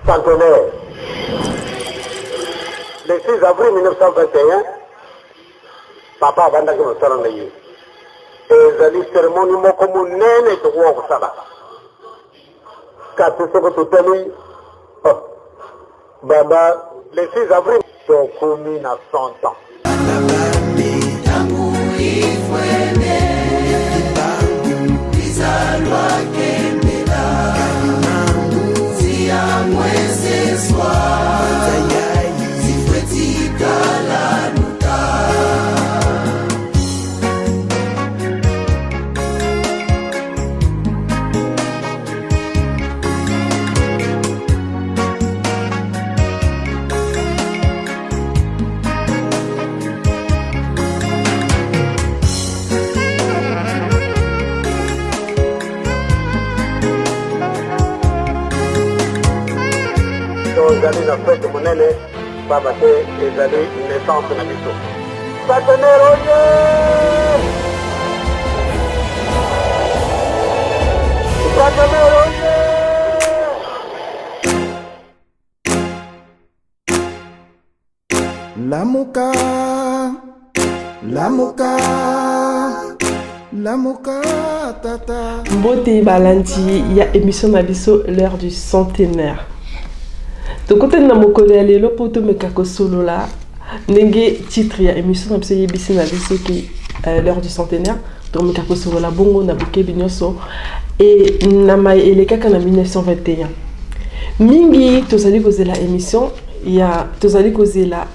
centenaire. Le 6 avril 1921, papa abandaki mosala na ye. Ezali cérémonie moko monene tokoki kosala. Kasi soki totali baba le 6 avril tokomi na 100 ans. Ezali na fête monene baba te ezali naissance na biso. Centenaire oye! Centenaire oye! Lamuka, lamuka, lamuka tata. Mbote balandi ya émission na biso l'heure du centenaire. De côté de mokolo ya lelo poto mekako solo la ndenge titre ya émission na biso yebisi na biso ki l'heure du centenaire to mekako solo la bongo na bokebi nyonso et na mai elekaka na 1921 mingi tozali kozela émission ya tozali kozela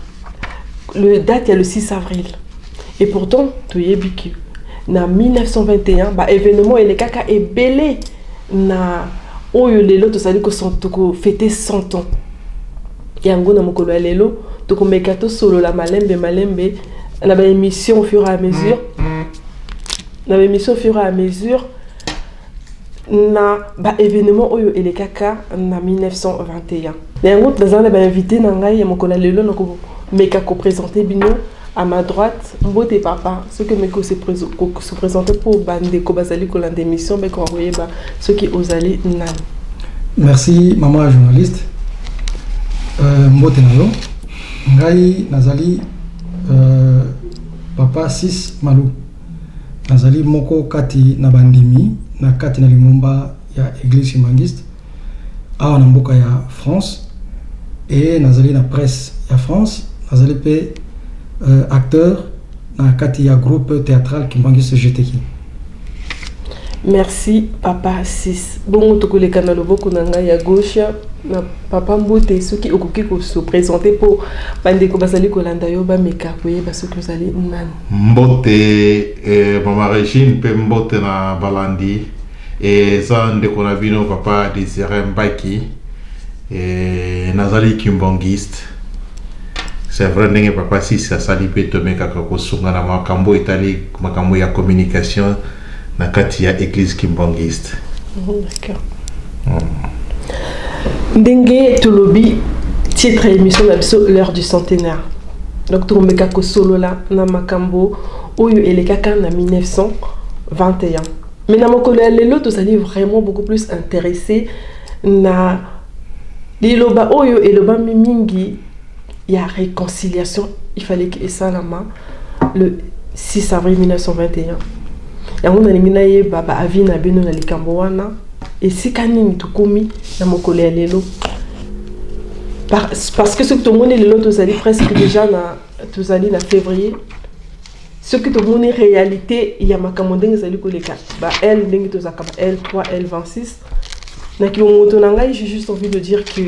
le date ya le 6 avril et pourtant toyebi ki na 1921 ba événement elekaka ebele na oyo lelo tozali ko fêter 100 ans. Yango na mokolo ya lelo tokomeka to solo la malembe na ba émission au fur et à mesure na ba événement oyo elekaka na 1921 yango tazana ba invité na ngai ya mokolo ya lelo na ko meka ko présenter bino à ma droite mbote papa ce que meko se présenter pour bande ko bazali ko lande émission be ko envoyer ba ce qui ozali nan. Merci maman journaliste. Mbote nayo ngai nazali papa 6 Malou nazali moko kati na bandimi na kati na lingomba ya église mangiste awa na mboka ya France et nazali na presse ya France nazali pe acteur na kati ya groupe théâtral Kimbangiste GTK. Merci papa 6 bongo tokoleka na loboko na ngai ya gauche na papa Mbote soki okoki ko se présenter pour bande ko basali ko landa yo ba meka koye ba soki ozali nan Mbote mama Régine pe Mbote na balandi et ça ndeko na bino papa Désiré Mbaki et nazali Kimbangiste. C'est vrai ndenge papa 6 asali pe to meka ko sunga na makambo itali makambo ya communication na kati ya église Kimbangiste. D'accord. Ndenge tolobi titre émission na biso l'heure du centenaire. Donc to meka ko solo la na makambo oyo elekaka na 1921. Mais na mokolo ya lelo tozali vraiment beaucoup plus intéressé na liloba oyo eloba mingi ya réconciliation. Il fallait que ça la main le 6 avril 1921. Yango na lingina ye baba avi na beno na likambo wana esika nini tokomi na mokolo ya lelo parce que ce que tout le monde lelo tozali presque déjà na février ce que tout le monde réalité il y a makambo ndenge zali koleka ba L ndenge tozaka ba L3 L26 na ki moto na ngai j'ai juste envie de dire que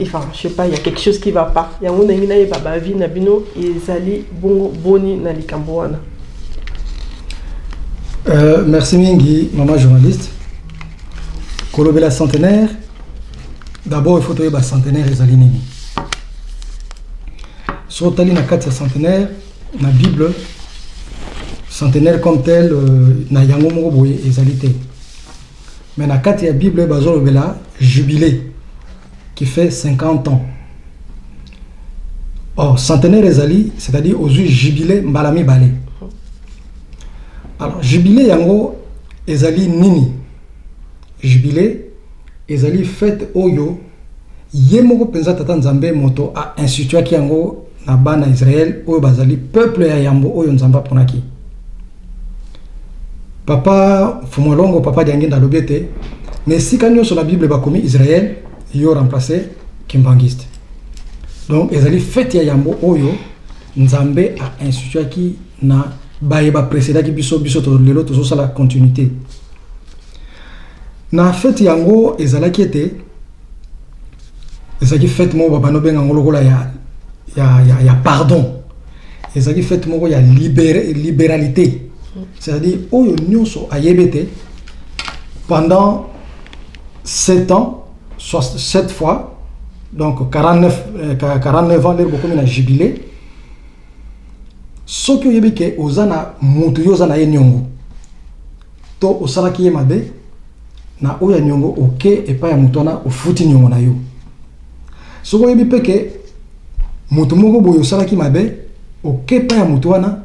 enfin je sais pas il y a quelque chose qui va pas yango na ngina ye baba avi na bino ezali bongo boni na likambo wana. Merci mingi maman journaliste. Kolobela centenaire. D'abord il faut trouver ba centenaire ezali nini. Sotali na kati ya centenaire na Bible centenaire comme tel na yango moko boye ezali te. Mais na kati ya Bible bazolobela jubilé qui fait 50 ans. Or centenaire ezali c'est-à-dire aux jubilé mbalami balé. Alors jubilé yango ezali nini? Jubilé ezali fête oyo yemoko penza tata nzambe moto a institué ki yango na bana Israël oyo bazali peuple ya yambo oyo nzamba ponaki. Papa Fumolongo papa Diangenda lobete mais si kanyo sur la Bible ba komi Israël yo remplacé kimbangiste. Donc ezali fête ya yambo oyo nzambe a institué ki na bayeba précédent ki biso to lelo to so la continuité. Na fête yango ezalaki ete ezalaki fête mo baba no benga ngolokola ya pardon. Ezalaki fête mo ya libéralité. C'est-à-dire oyo nyonso ayebete pendant 7 ans 7 fois donc 49 ans les beaucoup na jubilé. Soki oyebike ozana mutu yo zana ye nyongo to osalaki ye mabe na oya nyongo oke epa ya mutu wana ofuti nyongo na yo. Soko yebi peke mutu moko boyo osalaki mabe oke epa ya mutu wana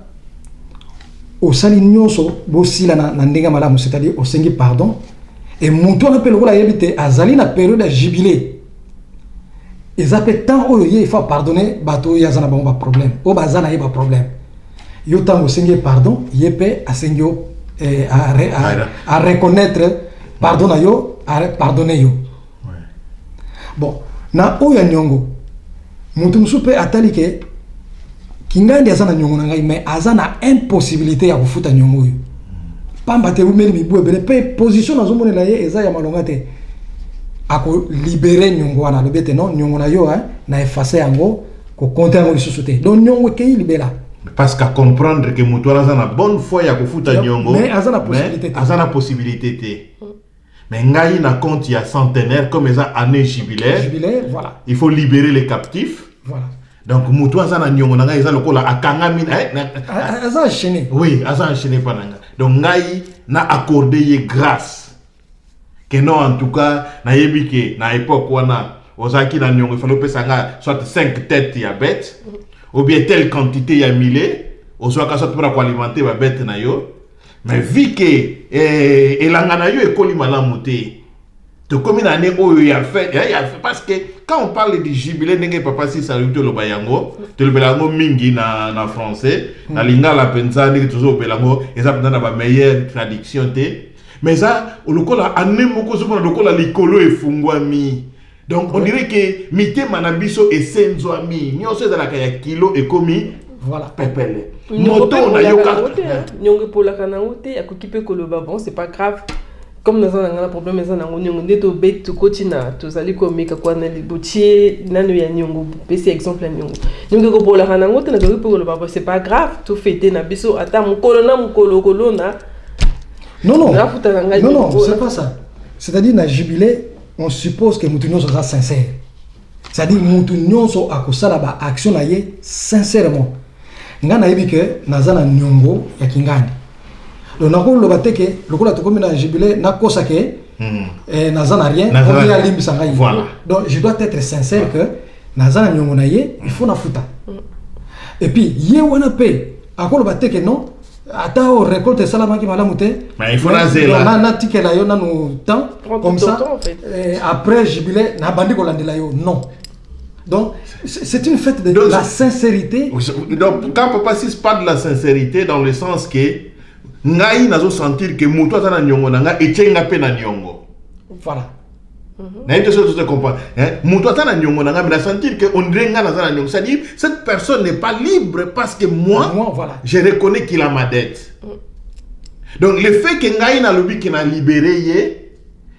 osali nyonso bosila na ndenge malamu, c'est-à-dire osengi pardon et mutu wana pe lokola yebi te azali na période ya jubilé ezape temps oyo ye fa pardonner bato ya zana ba problème o bazana ye ba problème yo tango osengi pardon ye pe asengi yo à reconnaître pardon na yo à pardonner yo. Bon na oya nyongo mutu musupe atali ke kingandi azana nyongo na ngai mais azana impossibilité ya kufuta nyongo yo pamba te umeli mibu ebele pe position na zomone la ye eza ya malonga te ako libérer nyongo wana lobete non nyongo na yo na effacer yango ko compter yango lisusu te donc nyongo ke libéra parce qu'à comprendre que mutu azana bonne foi ya kufuta nyongo mais azana possibilité te. Mais ngai na compte ya centenaire comme ça année jubilaire, voilà. Il faut libérer les captifs. Voilà. Donc mutu azana nyongo na ngai eza lokola akangami aza enchaîné. Oui, aza enchaîné pananga. Donc ngai na accorder ye grâce. Que non en tout cas na yebike na époque wana ozaki na nyongo il fallait pesa nga soit 5 têtes ya bête ou bien telle quantité ya millet ou soit ka soit pour alimenter ba bête na yo. Mais vu que elanga na yo ekoli malamu te to comme une année oyo ya fait parce que quand on parle de jubilé ndenge papa si saluto lo bayango to le belango mingi na français na lingala penza ndenge toujours belango ezapenda na ba meilleure traduction te mais ça olokola année moko zo na lokola likolo efungwami. Donc on dirait que mitema na biso esenzwami nyonso ezala ka ya kilo ekomi voilà pepele moto na yoka nyongo pour la kanaote akokipe koloba bon c'est pas grave comme nous avons un problème mais on nyongo ndeto bet to kotina to zali ko meka kwa na libotier nano ya nyongo pesi exemple ya nyongo ko pour la kanaote na ko koloba c'est pas grave to fêter na biso ata mukolo na mukolo kolona non c'est pas ça, c'est-à-dire na jubilé on suppose que mutu nyonso ça sincère, c'est-à-dire mutu nyonso akosala ba action na ye sincèrement nga na yebi ke nazana nyongo ya kingani donc nakolo loba teke lokola tokomi na jubilé nakosa ke nazana rien on ya limbi sanga voilà. Donc je dois être sincère que nazana nyongo na ye il faut na futa et puis ye wana pe akolo ba teke non ata o récolte salama ki malamu te mais il faut na zela na tikela yo na no temps comme ça en fait. Après jubilé na bandi ko landela yo non. Donc, c'est une fête de la sincérité. Donc, quand papa si pas de la sincérité, dans le sens que ngai nazo sentir que mutu azana nyongo nanga etchenga pe na nyongo. Voilà. Na été sûr de comprendre. Mutu azana nyongo nanga mais sentir que on dirait nga nazana nyongo. C'est-à-dire cette personne n'est pas libre parce que moi voilà. Je reconnais qu'il a ma dette. Donc le fait que ngai na lobi qui na libéré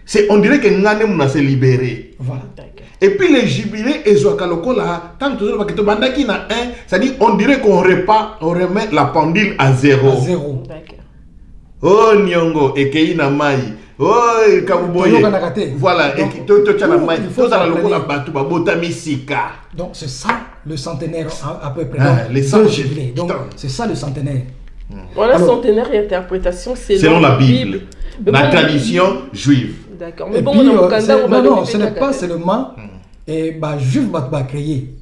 c'est on dirait que nga ne m'a se libéré. Voilà. Et puis les jubilés et Zoakalokola, tant que tu bandaki na 1, c'est-à-dire on dirait qu'on remet la pendule à 0. À 0. Oh Nyongo, et Keina Mai, oh Kabuboye. Voilà, et tu as la Mai, tu as la lokola Batu, Botami Sika. Donc c'est ça le centenaire à peu près. Les 100 jubilés. Donc c'est ça le centenaire. Voilà, centenaire et interprétation selon la Bible. La tradition juive. D'accord. Mais bon, non, ce n'est pas seulement juif va créer.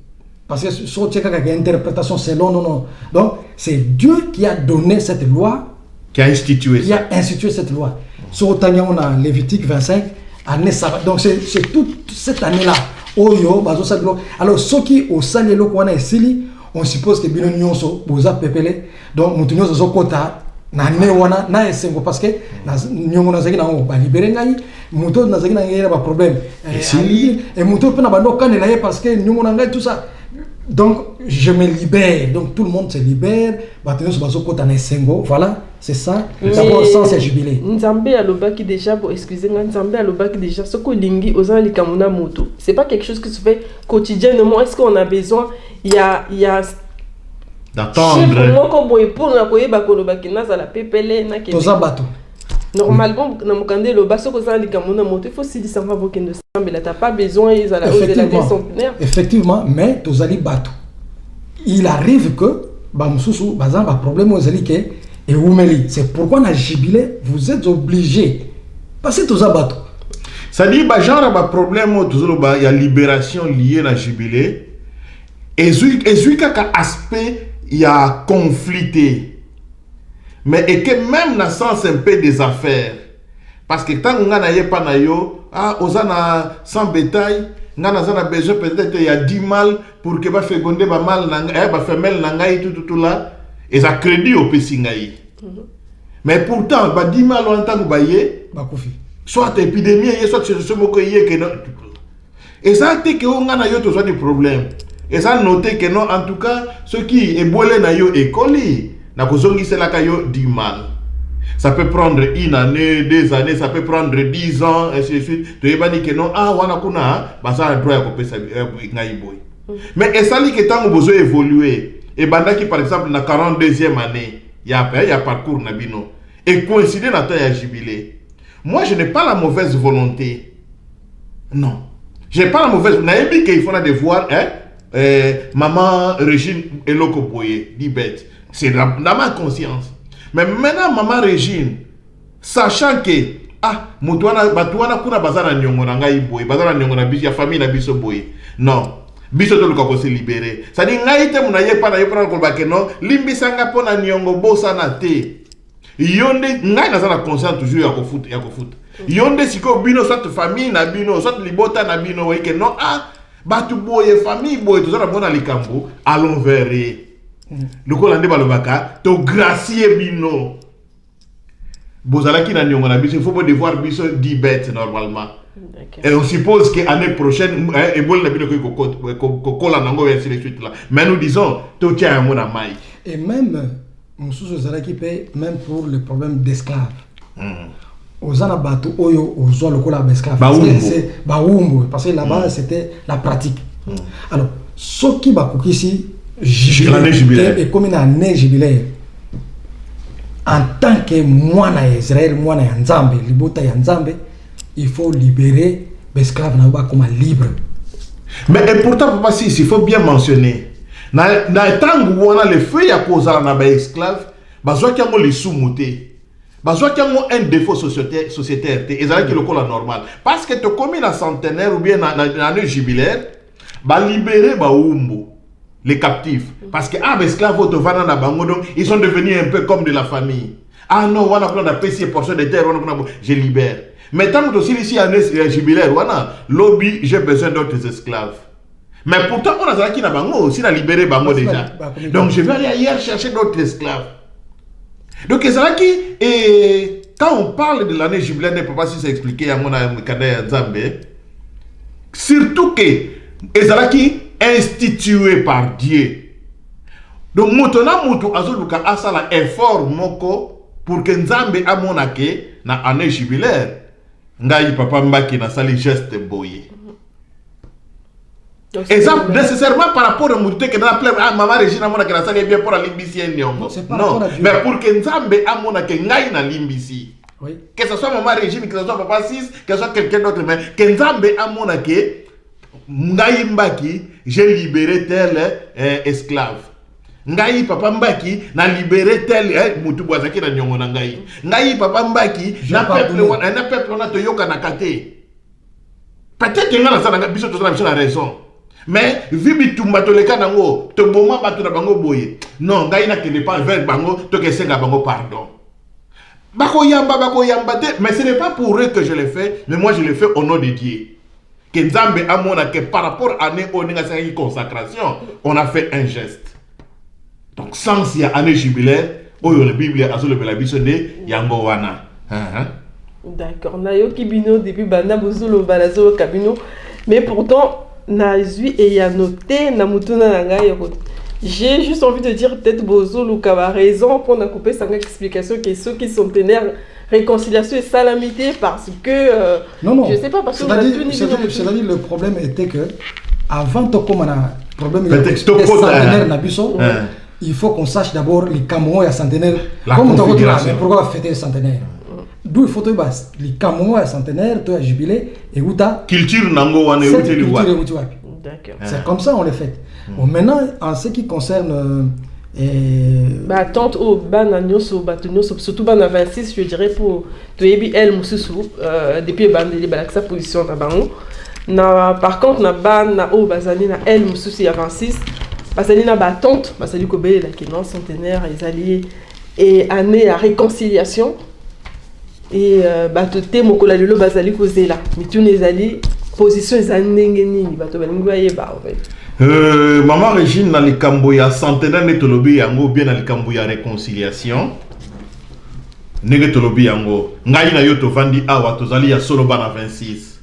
Parce que sur interprétation selon non. Donc c'est Dieu qui a donné cette loi, qui a institué cette loi. Sur Tanya on a Lévitique 25 année sabbat. Donc c'est toute cette année là oyo bazo sabilo alors soki au salelo ko na esili on suppose que bino nyonso boza pepele donc mutu nyonso zokota na ne wana na esengo parce que na nyongo na zaki na o ba libérer ngai mutu na zaki na ngai ba problème et mutu pe na bando kanela ye parce que nyongo na ngai tout ça donc je me libère donc tout le monde se libère ba nyonso bazo kota na esengo voilà c'est ça d'abord sans se jubiler Nzambe alobaki déjà pour excuser Nzambe alobaki déjà ce que lingi ozan likamuna moto c'est pas quelque chose que tu fais quotidiennement est-ce qu'on a besoin il y a d'attendre normalement na mokande lo baso ko za likamuna moto il faut si disanga vokendo sambe là t'as pas besoin ils à la hausse de la centenaire effectivement mais tozali bato il arrive que ba mususu bazan ba problème ozali ke et oumeli c'est pourquoi na jubilé vous êtes obligé parce que toza bato ça dit ba genre ba problème tozolo ba ya libération liée na jubilé et kaka aspect il y a conflité mais et que même dans sens un peu des affaires parce que tant qu'on n'a pas na yo osana sans bétail on a besoin peut-être il y a 10 mal pour que ba féconder ba mal ba femelle nangai tout là et ça crédit au pesingai mais pourtant ba 10 mal en tant que baye ba kofi soit épidémie soit ce moko yé que non et ça fait que on a yo tous des problèmes et ça noter que non en tout cas ce qui est bolé na yo écoli na kozongi c'est la kayo 10 mal ça peut prendre une année 2 années ça peut prendre 10 ans et ainsi de suite to yebani que non wana kuna ba ça droit ya kopesa ngai boy mais et ça li que tant besoin évoluer et bandaki par exemple na 42e année il y a parcours na bino et coïncider na temps ya jubilé moi je n'ai pas la mauvaise volonté non j'ai pas la mauvaise na yebi que il faut na devoir maman Régine Eloko Boye dit bête c'est dans ma conscience mais maintenant maman Régine sachant que mutwana batwana kuna bazana nyongo na ngai boye bazana nyongo na biso ya famille na biso boye non biso to luka se libérer ça dit ngai te muna yepa na yepa ko ba que non limbisanga pona nyongo bosa na te yonde ngai na zana conscience toujours ya ko foot yonde siko bino soit famille na bino soit libota na bino we que non batu boye famille boye to zana bona likambo allons vers le kolande balobaka to gracier bino bozala ki na nyongo na biso il faut devoir biso 10 bêtes normalement et on suppose que année prochaine et bon na bino ko kola nango et ainsi de suite là mais nous disons to tia mo na mai et même mususu zala ki paye même pour le problème d'esclaves ozana bato oyo ozo lokola esclave c'est baumbo parce que là-bas c'était la pratique alors ce qui va ici jubilaire et comme une année jubilaire en tant que moi na Israël moi na Nzambe libota ya Nzambe il faut libérer l'esclave na ba comme libre mais et pourtant papa si il faut bien mentionner na tangu wana le feu ya kozala na ba esclave bazwa kango li sumuté bazwa kango un défaut sociétaire et ça qui le cola normal parce que to comme na centenaire ou bien na année jubilaire ba libérer ba umbo les captifs parce que esclaves auto vana na bango donc ils sont devenus un peu comme de la famille non wana kuna na PC portion de terre wana kuna je libère mais tant que aussi ici année jubilaire wana lobby j'ai besoin d'autres esclaves mais pourtant on a qui na bango aussi na libéré bango déjà donc je vais aller ailleurs chercher d'autres esclaves donc ça qui et quand on parle de l'année jubilaire ne peut pas si s'expliquer à mon Mukanda Nzambe surtout que ezalaki institué par Dieu. Donc mutona mutu azoluka asala effort moko pour que Nzambe amonake na année jubilaire ngai papa mbaki na sali geste boye. Et ça nécessairement par rapport à mutu que na plein maman Régine amonake na sali bien pour la limbisi nyongo. Non, mais pour que Nzambe amonake ngai na limbisi. Oui. Que ce soit maman Régine, que ce soit papa 6, que ce soit quelqu'un d'autre mais que Nzambe amonake ngai mbaki j'ai libéré tel esclave ngai papa mbaki na libéré tel mutu bwazaki na nyongo na ngai papa mbaki na peuple na to yoka na kate peut-être que ngana sana biso to sana raison mais vibi tumba to leka nango to boma batu na bango boye non ngai na kende pas vers bango to ke senga bango pardon bako yamba te mais ce n'est pas pour eux que je le fais mais moi je le fais au nom de Dieu. que Nzambe amona que par rapport à année consacration, on a fait un geste. Donc sans il y a année jubilaire, oyo la Bible a sur le belabisonné yango wana. D'accord. Nayo kibino depuis bana bozolo balazo kabino, mais pourtant nazui et y a noté na mutuna nanga yoko. J'ai juste envie de dire peut-être bozolo kaba raison pour na couper sa explication que ceux qui sont ténèbres réconciliation et salamité parce que non, je sais pas parce que c'est-à-dire le problème était que avant de commencer problème il faut qu'on sache d'abord les Camerounais à centenaire comme on dit mais pourquoi fêter le centenaire d'où il faut que les Camerounais à centenaire toi jubilé et où ta culture nango wane d'accord c'est comme ça on le fait. Bon, maintenant en ce qui concerne tante au bana nyoso batonyoso surtout bana 26 je dirais pour toyebi elle mususu depuis bandeli balaksa position na bango na par contre na bana o bazali na elle mususu ya 26 bazali na ba tante bazali ko belela ki non centenaire ezali et année à réconciliation et batote mokola lelo bazali ko zela mitune ezali position ezali ndenge nini bato balingi bayeba en fait. Maman Régine na likambo ya centenaire netolobi yango bien na likambo ya réconciliation nege tolobi yango ngai na yo tovandi awa tozali ya solo bana 26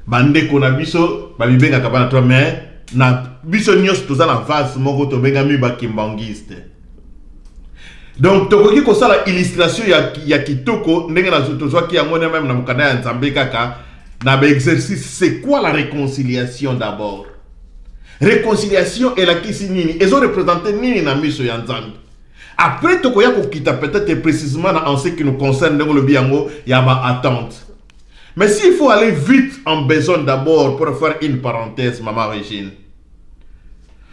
bandeko na biso babibenga kabana toi mais na biso nyos tozana vase moko tobenga mi bakimbangiste donc tokoki kosala illustration ya kitoko ndenge na tozwa ki yango même na mukanda ya Nzambe kaka na ba exercice c'est quoi la réconciliation d'abord. Réconciliation et la kisi nini ils ont représenté nini na miso ya Nzambe. Après tokoya kokita peut-être précisément en ce qui nous concerne dans le biango ya ma attente. Mais s'il faut aller vite en besogne d'abord pour faire une parenthèse maman Régine.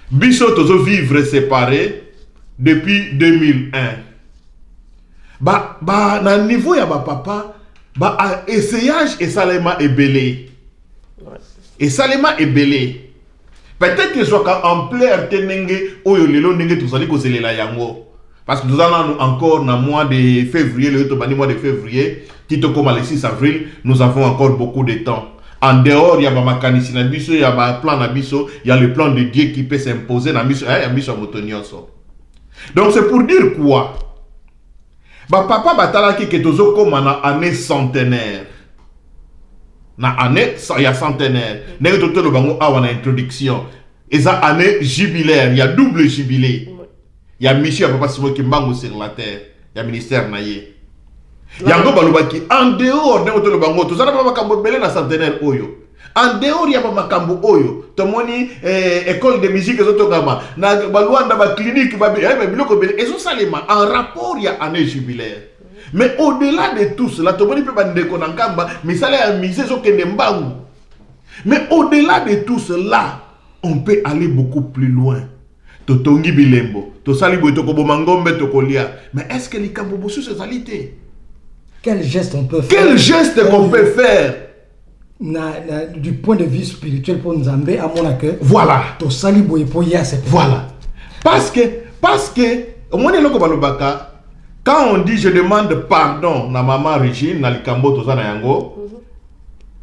Biso tozo vivre séparés depuis 2001. Na niveau ya ba papa essayage et salema est belé. Et salema est belé. Peut-être que soit en plein tenenge oyo lelo ndenge tozali ko zelela yango parce que nous allons encore dans le mois de février mois de février tito comme le 6 avril nous avons encore beaucoup de temps en dehors il y a ba makanisi na biso il y a ba plan na biso il y a le plan de Dieu qui peut s'imposer na biso ya biso motonyoso. Donc c'est pour dire quoi ba papa batalaki que tozo comme na année centenaire na année il y a centenaire n'est que le bango a une introduction et ça année jubilaire il y a double jubilé il y a mission papa Simon Kimbango sur la terre il y a ministère naïe il y a un balubaki en dehors de le bango tout ça n'a pas makambo belé na centenaire oyo en dehors il y a pas makambo oyo tomoni école de musique zoto gama na baluanda ba clinique ba biloko belé et ça salema en rapport il y a année jubilaire. Mais au-delà de tout cela, mais au-delà de tout cela, on peut aller beaucoup plus loin. Mais est-ce que les Kambobosu se salité? Quel geste on peut faire? Quel geste qu'on peut faire? Du point de vue spirituel pour Nzambe, à mon accueil. Voilà. Voilà. Parce que, quand on dit je demande pardon na maman Régine na likambo tozana yango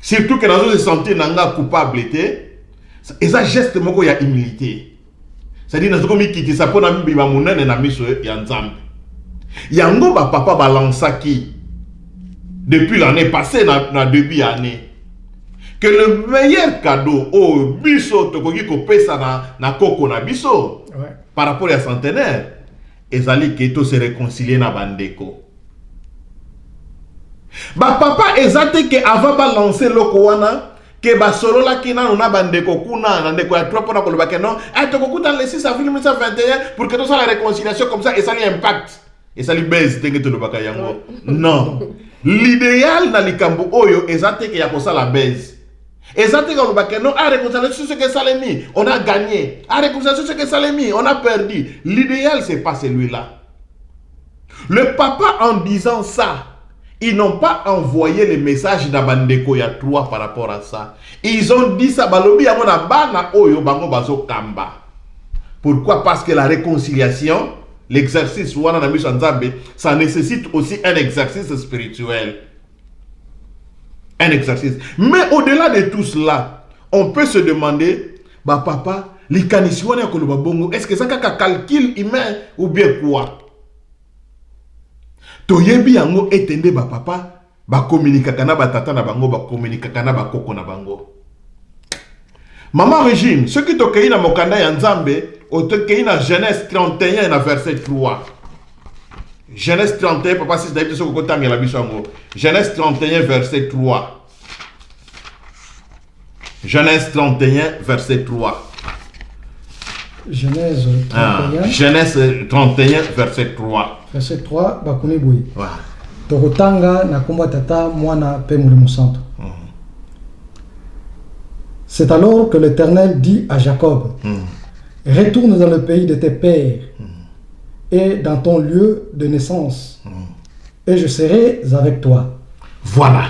surtout que nous se sentir nanga coupable était et ça geste moko ya humilité c'est-à-dire nazo komi kiti ça pona mbi ba munene na miso ya Nzambe yango ba papa balansaki depuis l'année passée na début année que le meilleur cadeau au biso tokoki ko pesa na koko na biso par rapport à centenaire ezali que tout se réconcilier na bandeko. Ba papa ezate que avant ba lancer loko wana que ba solo la kina na bandeko kuna na ndeko ya trop na koloba que non to kokuta le 6 avril 1921 pour que tout ça la réconciliation comme ça et ça l'impact et ça li baise tenge to lobaka yango. Non. L'idéal na likambo oyo ezate que ya ko ça la baise. Exactement, non, à réconciliation ce que Salemi, on a gagné. À réconciliation ce que Salemi, on a perdu. L'idéal, c'est pas celui-là. Le papa, en disant ça, ils n'ont pas envoyé le message d'Abandeko, il y a 3 par rapport à ça. Ils ont dit ça, balobi amona bana oyo bango bazo kamba. Pourquoi? Parce que la réconciliation, l'exercice, ça nécessite aussi un exercice spirituel. Un exercice. Mais au-delà de tout cela, on peut se demander, bah papa, est-ce que ça a un calcul humain ou bien quoi? Toyebi yango etende ba papa, ba communique kana ba tata na bango, ba communique kana ba koko na bango. Maman Régine, ce qui tokei na mokanda ya Nzambe, o tokei na Genèse 31 na verset 3. Genèse 31, papa, si c'est ce que tu as mis Genèse 31, verset 3. Genèse 31, verset 3. Genèse 31. Genèse 31, verset 3. Verset 3, bakuni boui. Voilà. Tokotanga na komba tata mwana pe mulimo santo. C'est alors que l'Éternel dit à Jacob, retourne dans le pays de tes pères et dans ton lieu de naissance, et je serai avec toi. Voilà.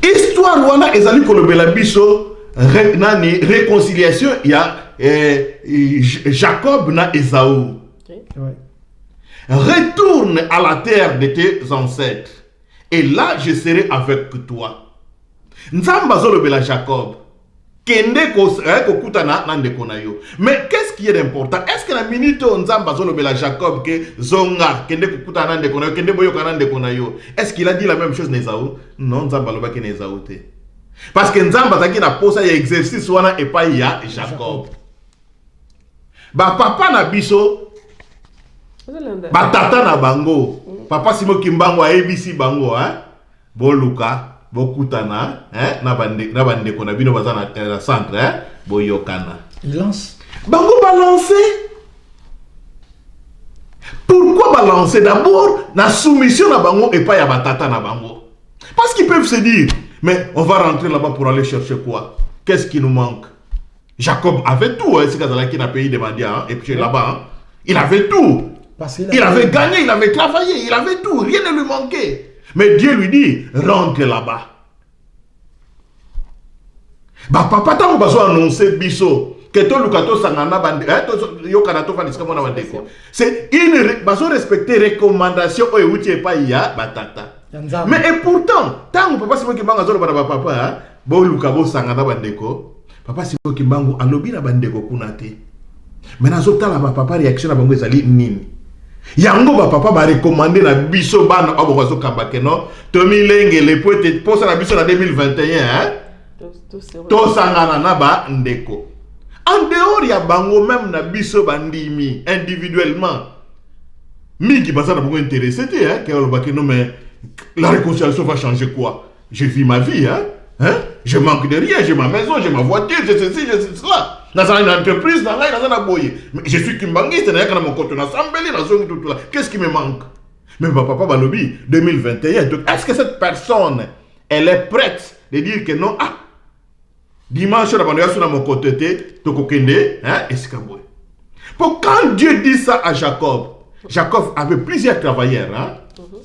Histoire wana ezali kolobela biso réconciliation il y a Jacob na Esaü. Ouais. Retourne à la terre de tes ancêtres et là je serai avec toi. Nzamba zolobela Jacob. Kende kokutana na ndeko na yo. Mais qu'est-ce qui est important? Est-ce que la minute Nzamba zolobela Jacob que zonga kende kokutana na ndeko na yo, kende boyoka na ndeko na yo, est-ce qu'il a dit la même chose na Esaü? Non, Nzamba loba ke na Esaü te. Parce que Nzamba zaki na posa ya exercice wana epai ya Jacob. Ba papa na biso ba tata na bango. Papa Simo Kimbango a ABC bango hein. Boluka bokutana hein na bande kona bino bazana na centre hein boyokana. Il lance. Bango balancer. Pourquoi balancer? D'abord la soumission na bango et pas ya batata na bango. Parce qu'ils peuvent se dire mais on va rentrer là-bas pour aller chercher quoi? Qu'est-ce qui nous manque? Jacob avait tout hein, c'est Kazala qui n'a payé des Mandias hein, et puis là-bas hein, il avait tout. Il avait gagné, il avait travaillé, il avait tout, rien ne lui manquait. Mais Dieu lui dit, rentre là-bas. Bah papa, t'as besoin d'annoncer biso. C'est une respecter recommandation au Eutie pas ya batata. Mais et pourtant, tant papa c'est moi qui m'a dit papa, bo luka bo sangana bandeko. Papa c'est moi qui m'a dit alobi na bandeko kunate. Mais nazota la papa réaction na bango ezali nini? Yango ba papa ba recommander na biso bana abozo kambake no Tomi Lenge le poete posa na biso na 2021 hein to sangana na ba ndeko en dehors ya bango même na biso bandimi individuellement miki bazana bongo intéressé te hein que olobake no mais la réconciliation va changer quoi? Je vis ma vie hein je manque de rien, j'ai ma maison, j'ai ma voiture, j'ai ceci, j'ai cela. Dans une entreprise, dans un boyer. Je suis kimbangiste, dans mon côté, dans tout là. Qu'est-ce qui me manque? Mais papa Balobi, 2021, est-ce que cette personne, elle est prête de dire que non? Ah, dimanche, on a sur mon côté, Tokokende, hein, est-ce que boy? Pour quand Dieu dit ça à Jacob, Jacob avait plusieurs travailleurs, hein?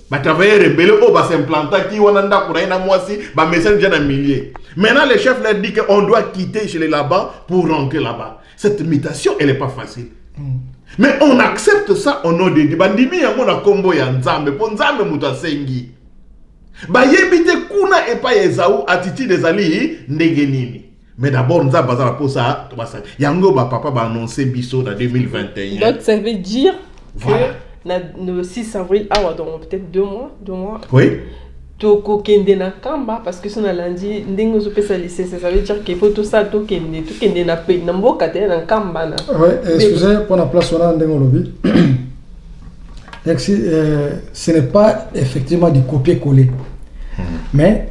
Bah travailleurs rebelles, oh bah s'implanter qui wananda pour un mois si, bah message déjà un millier. Maintenant les chefs leur disent qu'on doit quitter chez les là-bas pour rentrer là-bas. Cette mutation, elle n'est pas facile. Mais on accepte ça au nom de Dieu. Bandimi yango na kombo ya Nzambe, pour Nzambe mutasengi. Bah yebite kuna et pas Esaü attitude des alliés ndegenini. Mais d'abord Nzambe bazala pour ça, yango bah papa va annoncer biso dans 2021. Donc ça veut dire voilà. Que le 6 avril, dans peut-être 2 mois. Oui. Toko kende na kamba parce que son lundi ndingo zo pesa lycée ça veut dire qu'il faut tout ça to kende na pe na mboka te na kamba na. Ouais, excusez pour la place on a ndingo lobby. Ce n'est pas effectivement du copier-coller. Mais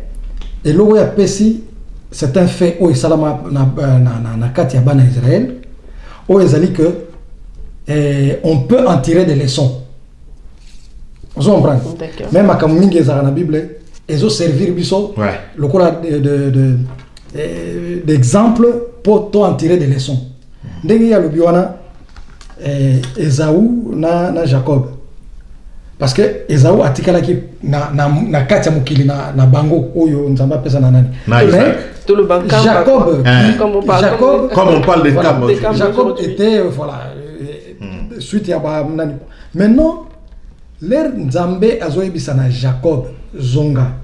et lo ya pesi c'est un fait au salama na kati ya bana Israël au ezali que on peut en tirer des leçons. Vous comprenez? Même à Kamingi dans la Bible, ils ont servi biso le cours d'exemple pour en tirer des leçons. Dès qu'il y a le biwana Esaü na Jacob. Parce que Esaü a tika laki na katia mukili na bango oyo nzamba pesa na nani. Mais tout le bankam Jacob, comme on parle de voilà, Jacob était voilà suite à nani. Maintenant l'air Nzambe azoyebisa na Jacob zonga.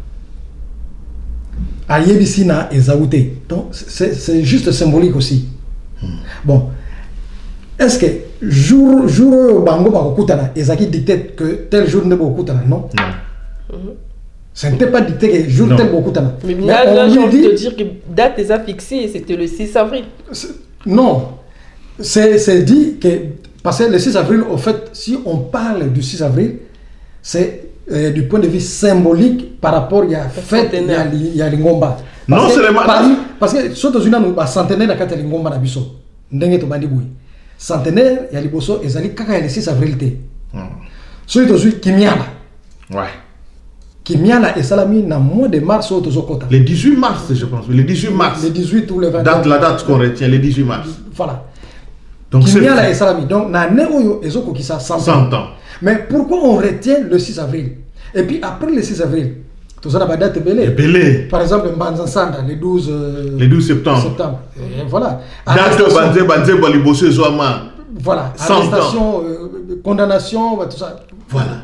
Ayebisina et Zaouté. Donc c'est juste symbolique aussi. Bon, est-ce que jour bango bakutana ezaki dicté que tel jour ne bakutana non? Ce n'était pas dicté que jour tel bakutana. Mais là j'ai envie de dire que date est fixée, c'était le 6 avril. Non, c'est dit que parce que le 6 avril, au fait, si on parle du 6 avril, c'est du point de vue symbolique par rapport à la fête, il y a l'ingomba. Non seulement parce que surtout une année centenaire de la l'ingomba na biso. Ndenge to bandi boui. Centenaire ya liboso ezali kaka le 6 avril té. Surtout Kimiala. Ouais. Kimiala et Salami na mois de mars au Tozokota. Le 18 mars, je pense. Le 18 mars. Le 18 ou le 20. La date qu'on retient, le 18 mars. Voilà. Donc Kimiala et Salami. Donc na néo ezoko qui ça 100 ans. Mais pourquoi on retient le 6 avril? Et puis après le 6 avril, tout ça la date belé. Par exemple, Mbanzansanda, le 12 septembre. Et voilà. Date Banze Balibosse Zoama. Voilà. Arrestation, condamnation, tout ça. Voilà.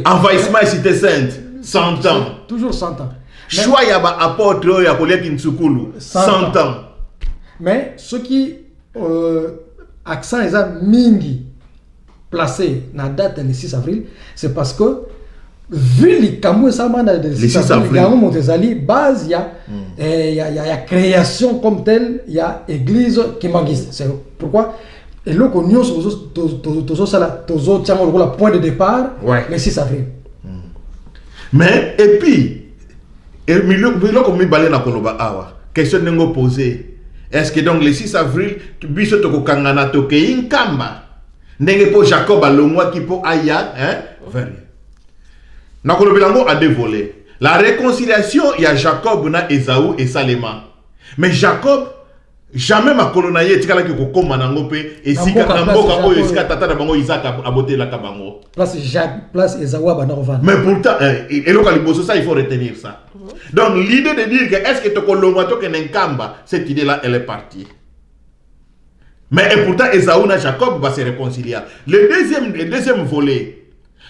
Envahissement et cité sainte. 100 ans. Toujours 100 ans. Choix yaba apôtre ya Koliaki Ntsukulu. 100 ans. Mais ce qui accent est mingi placé dans la date du 6 avril, c'est parce que vu les Kamou et Samana de 6 avril, il y a un Montezali, base, il y a création comme telle, il y a église qui manguise. C'est pourquoi et là qu'on y a le point de départ, le 6 avril. Mais et puis, comme il balait na koloba awa, question n'engo posée. Est-ce que donc le 6 avril, biso toko kangana toke inkamba? N'est pas Jacob à l'omoi qui peut aya, hein? Nakolobelango a dévolé. La réconciliation, il y a Jacob, na Esaü et Salema. Mais Jacob, jamais ma colonaye, tikala ki koko manangope, et si kamboka o esika tata na bango Isaac a boté la kabango. Place Esaü à Banorvan. Mais pourtant, et le caliboso, ça, il faut retenir ça. Donc l'idée de dire que est-ce que toko lomwa toke nenkamba, cette idée-là, elle est partie. Mais et pourtant, Esaü et Jacob va se réconcilier. Le deuxième volet,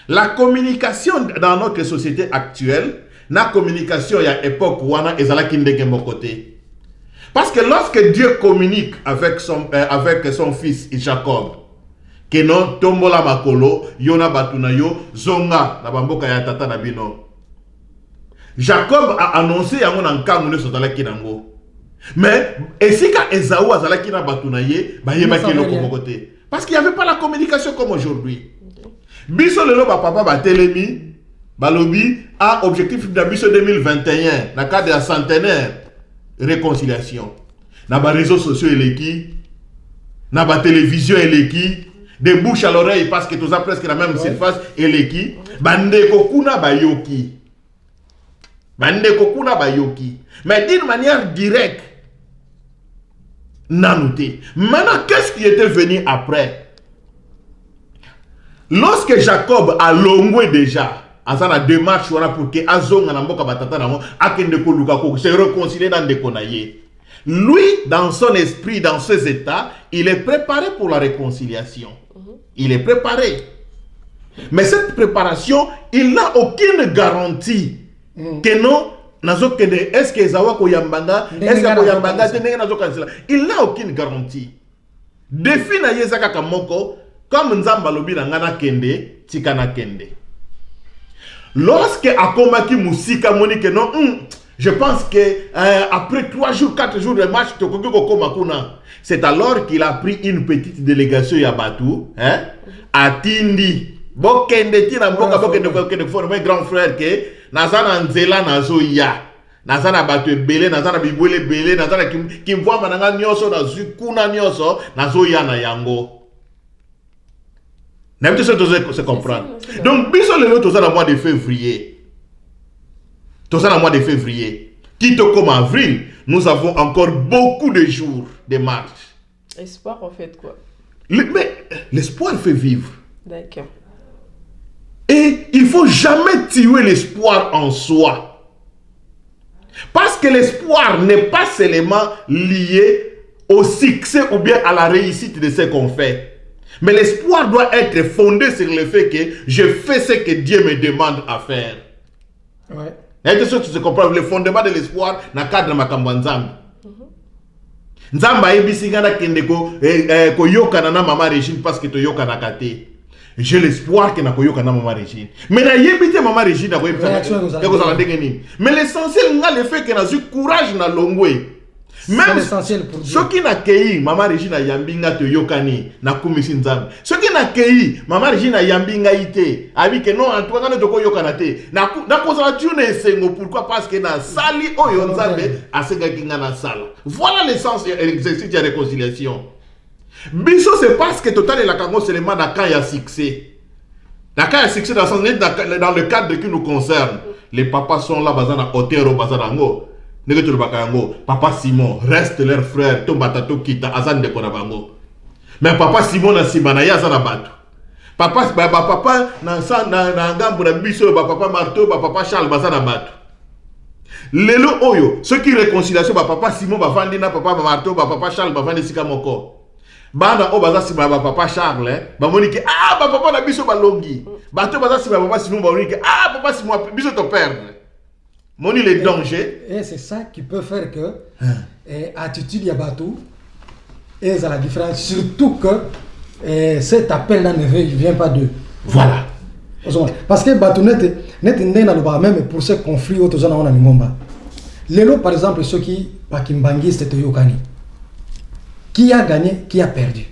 la communication dans notre société actuelle, la communication, il y a époque où on a Ezala Kindeke côté. Parce que lorsque Dieu communique avec son fils Jacob, que non tombola makolo, yona batunayo, zonga, na bamboka ya tata na bino. Jacob a annoncé à mon encamoune sur la kinango. Mais, et si quand Esaü a zalaki na batunaye, ba yeba ki loko mokote. Parce qu'il n'y avait pas la communication comme aujourd'hui. Biso lelo ba papa ba telemi, balobi a objectif de biso 2021, na cadre de la centenaire, réconciliation. Na ba réseaux sociaux eleki, na ba télévision eleki, de bouche à l'oreille parce que tout ça presque la même surface eleki, bande kokuna bayoki. Bande kokuna bayoki. Mais d'une manière directe, nanouté. Maintenant, qu'est-ce qui était venu après? Lorsque Jacob a longé déjà, à sa démarche pour que Azong Namboka Batata Namo, Akendeko Lukako, se réconcilier dans des Konaye. Lui, dans son esprit, dans ses états, il est préparé pour la réconciliation. Il est préparé. Mais cette préparation, il n'a aucune garantie que non. Est-ce que Esaü Koyambanga, est-ce que Koyambanga, il n'a aucune garantie. Défi na Yezaka Kamoko, comme Nzamba Lobi Nangana Kende, Tikana Kende. Lorsque Akomaki Moussika Monique, non, je pense que après 3 jours, 4 jours de match, c'est alors qu'il a pris une petite délégation Yabatou, à Tindi. Bokende Tina Boka Bokende for mon grand frère que Nazana Nzela Nazoya. Nazana Batu Belé, Nazana Bibouele Belé, Nazana qui voit Mananga Nyoso, Nazukuna Nyoso, Nazoya na Yango. N'importe ce que se comprendre. Donc, bisous le tout ça dans le mois de février. Tout ça dans le mois de février. Quitte comme avril, nous avons encore beaucoup de jours de marche. Espoir en fait quoi. Mais l'espoir fait vivre. D'accord. Et il ne faut jamais tuer l'espoir en soi. Parce que l'espoir n'est pas seulement lié au succès ou bien à la réussite de ce qu'on fait. Mais l'espoir doit être fondé sur le fait que je fais ce que Dieu me demande à faire. Ouais. Et que tu comprends le fondement de l'espoir dans le cadre de makambo nzambe. Nzamba ebisi ngana kendeko ko yokana na Maman Régine parce que to yokana kate. J'ai l'espoir que na ko yokana Maman Régine. Mais na yebite Maman Régine na ko yebite. Mais l'essentiel nga le fait que na eu courage na longwe. Même ce qui n'a kei Maman Régine yambinga to yokani na kumisi nzambe. Ce qui n'a kei Maman Régine yambinga ite abi que non Antoine na to ko yokana te. Na kozala tu ne sengo pourquoi parce que na sali oyo nzambe asenga kinga na sala. Voilà l'essence de l'exercice de réconciliation. Biso c'est parce que total et la kango seulement dans quand il y a succès. Dans quand il y a succès dans le cadre qui nous concerne. Les papas sont là bazana hauteur au bazanango. Papa Simon reste leur frère Tombatato Kita Azan de Konabango. Mais Papa Simon na Simana Yazana Batu. Papa na Ngambu na Biso, Papa Marteau, Papa Charles Bazana Batu. Lelo Oyo, ceux qui réconciliation, Papa Simon, Bafandina, Papa Marteau, Papa Charles, Bafandi Sikamoko. Banda Obaza Simba, Papa Charles, Bamonike, ah, Papa na Biso Balongi. Bato Baza Simba, Papa Simon, Bamonike, ah, Papa Simon, Biso te perdre. Moni les dangers. Et c'est ça qui peut faire que attitude ya bateau et ça la différence. Surtout que cet appel-là ne vient pas d'eux. Voilà. Parce que bateau net dans le bas même pour ce conflit autour de la Ngomba. Lélo par exemple ceux qui Pakimbangi c'était Yokani. Qui a gagné, qui a perdu.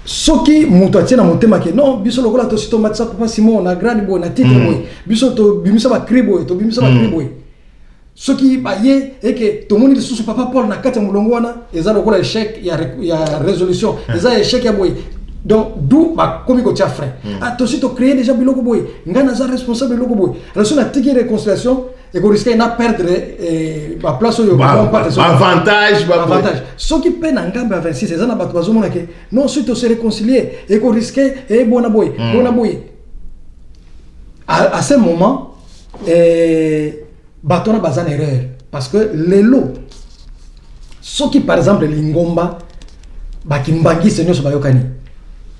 Ceux qui mutuatia na motema ke non biso lokola to sito matsa Papa Simon na grande boy na titre boy biso to bimisa ba kribo to bimisa ba kribo ceux qui ba ye et que to moni sous Papa Paul na kata mulongo wana eza lokola échec ya résolution eza échec ya boy donc d'où ba komi ko tia frère a to sito créer déjà biloko boy ngana za responsable biloko boy alors sur la tiki réconciliation et qu'on risque de perdre la place où il y a avantage. Ceux qui peinent en gamme à 26, c'est ça, non, si tu se réconcilier et qu'on risque et bon aboy. À ce moment, bâton a bazan erreur parce que les lots, ceux qui par exemple les Ngomba, Bakimbangi, Seigneur Sobayokani,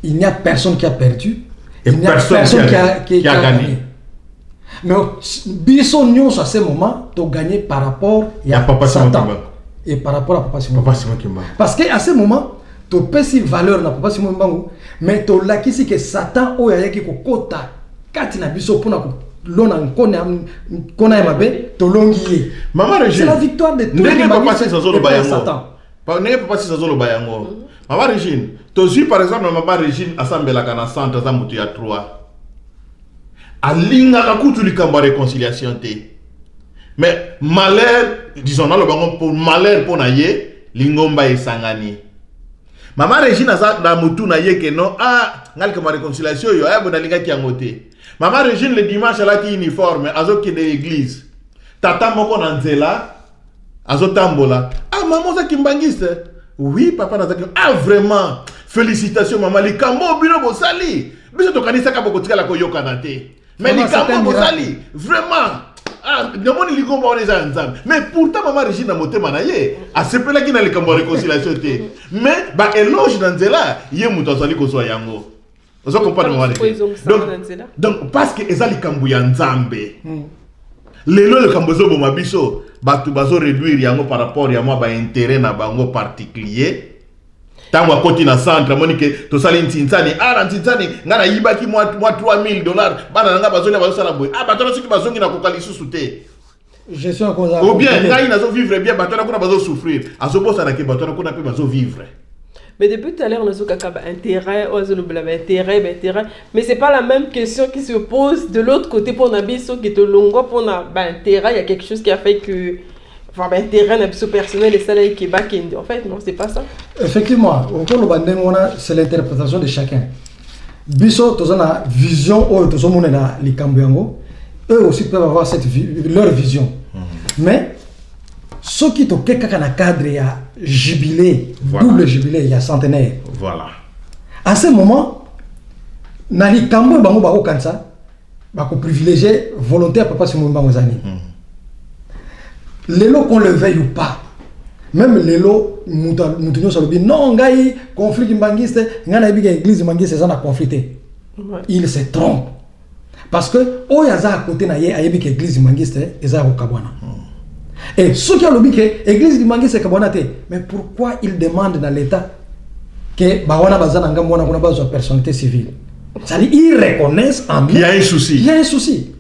il n'y a personne qui a perdu, il n'y a personne qui a gagné. Mais biso nyonso à ce moment tu gagné par rapport à Papa Satan et par rapport à Papa Simon Kimba. Parce que à ce moment tu pèses valeur na Papa Simon Kimba mais tu lakisi que Satan o yaki ko kota kati na biso pona ko lona kona mabe to longi. Maman Régine, c'est la victoire de tout le Papa Sazolo Bayango. N'est pas si Sazolo Bayango. Maman Régine, tu suis par exemple Maman Régine assemblée la kana centre za mutu ya 3. Alinga kakutu likamba réconciliation té. Mais malheur, disons dans le bango pour malheur pour naie, lingomba esangani. Maman Régine a na mutu naie que non ngal kamba réconciliation yo ya bonalinga ki angote. Maman Régine le dimanche là qui uniforme azo ki de l'église. Tata moko na nzela azo tambola. Maman za kimbangiste. Oui papa na vraiment félicitations maman likambo bino bosali. Biso to kanisa ka boko tika la koyoka na te. Mais les gamins Bozali, vraiment, mais pourtant, Maman Régine a monté Manaye, à ce peu-là qui n'a les cambo réconciliation. Mais, bah, éloge dans Zela, il y a Moutazali qu'on soit Yango. Vous comprenez, Maman Régine. Donc, parce que Ezali Kambu Yanzambe, les lois de Kambozo Bomabiso, bah, tu vas réduire Yango par rapport à moi, bah, intérêt na bango particulier. Tango à côté na centre monique to sali ntinzani ntinzani ngana yibaki moi $3,000 bana nga bazoni bazosala boy batona soki bazongi na kokali susute je suis encore ou bien ngai nazo vivre bien batona kuna bazo souffrir azobosa na ke batona kuna pe bazo vivre. Mais depuis tout à l'heure, on a dit intérêt, intérêt, mais c'est pas la même question qui se pose de l'autre côté pour Nabiso qui te longo pour intérêt, il y a quelque chose qui a fait que intérêt personnel et ça là qui en fait non c'est pas ça. Effectivement, c'est l'interprétation de chacun. Biso tozana vision ou tozomona na likambo eux aussi peuvent avoir leur vision. Mais ceux qui te keka na cadre ya jubilé, double jubilé, il y a centenaire. Voilà. À ce moment na likambo bango ba okansa ba ko privilégier volontaire Papa Simon Bango Zani. L'élo qu'on le veuille ou pas, même l'élo, non, ngai conflit mbangiste, ngana biga église mbangiste ça na conflité. Il se trompe parce que oyo aza à côté na ye ayebi que église mangiste eza kokabwana. Et ceux qui ont dit que l'église mangiste kabwana te, mais pourquoi ils demandent dans l'état que bawana bazana ngam wana kuna bazo personnalité civile? C'est-à-dire ils reconnaissent en il y a un souci. Il y a un souci.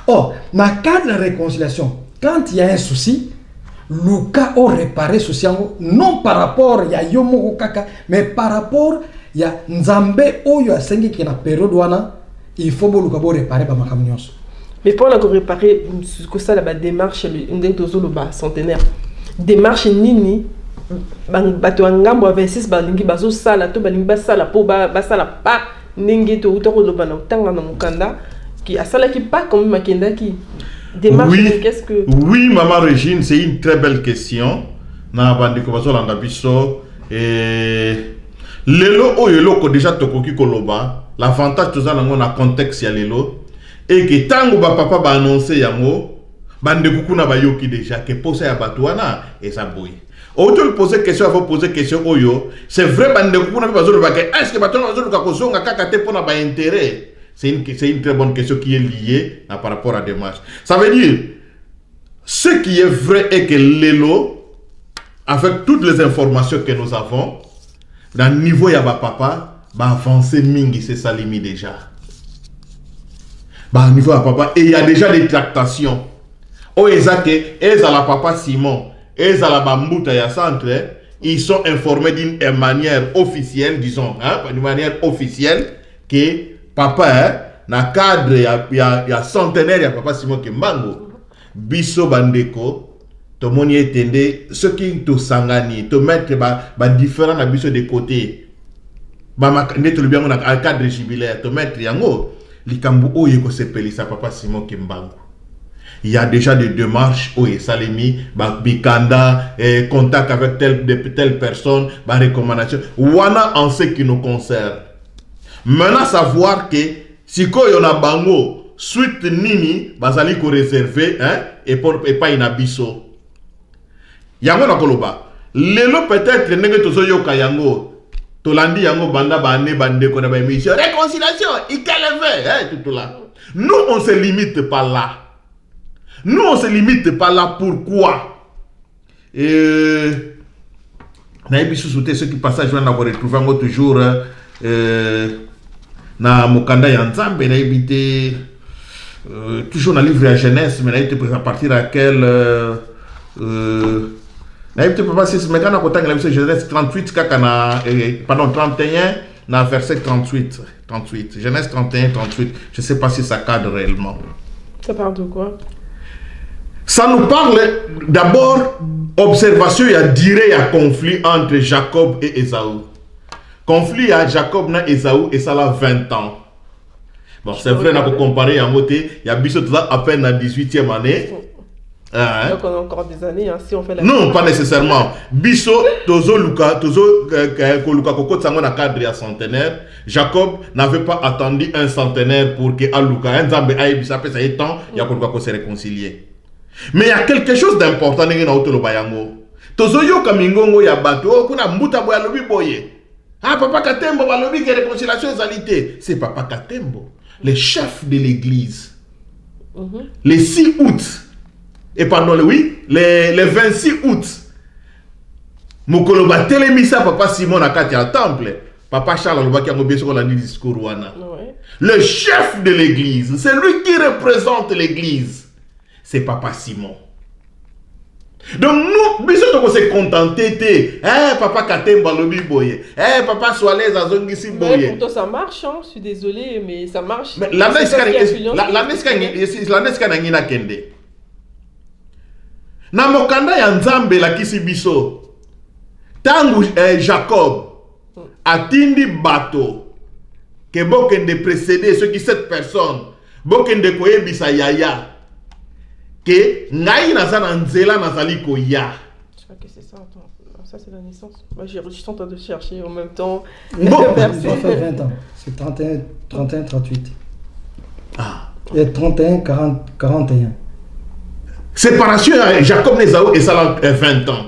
Or, dans le cadre de la réconciliation, quand il y a un souci, le cas au réparé souci non par rapport à Yomo Kaka, mais par rapport à Nzambe Oyo Asengi qui est la période il faut que le réparer par ma camion. Mais pour la réparer, c'est ça la démarche, une des deux centenaire. Démarche nini, bato ngambo 26 balingi bazo sala to balingi basala po basala pa ningi to utoko lo bana utanga na mukanda qui a sala qui pas comme makenda qui démarche. Oui, qu'est-ce que oui, maman Régine, c'est une très belle question. Na bandi ko bazo landa biso et lelo oyo loko déjà tokoki koloba l'avantage tout ça nango na contexte ya lelo et que tango ba papa ba annoncer yango bande kukuna ba yoki déjà que posa ya batwana et ça boy. Autant le poser question, il faut poser question oyo. C'est vrai bande kukuna ba zolo ba que est-ce que batwana zolo ka kozonga kaka te pona ba intérêt. C'est une très bonne question qui est liée par rapport à la démarche. Ça veut dire ce qui est vrai est que lelo avec toutes les informations que nous avons dans le niveau ya ba papa ba avancer mingi c'est ça limite déjà. Bah niveau à papa et il y a déjà des tractations. Oh ezake ezala papa Simon, ezala bambuta ya centre, ils sont informés d'une manière officielle, disons, d'une manière officielle que papa na cadre ya centenaire ya papa Simon Kimbangu biso bandeko to moni etende ce qui to sangani to mettre ba différent na biso de côté ba neto le bien na cadre jubilaire to mettre yango likambu oye ko sepelisa papa Simon Kimbangu. Il y a déjà des démarches oye salemi ba bikanda contact avec telle personne ba recommandation wana en ce qui nous concerne. Maintenant savoir que si ko yona bango suite nini bazali ko réserver et pas inabiso. Yango na koloba lelo peut-être ndenge tozo yoka yango tolandi yango banda bane bande ko na ba émission réconciliation ikelevé tout là. Nous on se limite pas là. Nous on se limite pas là. Pourquoi? Na émission sauter ceux qui passage vont avoir retrouvé encore toujours na mukanda ya Nzambe na évité toujours dans le livre à jeunesse mais na été à partir à quel na évité papa c'est mais quand on compte la livre jeunesse 38 kaka na pardon 31 na verset 38 jeunesse 31 38 je sais pas si ça cadre réellement. Ça parle de quoi? Ça nous parle d'abord observation il y a durée à conflit entre Jacob et Ésaü. Conflit à Jacob na Ésaü et ça a 20 ans. Bon, c'est vrai, on a comparé à côté, il y a Bissot à peine à 18e année. Donc on a encore des années, hein, si on fait la... Non, pas nécessairement. Bissot, Tozo Luka, Koluka Koko Tsango na cadre à centenaire. Jacob n'avait pas attendu un centenaire pour que Aluka, un Zambé aïe, ça fait ça y est temps, il y a Koluka Koko se réconcilier. Mais il y a quelque chose d'important dans Otolo Bayango. Tozo Yo Kamingongo ya bato, kuna mbuta boya lobi boye. Ah, Papa Katembo, balobi que réconciliation égalité. C'est Papa Katembo, le chef de l'église. Le 6 août, et pardon, oui, le 26 août, Mokoloba télémissa Papa Simon à Katia Temple. Papa Charles Alobaki a mobile sur la discours wana. Le chef de l'église, c'est lui qui représente l'église. C'est Papa Simon. Donc nous, on s'est contenté, Papa Katemba lobi boye, Papa Soalez a zongisi boye. Mais pourtant ça marche, hein? Je suis désolé, mais ça marche. Mais la neska na kende. Na mokanda ya Nzambe la kisi biso. Tangu Jacob atindi bato ke bokende précéder ceux qui 7 personnes bokende koyebisa yaya. Que ngai nazana nzela nazali koya. Je crois que c'est ça. Attends. Ça c'est la naissance. Moi je suis en train de chercher en même temps. Bon, ça fait 20 ans. C'est 31, 38. Ah. Et 31, 41. Séparation Jacob Nézaou et ça 20 ans.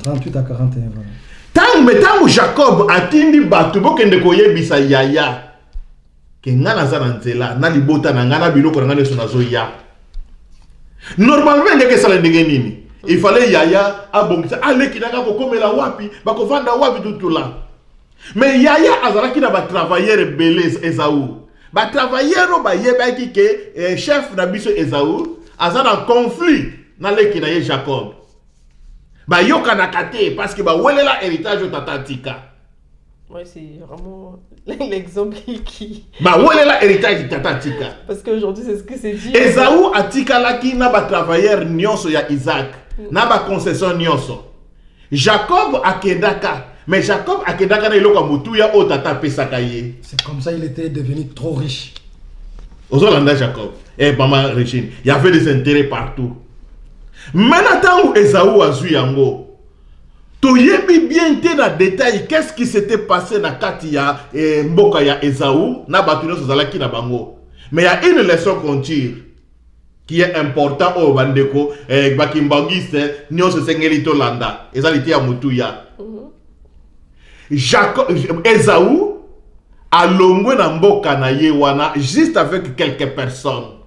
38 à 41. Voilà. Tant Jacob atindi batu bokende koyebisa yaya. ke nga naza na nzela na libota na nga na biloko na nga nyonso nazoya. Normalement ngeke esala ndenge nini? Il fallait Yaya abongisa aleki nanga kokomela wapi bakovanda wapi tutula. Mais Yaya azalaki na ba travailleur belé Esaú. Ba travailleur ba yebaki ke chef na biso Esaú azana conflit na leki na ye Jacob. Ba yoka na kate parce que ba welela héritage tatatika. Ouais, c'est vraiment l'exemple qui... Bah, où est là héritage de Tata Tika? Parce qu'aujourd'hui, c'est ce que c'est dit. Esaú a Tika laki na ba travailleur nyonso ya Isaac. Na ba concession nyonso. Jacob a Kedaka. Mais Jacob a Kedaka na iloko mutu ya o tata pesaka ye. C'est comme ça il était devenu trop riche. Ozolanda Jacob. Eh, maman Régine, il y avait des intérêts partout. Maintenant où Esaú a zui yango. Toyebi bien te na détail qu'est-ce qui s'était passé na Katia et mboka ya Esaú na batuno sozalaki na bango. Mais il y a une leçon qu'on tire qui est important au bandeko bakimbangiste nyonso sengeli to landa ezaliti ya mutuya. Jacob Esaú a longwe na mboka na ye wana juste avec quelques personnes.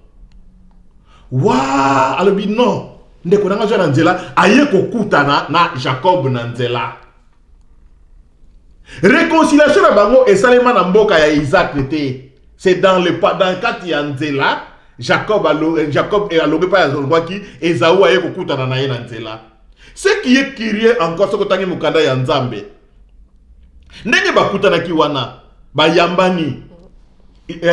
Waouh, alobi non. Ndeko nanga jana nzela aye kokutana na Jacob na nzela. Réconciliation na bango esalema na mboka ya Isaac était. C'est dans le kati ya nzela Jacob et alobe pa ya zolwaki Esaú aye kokutana na ye na nzela. Ce qui est curieux encore ce kotangi mukanda ya Nzambe. Ndenge bakutana ki wana bayambani.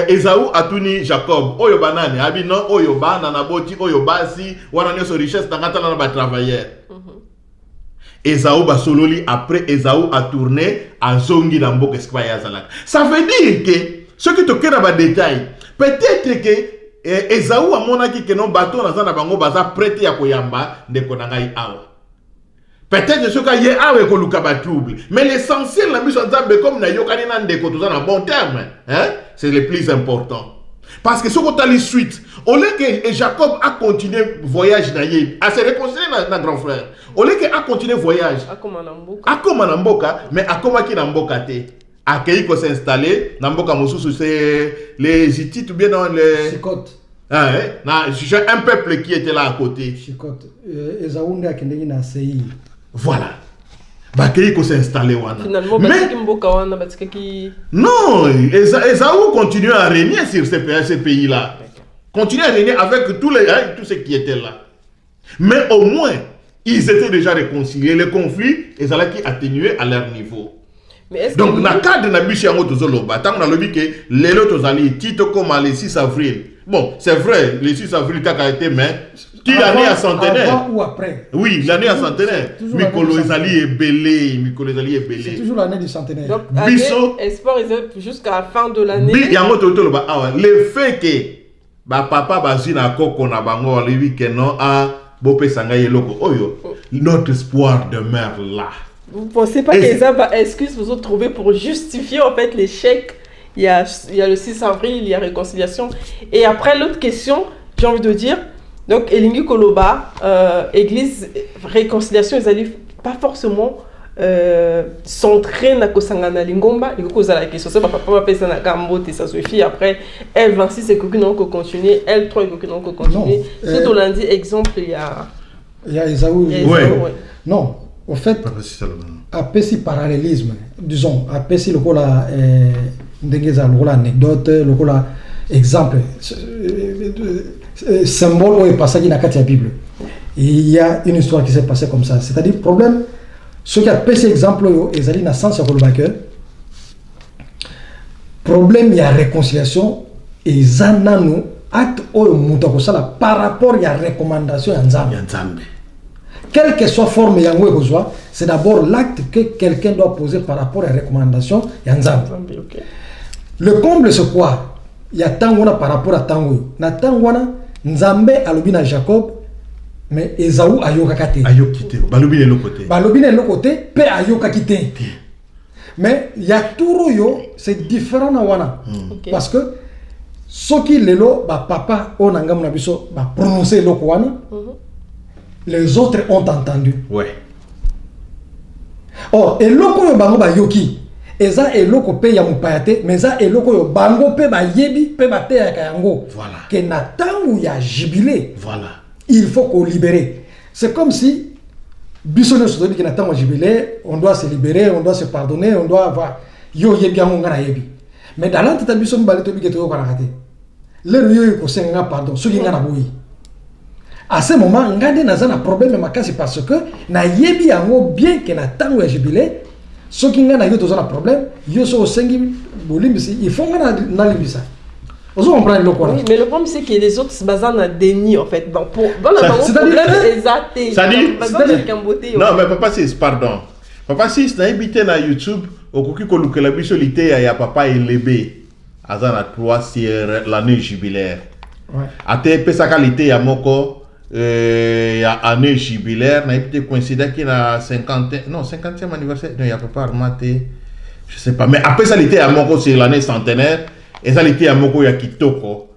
Esaú atuni Jacob oyo banani abino oyo bana na boti oyo basi wana nyoso richesse tangata na ba travailleur. Esaú basololi après Esaú a tourné à zongi na mboka espa ya zalaka. Ça veut dire que ce qui te kena ba détail peut-être que Esaú amonaki que non bateau na za na bango baza prêté ya koyamba ndeko na ngai awa. Peut-être ce qu'il y a avec le trouble. Mais l'essentiel, la mission de comme na yokani na ndeko tout ça en bon terme, hein, c'est le plus important. Parce que ce qu'on a les suite, au lieu que Jacob a continué voyage na yé, a se réconcilier na grand frère. Au lieu que a continué voyage, a comme Namboka, mais a comme qui Namboka te, a qui ko s'installer, Namboka mosusu c'est les Hittites ou bien dans les Chicote. Ah, j'ai un peuple qui était là à côté. Chicote. Esaú nda kendeni na Seir. Voilà. Bakei ko s'installer wana. Finalement, non, Esaú continue à régner sur ces pays-là. Continue à régner avec tous ceux qui étaient là. Mais au moins, ils étaient déjà réconciliés. Les conflits, ils allaient atténuer à leur niveau. Donc, dans le cadre de Nabishi Yango Tozoloba, tant qu'on a le que les autres alliés, Tito comme le 6 avril. Bon, c'est vrai, le 6 avril, tu as été, mais qui l'année à centenaire? Avant ou après? Oui, l'année à centenaire. Mikolo Ezali est belé. Mikolo Ezali est belé. C'est toujours l'année du centenaire. Donc, espoir jusqu'à la fin de l'année. Le fait que papa bazina koko na bango alibi que non a bopé sanga yeloko oyo, notre espoir demeure là. Vous pensez pas que ça va excuse vous trouver pour justifier en fait l'échec? Il y a le 6 avril, il y a réconciliation. Et après l'autre question, j'ai envie de dire, donc Elingi Koloba, église, réconciliation, ils allaient pas forcément centrer na kosangana lingomba et que la question c'est papa papa ça na gambote ça suffit après L26 c'est que non que continuer L3 que non que continuer c'est au lundi exemple il y a Esaú. Ouais. Non, au fait après si parallélisme disons après si le coup là ndengeza le coup anecdote le coup là exemple symbole ou passage dans la Bible. Il y a une histoire qui s'est passée comme ça, c'est-à-dire problème ce qui a passé exemple ils allaient dans sens que problème il y a réconciliation et zananu acte au mutako sala par rapport il y a recommandation en Nzambe. Quelle que soit forme yango besoin, c'est d'abord l'acte que quelqu'un doit poser par rapport à la recommandation en Nzambe. Le comble c'est quoi? Il y a tangona par rapport à tango. Na tangona Nzambe alobina Jacob mais Esaú ayoka kate. Ayokite. Balobine le côté. Balobine le côté, pe ayoka kite. Mais il y a tout yo, c'est différent na wana. Parce que ce qui lelo ba papa onanga mona biso ba prononcer le wana. Les autres ont entendu. Ouais. Or et loko yo bango ba yoki. eza eloko pe ya mupayate mais eza eloko yo bango pe ba yebi pe ba te ya yango Voilà. que na tangu ya jubilé Voilà. il faut qu'on libérer. C'est comme si bisone so que na tangu jubilé on doit se libérer, on doit se pardonner, on doit avoir yo yebi yango ngana yebi. Mais dans l'entité bisone balé to bi keto ko na raté. Le yo ko senga pardon, so ngana boyi. À ce moment, ngade na zana problème makasi parce que na yebi yango bien que na tangu ya jubilé ce qui est un problème, il faut vous comprenez le quoi. Oui, mais le problème c'est que les autres se basent en déni en fait. Donc pour dans le problème exact. Non mais papa c'est pardon. Papa si na habité na YouTube au koki ko lukela biso lité ya papa elebe azana 3 sur l'année jubilaire. Ouais. Ate pesa qualité ya moko ya année jubilaire na été coïncident qui na 50e anniversaire non ya papa armaté je sais pas mais après ça l'été à moko c'est l'année centenaire et ça l'été à moko ya kitoko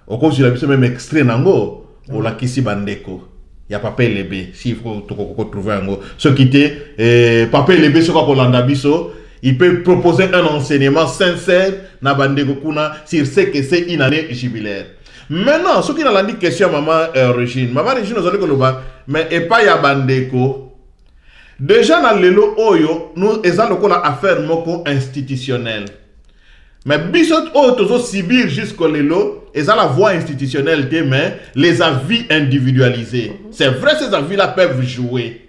au cause de la biso même extrait nango pour la kisi bandeko ya papa elebe si il faut to trouver ngo ce qui était papa elebe ce ko landa biso il peut proposer un enseignement sincère na bandeko kuna sur ce que c'est une année jubilaire. Maintenant, ce qui n'a dit question maman Régine. Maman Régine nous a dit que mais et pas ya bandeko. Déjà dans le lot oyo, nous avons la affaire moko institutionnelle. Mais bisot oyo tozo subir jusqu'au lelo, ils ont la voie institutionnelle demain, les avis individualisés. C'est vrai ces avis là peuvent jouer.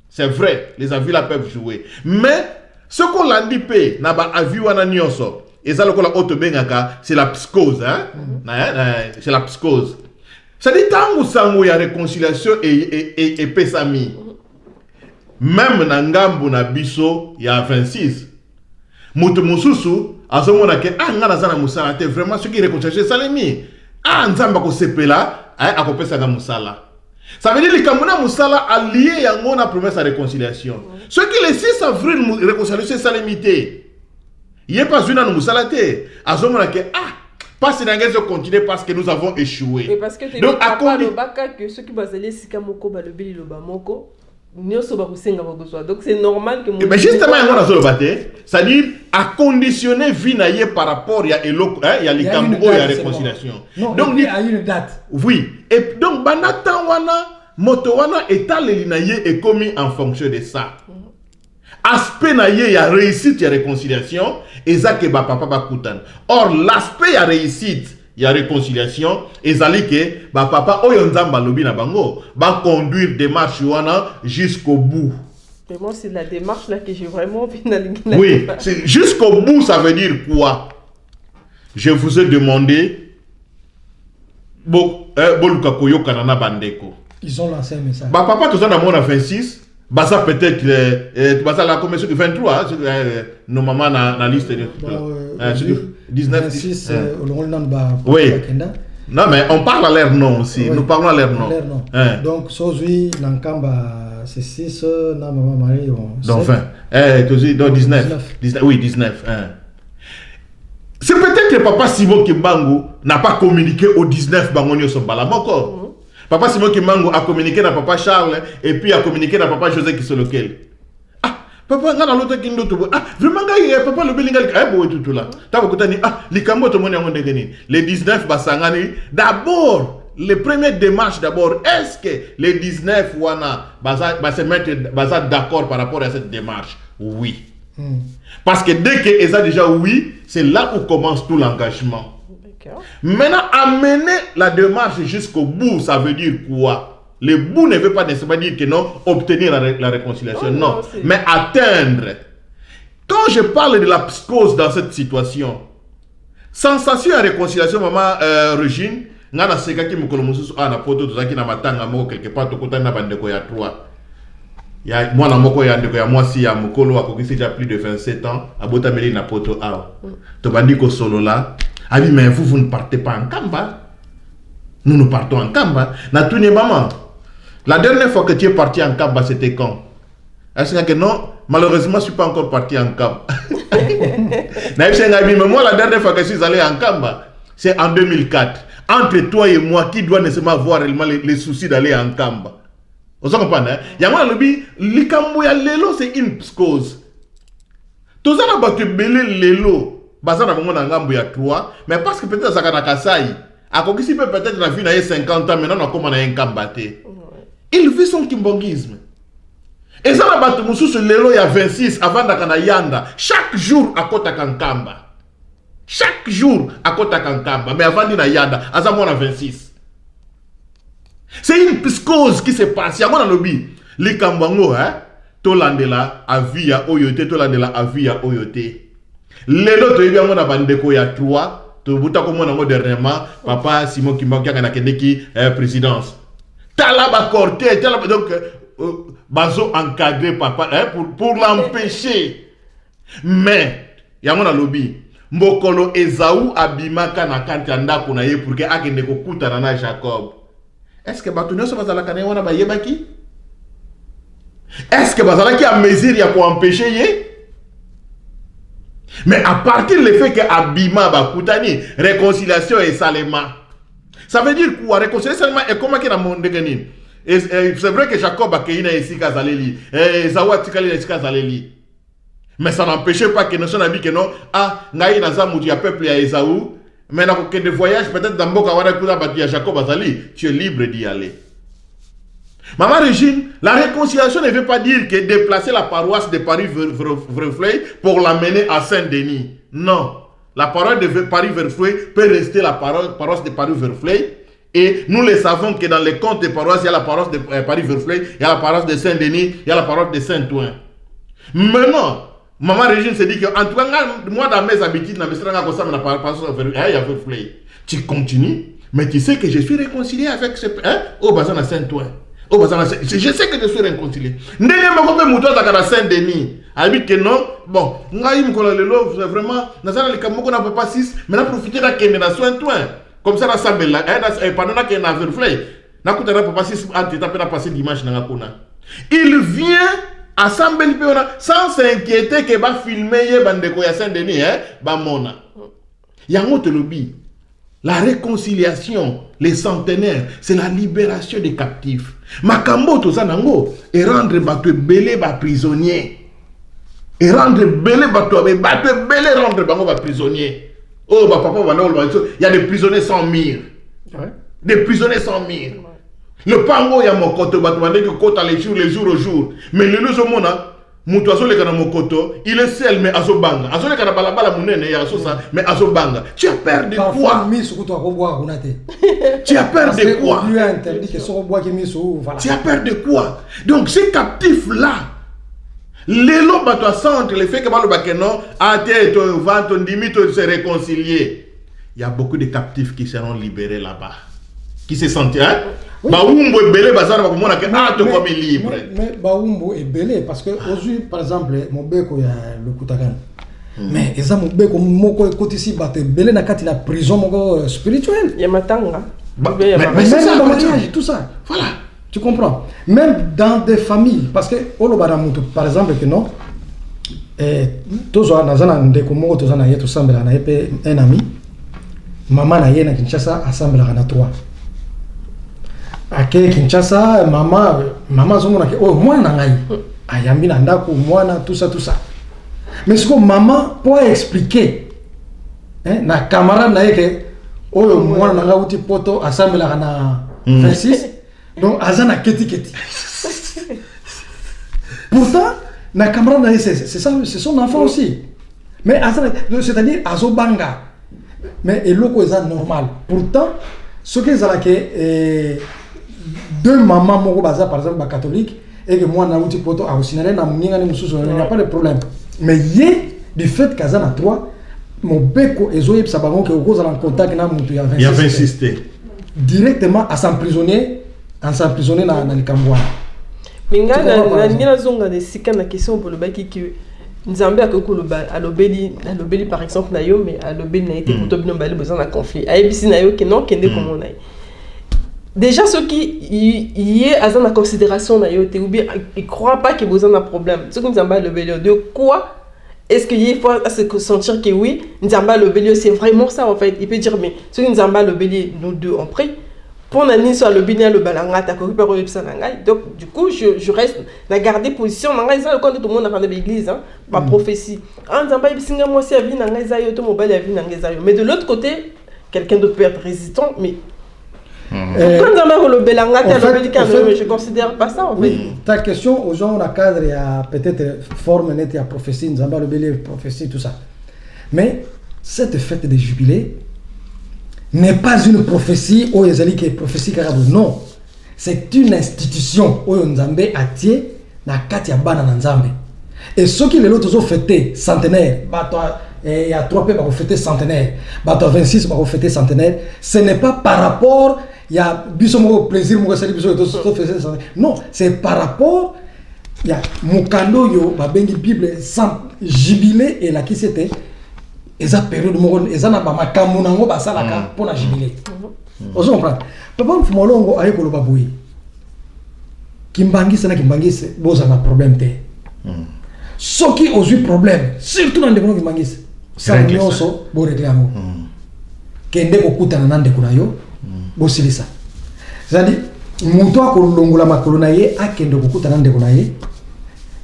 C'est vrai, les avis là peuvent jouer. Mais ce qu'on l'a dit pe na ba avis wana nyonso. Et ça, c'est la psychose. Hein? C'est la psychose. Ça dit, tant qu'il y a réconciliation et pesami. Même dans Ngambo na biso, il y a 26. Moutoumoussou, à ce moment-là, ngana musala, c'est vraiment ce qui est réconciliation. Salemi, nzamba ko sepela, a kopesa ga musala. Ça veut dire que les Kamuna musala allié à la promesse à réconciliation. Ce qui est le 6 avril, réconciliation, c'est salemité. Il n'y a pas une année moussalaté. À ce moment-là, pas si l'engagement continue parce que nous avons échoué. Et parce que tu n'as pas le baka que ceux qui basent les sikamoko balobeli le bamoko. Donc c'est normal que mon. Mais justement, on a le c'est-à-dire à conditionner vie par rapport à les cambo et à la réconciliation. Donc il y a une date. Oui. Et donc banatan wana moto wana état l'elinaye est commis en fonction de ça. Aspect na ye ya réussite ya réconciliation et ça que ba papa ba kutan. Or l'aspect ya réussite ya réconciliation ezali que ba papa oyo nzamba lobi na bango ba conduire démarche wana jusqu'au bout. Mais moi c'est la démarche là que j'ai vraiment envie d'aller. Oui, jusqu'au bout ça veut dire quoi? Je vous ai demandé boluka koyo kanana bandeko. Ils ont lancé un message. Ba papa tout ça na mona 26. Bah ça peut-être la commission du 23 nos mamans na liste de 19 26 oui. Non mais on parle à leur nom aussi. Oui. Nous parlons à leur nom. Donc Sozui Nankamba c'est 6 na maman Marie donc 20 donc 19 oui 19 c'est peut-être que papa Simon Kimbangu n'a pas communiqué au 19 bangonio son balamoko. Papa Simon Kimbangu a communiqué dans papa Charles et puis a communiqué dans papa José qui sont lequel. Ah, papa ngana l'autre qui nous tout. Ah, vraiment papa le bilingal tout là. T'as beaucoup tani likambo to moni ngonde geni. Les 19 basangani d'abord les premières démarches d'abord est-ce que les 19 wana va se mettre d'accord par rapport à cette démarche? Oui. Parce que dès que ils ont déjà oui, c'est là où commence tout l'engagement. Maintenant, amener la démarche jusqu'au bout, ça veut dire quoi? Le bout ne veut pas nécessairement dire que non, obtenir la réconciliation, non. Mais atteindre. Quand je parle de la psychose dans cette situation, sensation à réconciliation, maman Régine, ngana seka ki mukolo mususu ana poto tozaki na matanga moko quelque part tokota na bandeko ya 3. Ya moi na moko ya ndeko ya mwasi ya mukolo akokisi déjà plus de 27 ans, abota meli na poto awa. To bandi ko solo là. Ah oui, mais vous ne partez pas en Kamba. Nous partons en Kamba. Natouné maman. La dernière fois que tu es parti en Kamba, c'était quand? Est-ce que non? Malheureusement, je ne suis pas encore parti en Kamba. Mais moi, la dernière fois que je suis allé en Kamba, c'est en 2004. Entre toi et moi, qui doit nécessairement avoir les soucis d'aller en Kamba? Vous comprenez? Il y a moi, le Likambo, c'est une cause. Tout ça, on a belé l'élo. Baza na bango na ngambo ya 3. Mais parce que peut-être ça na Kasai. A Kokisi peut-être la vie na 50 ans, maintenant on a comme on a un kambaté. Il vit son kimbongisme. Et ça, la bateau moussou, l'élo, il y a 26 avant d'akana yanda. Chaque jour, à Kota Kankamba. Chaque jour, à Kota Kankamba. Mais avant d'ina yanda, à ça, on a 26. C'est une psychose qui se passe. Il y a un lobby. Les Kambango, hein, Tolandela, Avia, Oyote, Tolandela, Avia, Oyote. L'élo, tu es bien, on a bandeko, il y a 3. Tu as comme dernièrement, papa Simon Kimbango, qui a qui présidence. Talaba Corté, donc, bazo encadré papa pour l'empêcher. Mais il y a un lobby. Mbokolo Esaou abimaka na kantanda kuna ye pour que akende ko kutana na Jacob. Est-ce que batunyo so bazala kana wana ba yebaki? Est-ce que bazala ki a mesure ya pour empêcher ye? Mais à partir du fait que abima ba kutani réconciliation et salema. Ça veut dire quoi? Réconciliation et comment qu'il a mon déganin? Et c'est vrai que Jacob a créé ici Kazaleli, et Zawa Tikali ici Kazaleli. Mais ça n'empêchait pas que nous sommes dit que non, ah, Naï Nazam ou peuple à Esaou, mais dans que de voyage, peut-être dans Boka Wadakuda Batia Jacob Azali, tu es libre d'y aller. Maman Régine, la réconciliation ne veut pas dire que déplacer la paroisse de Paris-Verfleuil pour l'amener à Saint-Denis. Non. La paroisse de Paris-Verfleuil peut rester la paroisse de Paris-Verfleuil. Et nous le savons que dans les comptes des paroisses, il y a la paroisse de Paris-Verfleuil, il y a la paroisse de Saint-Denis, il y a la paroisse de Saint-Ouen. Maintenant, Maman Régine se dit que, en tout cas, moi dans mes habitudes, tu continues, mais tu sais que je suis réconcilié avec ce... Au bazar de Saint-Ouen. Je sais que je suis réconcilié. Saint-Denis. Elle que non, bon, c'est vraiment, on n'a pas 6, mais on a profité de la Saint-Ouen. Comme ça, pendant qu'il y a un Verfleuil, il vient à sans s'inquiéter qu'il va filmer Saint-Denis. Il y a un autre lobby. La réconciliation, les centenaires, c'est la libération des captifs. Makambo Tozanango et rendre battu belé prisonnier. Et rendre belé rendre bango prisonnier. Oh, bah, papa, il y a des prisonniers sans mire. Ouais. Des prisonniers sans mire. Ouais. Le pango, il y a mon côté, les jours au jour. Mais le lieu au il est seul, mais azobanga. Mais azobanga. Tu as peur de quoi? Tu as peur de quoi? Tu as peur de quoi? Donc, ces captifs-là, les lots battent centre, le fait que non, à tête, vente, on dit, se réconcilier. Il y a beaucoup de captifs qui seront libérés là-bas. Qui se sentent, hein? Oui. Baoumbo est belé, bazar, comme libre. Mais Baoumbo est belé parce que aujourd'hui, par exemple, mon beko, il y a le Koutagan. Mais ils ont mon beko, mon côté ici, batte belé, n'a qu'à la prison spirituelle. Il y a Matanga. Mais c'est ça, le mariage, tout ça. Voilà. Tu comprends? Même dans des familles, parce que, par exemple, que non, tous les un ami, maman a yé na Kinshasa, assemble à 3. À Kinshasa, maman, oh, moi, ayambi nandako, moi, tout ça. Mais ce que maman peut expliquer, na camarade na yé, oh, moi, nanga outi poto, assemble à 26. Donc, Azana keti. Pourtant, na camarade, c'est son enfant aussi. Mais c'est-à-dire Azobanga. Mais et loko est normal. Pourtant, ce que c'est deux mamans moko baza par exemple catholique et que moi na outi poto a aussi na muninga ni mususu il n'y a pas de problème. Mais yé du fait qu'Azana 3 mon beko ezoyeb sabango que au en contact na mutu ya 26. Il a insisté directement à s'emprisonner dans le Cambouan. Mais na zonga de sika na question pour le baki que Nzambe a alobeli par exemple na yo mais alobeli na été pour to bino bali besoin d'un conflit. Ayebisi na yo que non kende comme on a. Déjà ceux qui y est à en considération na yo te ou bien ils croient pas qu'il y a besoin d'un problème. Ceux qui Nzambe alobeli de quoi est-ce qu'il faut se sentir que oui Nzambe alobeli c'est vraiment ça en fait. Il peut dire mais ceux qui Nzambe alobeli nous deux on prie pour nani soit le bina le balangata ko pe ko donc du coup je reste na garder position na ngai ça le compte tout le monde dans l'église hein ma prophétie en zamba bisinga moi si avi na ngai za yo to mobile avi na ngai za yo mais de l'autre côté quelqu'un d'autre peut être résistant mais quand zamba ko le balangata le je considère pas ça en fait. Ta question aux gens on a cadre il y a peut-être forme nette il y a prophétie zamba le belé prophétie tout ça mais cette fête de jubilé n'est pas une prophétie ou ezali qui est prophétie carabou non c'est une institution où Nzambe atie na kati ya bana na Nzambe et ceux qui les autres ont fêté centenaire bato il y a 3 peuples qui ont fêté centenaire bato 26 qui ont fêté centenaire ce n'est pas par rapport il y a bisomo plaisir mo sali biso to fêté centenaire non c'est par rapport il y a mukando yo ba bengi bible sans jubilé et la qui c'était eza période moko eza na ba makambo nango basalaka pona jubilé ozo comprendre papa mfumolongo aye koloba boyi kimbangisa na kimbangisa boza na problème te soki ozui problème surtout na ndeko kimbangisa sa nyonso bo réclamo kende kokutana na ndeko na yo bo silisa c'est-à-dire muto akolongola makolo na ye akende kokutana na ndeko na ye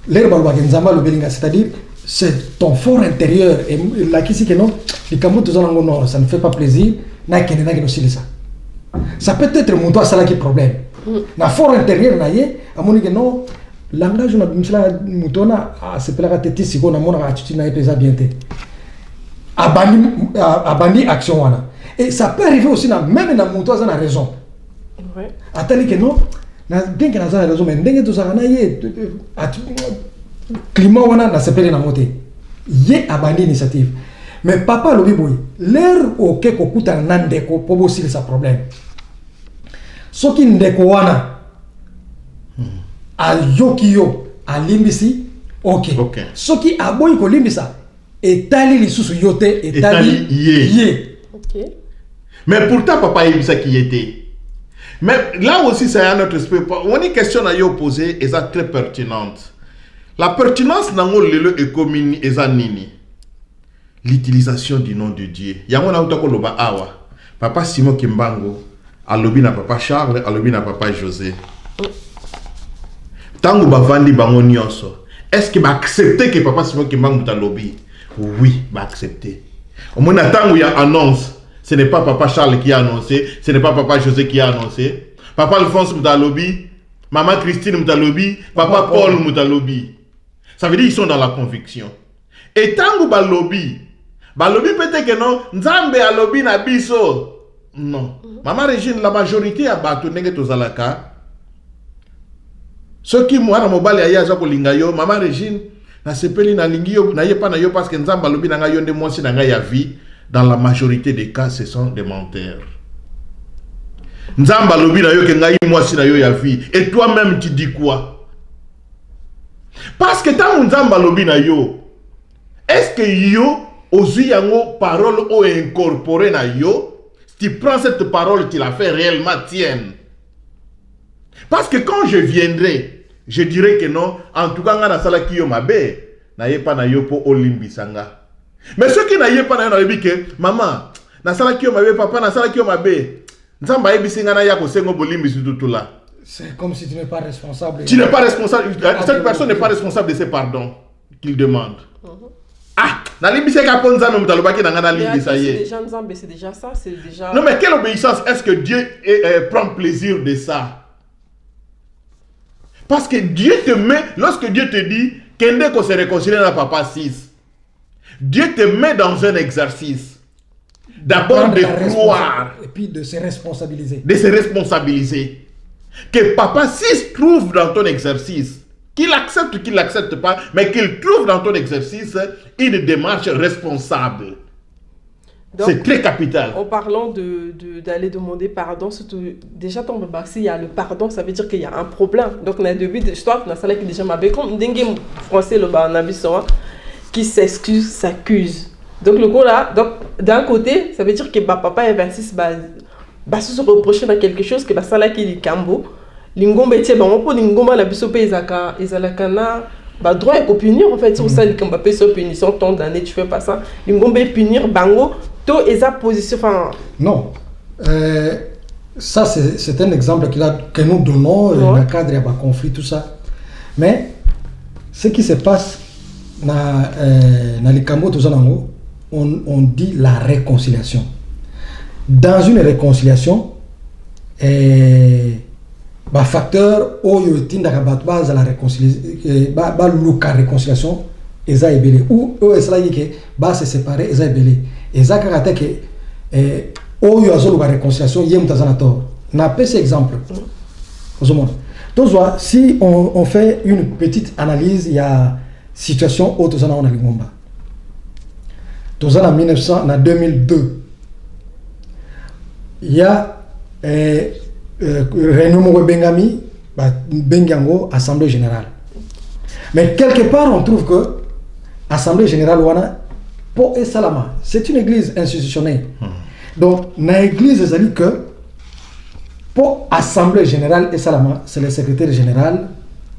lero balwa kenzamba lo belinga c'est-à-dire c'est ton fort intérieur et la qui que non les camoufles tous en non ça ne fait pas plaisir na kende na aussi ça peut être mon toi ça là qui problème na fort intérieur na ye amoni que non langage na bimsala mutona se pela tete siko na mona attitude na pesa bien te abandi action wana et ça peut arriver aussi na même na muto ça na raison ouais atali que non na bien que na ça raison mais ndenge to ça na ye climat wana na sepele na moté ye abandi initiative mais papa lobi boy l'air oke kokuta na ndeko po bosili sa problème soki ndeko wana a yokiyo a limbisi ok soki aboyi ko limbisa etali lisusu yote etali ye ok mais pourtant papa yebisa qui était mais là aussi c'est un autre aspect on est question à yo poser et ça très pertinente. La pertinence nango lelo ekomini eza nini? L'utilisation du nom de Dieu. Yango na utako loba awa. Papa Simon Kimbango, alobi na papa Charles, alobi na papa José. Tango bavandi bango nyonso. Est-ce que ba accepter que papa Simon Kimbango talobi? Oui, ba accepter. Au moins tango ya annonce, ce n'est pas papa Charles qui a annoncé, ce n'est pas papa José qui a annoncé. Papa Alphonse Moutalobi, maman Christine Moutalobi, papa Paul Moutalobi. Ça veut dire qu'ils sont dans la conviction. Et tant que balobi peut-être que non, Nzambe a lobby na biso. Non. Maman Régine, la majorité a battu nenge tozalaka. Ceux qui moi na mobile ya za ko linga yo, maman Régine na sepeli na lingi yo na yepa na yo parce que Nzambe a lobby na nga yo nde mwasi na nga ya vie. Dans la majorité des cas, ce sont des menteurs. Nzambe a lobby na yo ke nga mwasi na yo ya vie. Et toi-même tu dis quoi? Parce que tant Nzamba lobi na yo, est-ce que yo ozu yango parole ou incorporé na yo, si tu prends cette parole, tu la fais réellement tienne. Parce que quand je viendrai, je dirais que non, en tout cas na sala ki yo mabe, na ye pa na yo po olimbi sanga. Mais ceux qui na ye pa na yo na yebi que maman, na sala ki yo mabe, papa na sala ki yo mabe, Nzamba yebi singa na ya ko sengo bolimbi su tout là. C'est comme si tu n'es pas responsable. Tu n'es pas responsable. Cette personne n'est pas responsable de ses pardons qu'il demande. Ah, c'est déjà ça, c'est déjà... Non, mais quelle obéissance est-ce que Dieu prend plaisir de ça? Parce que Dieu te met, lorsque Dieu te dit, Kende ko se réconcilie na papa 6, Dieu te met dans un exercice. D'abord de croire. Et puis de se responsabiliser. De se responsabiliser. Que papa 6 trouve dans ton exercice, qu'il accepte ou qu'il n'accepte pas, mais qu'il trouve dans ton exercice une démarche responsable. C'est très capital. En parlant d'aller demander pardon, surtout, déjà, s'il y a le pardon, ça veut dire qu'il y a un problème. Donc, on a début de l'histoire, on a ça qui déjà m'a comme français, le qui s'excuse, s'accuse. Donc, le coup là, d'un côté, ça veut dire que papa est 26 se reprocher dans quelque chose que ça là qui est cambo lingombe tie bango pour lingomba la biso pe ezalaka na ba droit et punir en fait sur ça le Mbappé sur punition tant d'années tu fais pas ça lingombe punir bango to eza position enfin non ça c'est un exemple que nous donnons dans le cadre de conflit, tout ça. Mais ce qui se passe dans les Cambo, tout ça, on dit la réconciliation. Dans une réconciliation, facteur où il y a la réconciliation, ou se séparer, et ça que où il y a la réconciliation, il y a un tort. On a cet exemple. Donc, si on fait une petite analyse, il y a situation où tout ça on a Lingomba. Tout ça en 2002. Il y a Renou Bengami, Bengango, Assemblée Générale. Mais quelque part, on trouve que Assemblée Générale, Po et Salama, c'est une église institutionnelle. Donc, dans l'église, ça dit que pour Assemblée Générale et Salama, c'est le secrétaire général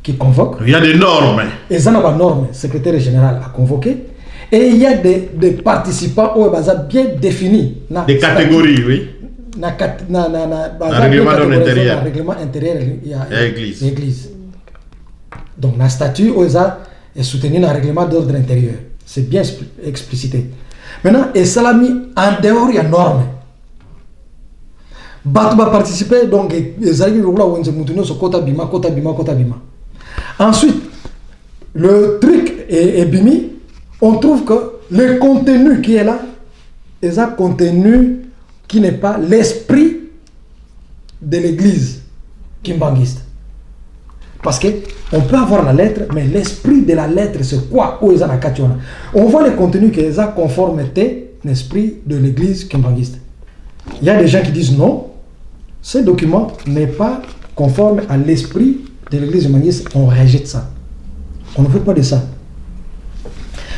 qui convoque. Il y a des normes. Et ça n'a pas de normes, le secrétaire général a convoqué. Et il y a des participants bien définis. Des catégories, oui. Règlement intérieur. Règlement intérieur, il y a l'église. Donc, la statut est soutenu dans le règlement d'ordre intérieur. C'est bien explicité. Maintenant, et ça l'a mis en dehors, il y a normes. Batu va participer, donc, ensuite, le truc est bimi, on trouve que le contenu qui est là, est un contenu qui n'est pas l'esprit de l'église kimbanguiste. Parce qu'on peut avoir la lettre, mais l'esprit de la lettre, c'est quoi? On voit le contenu qui est en conformité l'esprit de l'église kimbanguiste. Il y a des gens qui disent non, ce document n'est pas conforme à l'esprit de l'église kimbanguiste, on rejette ça. On ne veut pas de ça.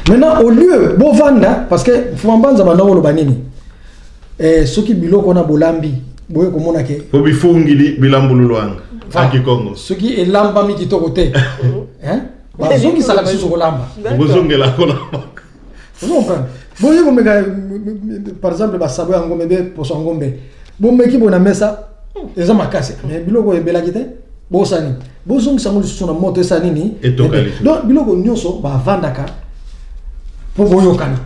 Maintenant, au lieu, Bovanda, parce que Fouambanza Banao Lobanini, et ceux qui biloko na Bolambi, Boye Komonake, Obifungi Bilambuluang. Ce qui est lamba mi kitoko te. Hein? Bazongi sala biso ko lamba. Bozongi la ko lamba. Vous comprenez? Boye ko meka par exemple ba sabo ngombe be poso ngombe. Bo meki bona mesa eza makasi. Mais biloko ebela kite bo sani. Bozongi sango lisusu na moto sani ni. Donc biloko nyonso ba vandaka pour boyokana.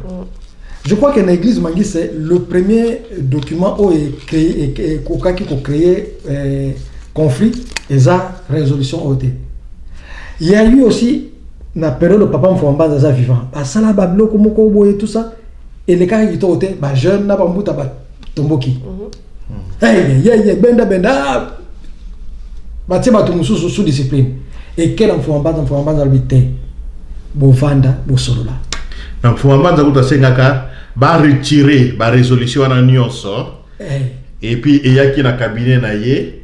Je crois que l'église Mangi c'est le premier document où est créé et qui créé conflit et sa résolution OT. Il y a eu aussi la période où papa Mfouamba Zaza vivant. Parce que là, Bablo, Komoko, et tout ça, et les cas qui ont été jeunes, n'a pas mouta tomboki. Hey, benda, Batima Tumusu sous discipline. Et quel Mfouamba d'habiter Bovanda, Bosolola. Mfouamba Zabuta Sengaka, va retirer la résolution en nyonso. Et puis, il y a qui na cabinet na ye.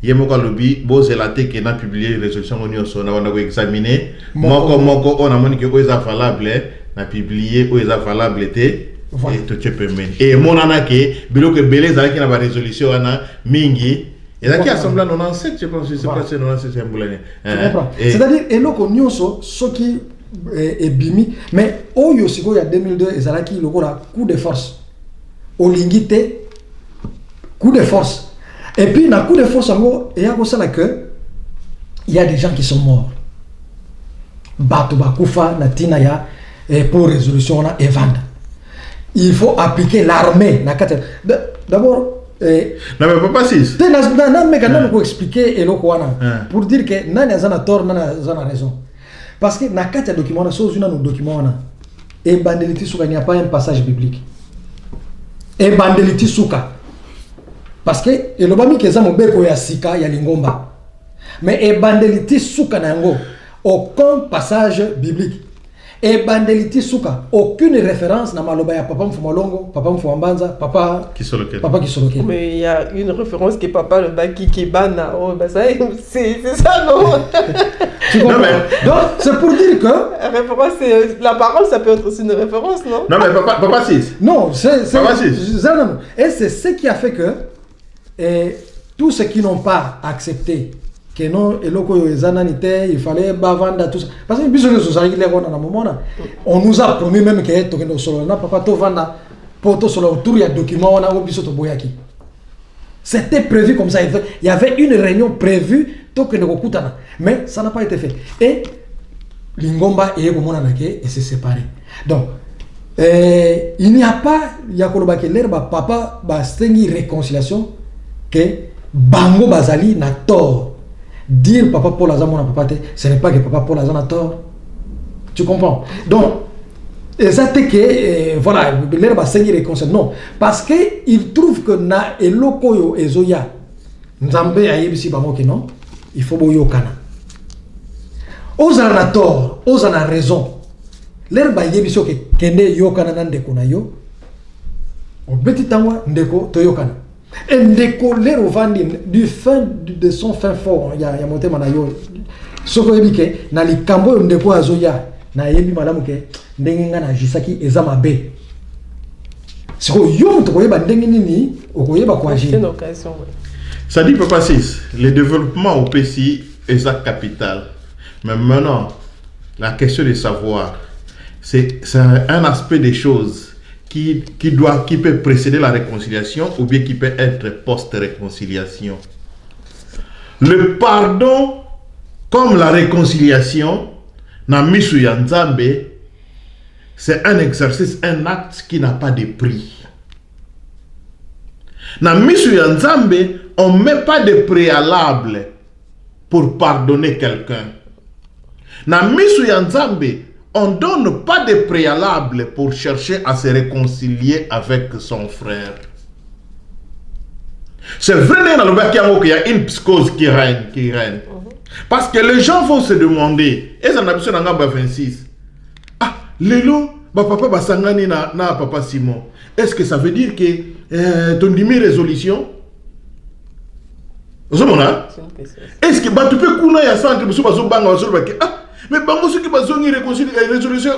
Yemoka lobi bozelate que n'a publié résolution nyonso na wana ko examiner moko on a moni que oza valable na publier oza valable te et tout tu peux mener et mon anake bilo que beleza qui na ba résolution na mingi et là qui assemblée 97 je pense c'est pas 97 ambulane c'est-à-dire eloko nyonso ce qui est bimi mais oyo siko ya 2002 ezalaki lokola coup de force olingite coup de force. Et puis, dans le coup de force, il y a des gens qui sont morts. Batu Bakoufa, Natinaya, et pour résolution, on a Evanda. Il faut appliquer l'armée. D'abord, non, mais papa, si. Je expliquer pour dire que Nana a tort, Nana a raison. Parce que dans le document, et Bandeliti Souka, il n'y a pas un passage biblique. Et Bandeliti Souka. Parce que le bami qui est mobeko ya sika ya lingomba. Mais ebandeliti suka nango aucun passage biblique. Ebandeliti suka aucune référence na maloba ya papa Mfumalongo, papa Mfuambanza, papa Kisoloke. Mais il y a une référence qui est papa le baki qui bana. Oh bah ça c'est ça non. Tu comprends? Donc c'est pour dire que référence la parole ça peut être aussi une référence, non? Non mais papa 6. Non, c'est et c'est ce qui a fait que et tous ceux qui n'ont pas accepté que non, il fallait bavanda tout ça. Parce que on nous a promis même que nous solo na papa to vanda poto solo autour ya document on a obiso to boyaki. C'était prévu comme ça. Il y avait une réunion prévue, mais ça n'a pas été fait. Et Lingomba et Gomonanake et s'est séparé. Donc, il n'y a pas, papa, une réconciliation que Bango Bazali n'a tort. Dire papa Paul Azamon a papa, ce n'est pas que papa Paul Azamon a tort. Tu comprends? Donc, exactement que voilà, l'air va saigner réconciliation. Non, parce que il trouve que na elokoyo ezoya Nzambe ayebisi bango que non, il faut boyo kana. Ozana tort, ozana raison. L'air va yebisi que kende yo kana ndeko na yo. Obeti tangwa ndeko toyokana. Et ndeko l'air ovandi du fin de son fin fort, ya monté manayo. Soko yebike na likambo ndeko azoya. Na yebi malamu ke ndenge nga na jisaki ezama be. Siko yo to koyeba ndenge nini okoyeba kwa agir. C'est une occasion. Ça dit Papa 6, le développement au PCI est sa capitale. Mais maintenant, la question de savoir, c'est un aspect des choses qui peut précéder la réconciliation ou bien qui peut être post-réconciliation. Le pardon comme la réconciliation, na misu ya Nzambe, c'est un exercice, un acte qui n'a pas de prix. Na misu ya Nzambe, on ne met pas de préalable pour pardonner quelqu'un. Na misu ya Nzambe, on ne donne pas de préalable pour chercher à se réconcilier avec son frère. C'est vrai qu'il y a une psychose qui règne. Parce que les gens vont se demander, et ça n'a pas 26. Ah, Lélo, papa Basangani na papa Simon. Est-ce que ça veut dire que ton demi résolution? Est-ce que tu peux couler à centre ah, mais bango ceux qui bazongi résolution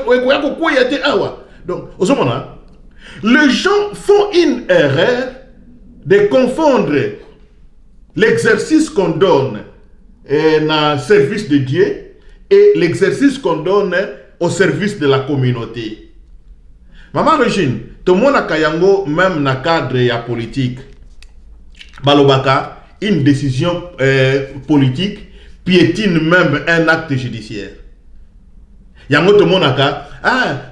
donc les gens font une erreur de confondre l'exercice qu'on donne dans le service de Dieu et l'exercice qu'on donne au service de la communauté. Maman Régine, tout le monde a kayango même dans le cadre politique. Balobaka, une décision politique piétine même un acte judiciaire. Yango tout le monde a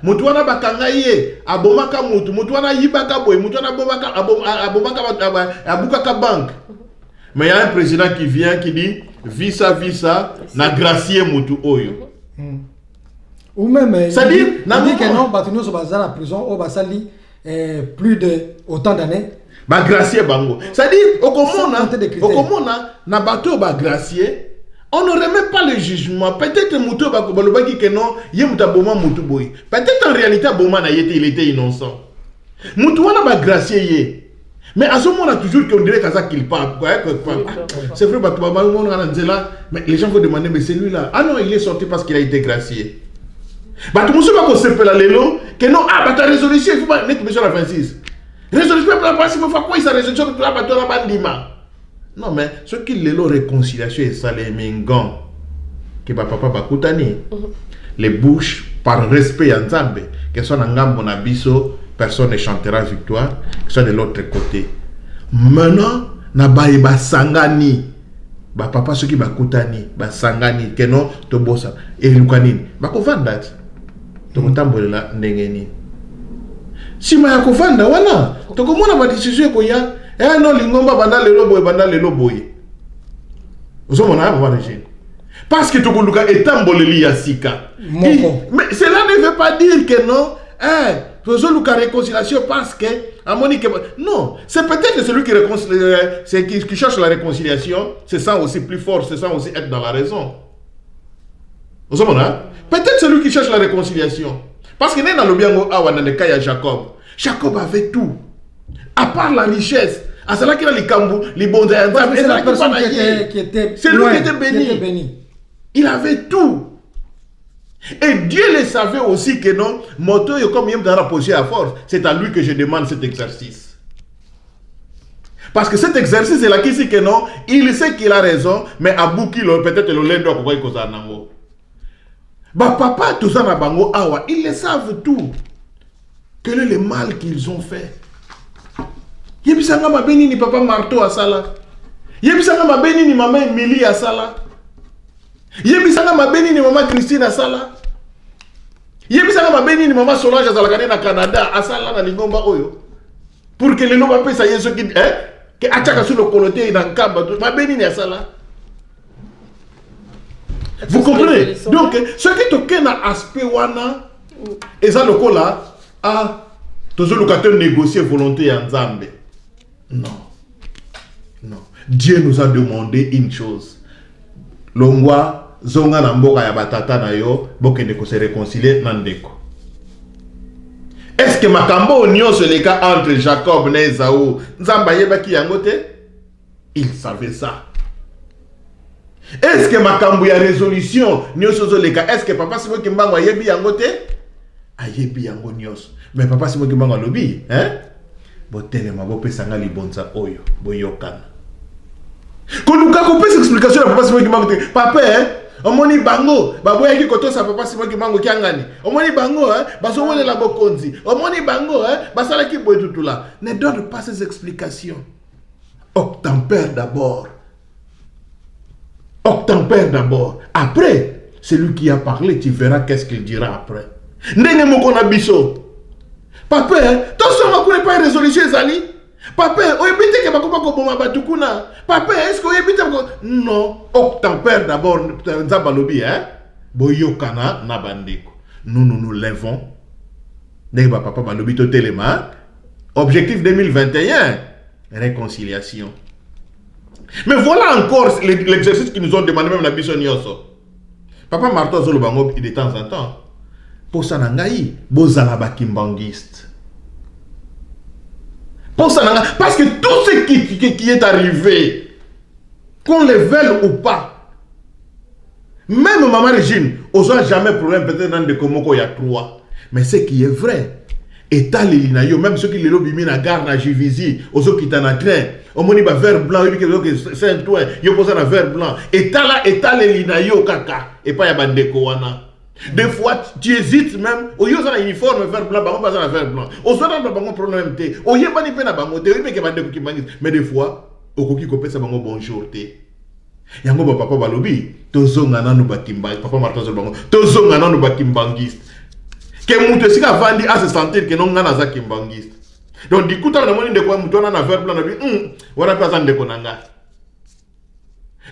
mutuana bakangaye, abomaka mutu, mutuana yibaka boy, mutuana abomaka abukaka banque. Mais il y a un président qui vient qui dit visa na gracier mutu oyo. Ou même ça dit que non batuno so bazala la prison au basali plus de autant d'années. Ba gracier bango. Ça dit au komona na bateau ba gracier. On ne remet pas le jugement. Peut-être mutu ba balobaki que non, ye mutaboma mutu boy. Peut-être en réalité boma na yete il était innocent. Mutu wana ba gracier ye. Mais à ce moment-là, toujours qu'on dirait qu'il parle. C'est vrai, mais les gens vont demander, mais c'est lui-là. Ah non, il est sorti parce qu'il a été gracié. Tout le monde va se faire que non, ah, ta résolution, il faut pas mettre sur la 26. Résolution, il faut quoi, il résolution, non, mais ce qui est la réconciliation, c'est ça, les mingans, que papa va koutani. Les bouches, par respect à Nzambe, que sont en gambo na biso, personne ne chantera victoire, que soit de l'autre côté. Maintenant, na ba sangani, ba papa ceux qui ba koutani, ba sangani, que non, to bossa, et lukanini, ba kovanda, to kotambolela ndengeni. Si ma yakovanda, wana, to komona ba décision ko ya, non lingomba banda lelo boy. Ozomona ba régime. Parce que Tokoluka est tamboleli yasika. Mais cela ne veut pas dire que non, faisons la réconciliation parce que non, c'est peut-être celui qui cherche la réconciliation, se sent aussi plus fort, se sent aussi être dans la raison. Peut-être celui qui cherche la réconciliation. Parce que dans le biango dans le cas de Jacob. Jacob avait tout. À part la richesse. À cela qu'il a les cambous, les bons c'est la personne qui était béni. Il avait tout. Et Dieu le savait aussi que non, moto comme il m'a posé à force, c'est à lui que je demande cet exercice. Parce que cet exercice est là qui dit que non, il sait qu'il a raison, mais à bout qu'il peut-être le lendo pour voir cosa nango. Bah papa tout ça na bango awa, ils le savent tout. Quel est le mal qu'ils ont fait? Yebisanga mabeni ni papa Marteau à Sala. Yebisanga mabeni ni maman Emily à Sala. Yebisanga mabeni ni maman Christine à Sala. Yebisanga mabeni ni maman Solange à Zalakane na Canada à Sala na Lingomba Oyo. Pour que les noms appellent ça yeso qui que achaka sur le coloté dans Kamba mabeni ni à Sala. Vous comprenez? Donc ce qui toque na aspect wana et ça le là ah tous les locataires négocier volonté en Zambie. Non. Non. Dieu nous a demandé une chose. Longwa zonga na mboka ya batata na yo bokende ko se réconcilier nandeko. Est-ce que makambo nyonso le cas entre Jacob et Esaü Nzamba yebaki yango te? Il savait ça. Est-ce que makambo ya résolution nyonso zo le cas est-ce que papa simo kimbango yebi yango te? Ayebi yango nyonso. Mais papa simo kimbango lobi, hein? Botelema bopesanga libonza oyo boyokana. Koluka ko pesa explication ya papa simo kimbango te. Papa, hein? Omoni bango, baboya ki koto sa papa simo kimbango kiangani. Omoni bango, hein? Baso wole la bokonzi. Omoni bango, hein? Basala ki boy tutula. Ne donne pas ces explications. Octampère d'abord. Octampère d'abord. Après, celui qui a parlé, tu verras qu'est-ce qu'il dira après. Ndenge moko na biso. Papa, attention, on ne connaît pas une résolution, Zali. Papa, on évite que bakoma ko boma batukuna. Papa, est-ce qu'on évite que non, octampère d'abord Nzabalobi hein. Boyokana na bandeko. Nous nous levons. Ndenge papa balobi to telema. Objectif 2021, réconciliation. Mais voilà encore l'exercice qu'ils nous ont demandé même la biso nyonso. Papa Marteau zolo bango de temps en temps. Pour ça nangai bozala bakimbangiste. Pour ça parce que tout ce qui est arrivé, qu'on le veuille ou pas, même maman Régine, on n'a jamais problème peut-être dans des komoko il y a 3. Mais ce qui est vrai, état les linayo, même ceux qui les lobby na gare na Jivizi, aux autres qui t'en a train, au moni ba vert blanc, c'est un toit, yo pose un vert blanc. État là, état les linayo kaka, et pas ya bandeko wana. Des fois, tu hésites même. Au lieu d'un uniforme vert blanc, on passe à vert blanc. Au sein d'un problème, au lieu d'un peu mais des fois, au coquille copé, ça va bonjour. Yango papa balobi, tozonga nanu bakimba, papa Martin Zolbango, tozonga nanu bakimbangiste. Que mouté si ka vandi à se sentir que non ngana za kimbangiste. Donc du coup, t'as le monde de quoi mouton na vert blanc, voilà pas en de konanga.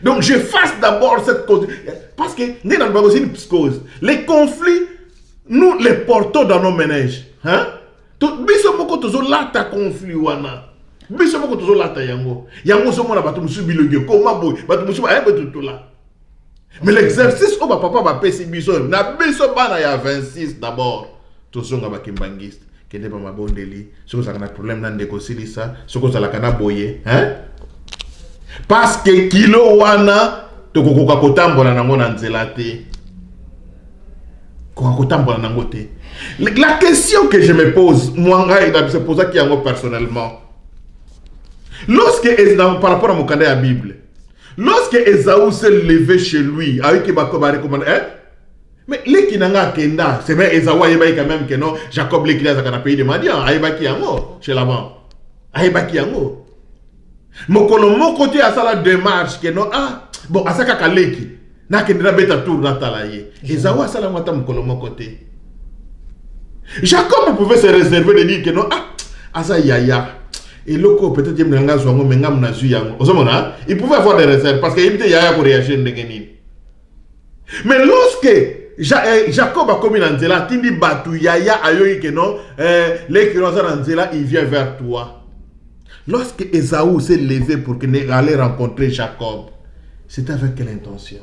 Donc je fasse d'abord cette cause. Parce que nous dans le une psychose. Les conflits, nous les portons dans nos ménages. Hein? Biso moko tozo lata conflit wana. Biso moko tozo lata yango. Yango somo na batu musubi le koma boy. Batu musubi ayebe tout là. Mais l'exercice au papa va pesi biso. Na biso bana ya 26 d'abord. Tozo nga bakimbangiste. Kende ba mabondeli. Soko ça na problème nan de kosilisa. Soko ça la kana boye. Hein? Parce que kilo wana tokokoka kotambola nango na nzela te. Kotambola nango te. La question que je me pose, moi je me pose qui yango personnellement. Lorsque par rapport à mon candidat à la Bible, lorsque Esaü s'est levé chez lui, avec qui va recommander, mais les qui n'ont kenda, c'est bien Esaü aïbaï quand même que non, Jacob les qui dans le pays de Madian, aïbaï qui yango chez Laban, aïbaï qui yango. Mokolo moko te asala démarche que non ah bon asaka kaleki na kendra beta tour na talaye Esaü asala mata mokolo moko te. Jacob pouvait se réserver de dire que non ah asa yaya et loko peut-être yem nga zwango mais ngam na zu yango ozomona il pouvait avoir des réserves parce que yebite yaya pour réagir ndengeni. Mais lorsque Jacob a commis dans nzela tindi batu yaya ayoyi que non les qui dans nzela il vient vers toi. Lorsque Esaü s'est levé pour aller rencontrer Jacob, c'était avec quelle intention?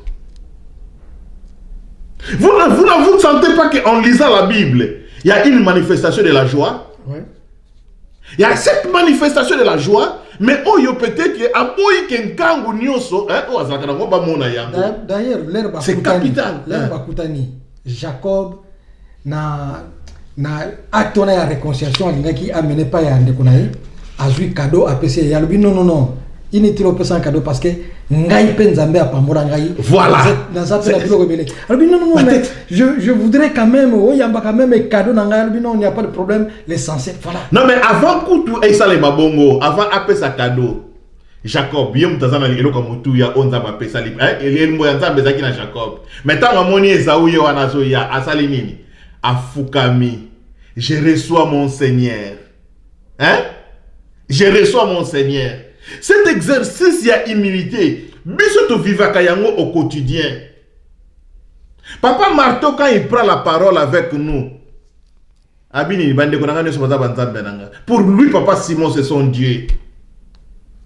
Vous ne sentez pas qu'en lisant la Bible, il y a une manifestation de la joie? Oui. Il y a cette manifestation de la joie, mais peut-être c'est capital. Jacob na acte la réconciliation qui amené pas à Ndekonaï. A joué cadeau à PC. Il y a le non. inutile opesa un cadeau parce que ngai pe nzambe apambola ngai Voilà. dans ça pe la bilo rebelle alors non mais je voudrais quand même yamba quand même cadeau na ngai alors non il n'y a pas de problème l'essentiel voilà. Non mais avant kutu esa le mabongo avant apesa cadeau Jacob yem tazana eloko mutu ya onza ba pesa li ele mo ya nzambe zaki na Jacob mais tant amoni Esaou yo wana zo ya asali nini afukami je reçois mon Seigneur hein je reçois mon Seigneur. Cet exercice y a humilité biso to vivaka yango au quotidien. Papa Marteau quand il prend la parole avec nous abini bande ko nanga nso bazaba nzambe nanga pour lui Papa Simon c'est son Dieu.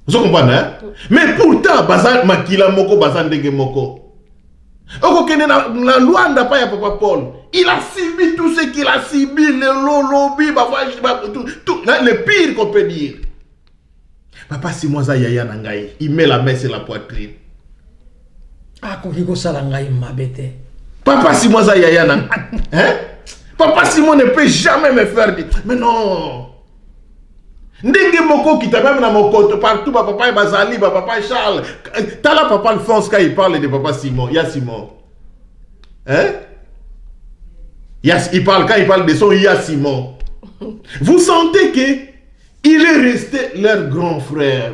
Vous comprenez hein? Mais pourtant bazan makila moko bazan ndenge moko. Oko kene na Luanda pa ya Papa Paul. Il a subi tout ce qu'il a subi, le lolobi, tout le pire qu'on peut dire. Papa Simon za yaya na ngai, il met la main sur la poitrine. Ah kokiko sala ngai mabete. Papa Simon za yaya na hein? Papa Simon ne peut jamais me faire dire mais non. Ndenge moko qui t'a même na moko partout papa Bazali, papa Charles. T'as là papa Alphonse quand il parle de Papa Simon, il y a Simon. Hein? Il parle quand il parle de son il y a Simon. Vous sentez que il est resté leur grand frère.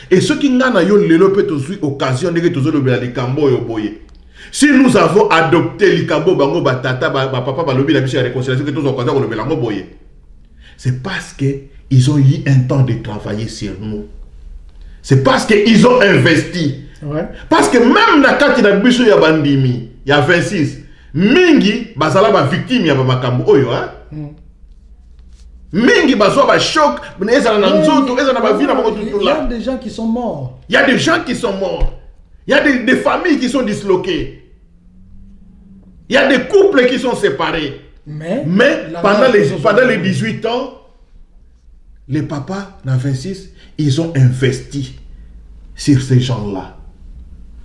Et ceux qui n'ont pas eu l'occasion de faire si nous avons adopté l'Ikambo Bango Batata, papa Balobi la réconciliation que tous ont c'est parce qu'ils ont eu un temps de travailler sur nous. C'est parce qu'ils ont investi. Ouais. Parce que même dans le cas de ya bandimi, il y a 26. Mingi, bazala ba victime ya ba makambo oyo hein. Mingi bazo ba choc, il y a des gens qui sont morts. Il y a des gens qui sont morts. Il y a des familles qui sont disloquées. Il y a des couples qui sont séparés. Mais pendant les 18 ans, les papas dans 26, ils ont investi sur ces gens-là.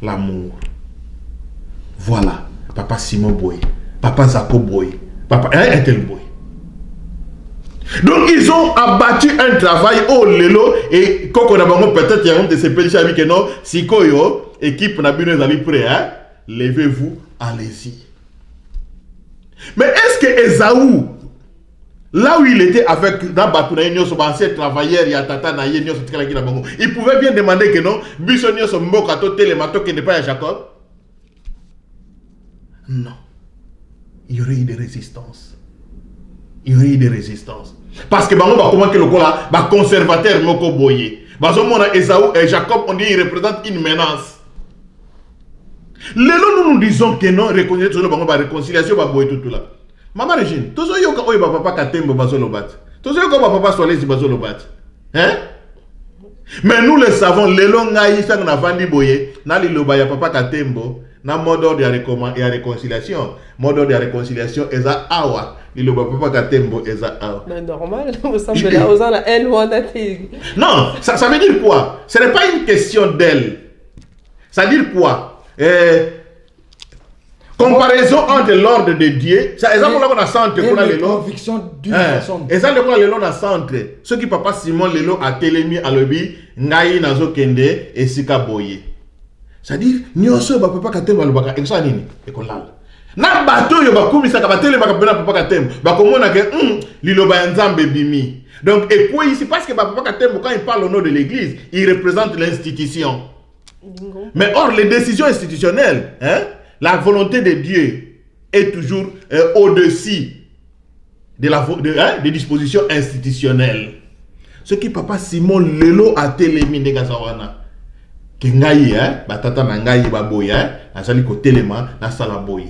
L'amour. Voilà. Papa Simon Boy. Papa Zako Boy. Papa Intel Boy. Donc ils ont abattu un travail au lelo et quand on a peut-être il y a un de ces petits amis que non, si koyo équipe n'a bien allé prêt hein, levez-vous, allez-y. Mais est-ce que Esaou là où il était avec dans Batuna son ancien travailleur il y a tata na yenyo il pouvait bien demander que non, bisonio son mboka to telemato qui n'est pas à Jacob. Non. Il y aurait eu des résistances. Il y aurait eu des résistances. Parce que comment que le là, conservateur moko boye. Esaou et Jacob on dit il représente une menace. Nous nous disons que non, réconciliation va boye tout là. Maman Régine, tous ceux qui ont papa Katembo bazolobat. Tous ceux qui ont papa Soalesi bazolobat. Hein? Mais nous le savons, les longs naïfs na vandi boye, na li loba ya papa Katembo, na mode d'ordre de réconciliation. Mode d'ordre de réconciliation est à awa. Il papa Katembo est à awa. Mais normal, vous semblez là, aux la elle ou non, ça veut dire quoi? Ce n'est pas une question d'elle. Ça veut dire quoi? Comparaison entre l'ordre de Dieu, c'est exemple là qu'on a centre pour les conviction d'une personne. Exemple pour les a centre. Ce qui papa Simon Lelo a télémi à l'obi, ngai nazo kende et sika boye. C'est-à-dire, nyoso ba papa katemba lo baka eksa nini ekolala. Na bato yo ba kumisa ka batele baka pena papa katemba. Ba komona ke liloba nzambe bimi. Donc et puis ici parce que papa katemba quand il parle au nom de l'église, il représente l'institution. Mais or les décisions institutionnelles, hein, la volonté de Dieu est toujours au-dessus des dispositions institutionnelles. Ce qui papa Simon Lelo a télémi negazawana. Que ngai batata na ngai baboya, azali ko telema na sala boy.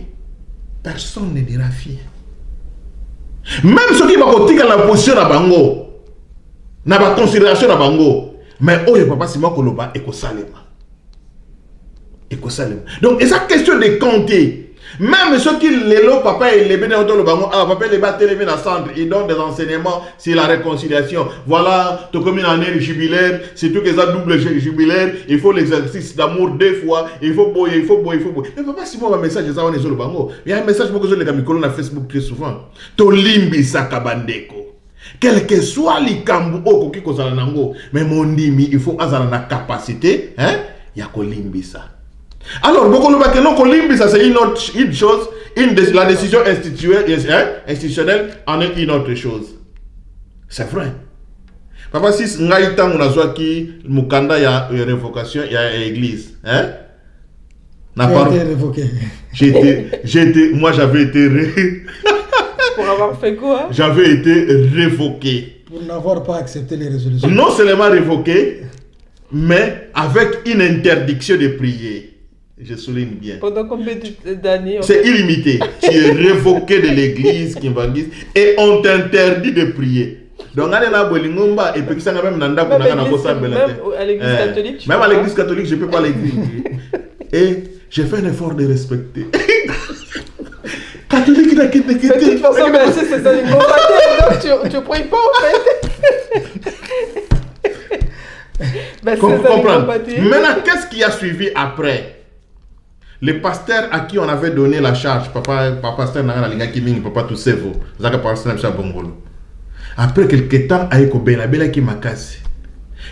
Personne ne dira rien. Même ceux qui va kotika la position na bango, na ba considération na bango, mais oyo papa Simon Koloba et ko salema. Donc, et ça question de compter. Même ceux qui les lots, papa et les bénévoles, papa les battent les dans centre, ils donnent des enseignements sur la réconciliation. Voilà, tout comme une année jubilaire, c'est tout que ça double jubilaire, il faut l'exercice d'amour 2 fois, il faut boyer, il faut boyer, il faut boyer. Mais papa, si moi, un message, ça, on est sur le bango. Il y a un message que je les sur Facebook très souvent. To limbi sakabandeko. Quel que soit les kambu oko ki kozala nango, mais mon dimi, il faut azala na capacité, hein, ya ko limbisa. Alors, beaucoup le que non ko limbisa c'est une chose, la décision institutionnelle en est une autre chose. C'est vrai. Papa si ngai tangu na zwaki mukanda ya révocation ya église, hein? N'a pas été révoqué. Moi j'avais été Pour avoir fait quoi? J'avais été révoqué. Pour n'avoir pas accepté les résolutions. Non seulement révoqué, mais avec une interdiction de prier. Je souligne bien. Pendant combien d'années? C'est illimité. Tu es révoqué de l'église Kimbanguiste et on t'interdit de prier. Donc, même à l'église catholique. Même à l'église catholique, je ne peux pas l'église. Et j'ai fait un effort de respecter. Catholique, il a quitté. De toute façon, c'est ça, donc tu ne pries pas en fait. Comprendre. Maintenant, qu'est-ce qui a suivi après? Le pasteur à qui on avait donné la charge, papa pasteur Nanga Linga Kiming, papa Toussevo, Zaka pasteur Namcha Bongolo. Après quelques temps, Aïko Benabela qui m'a cassé.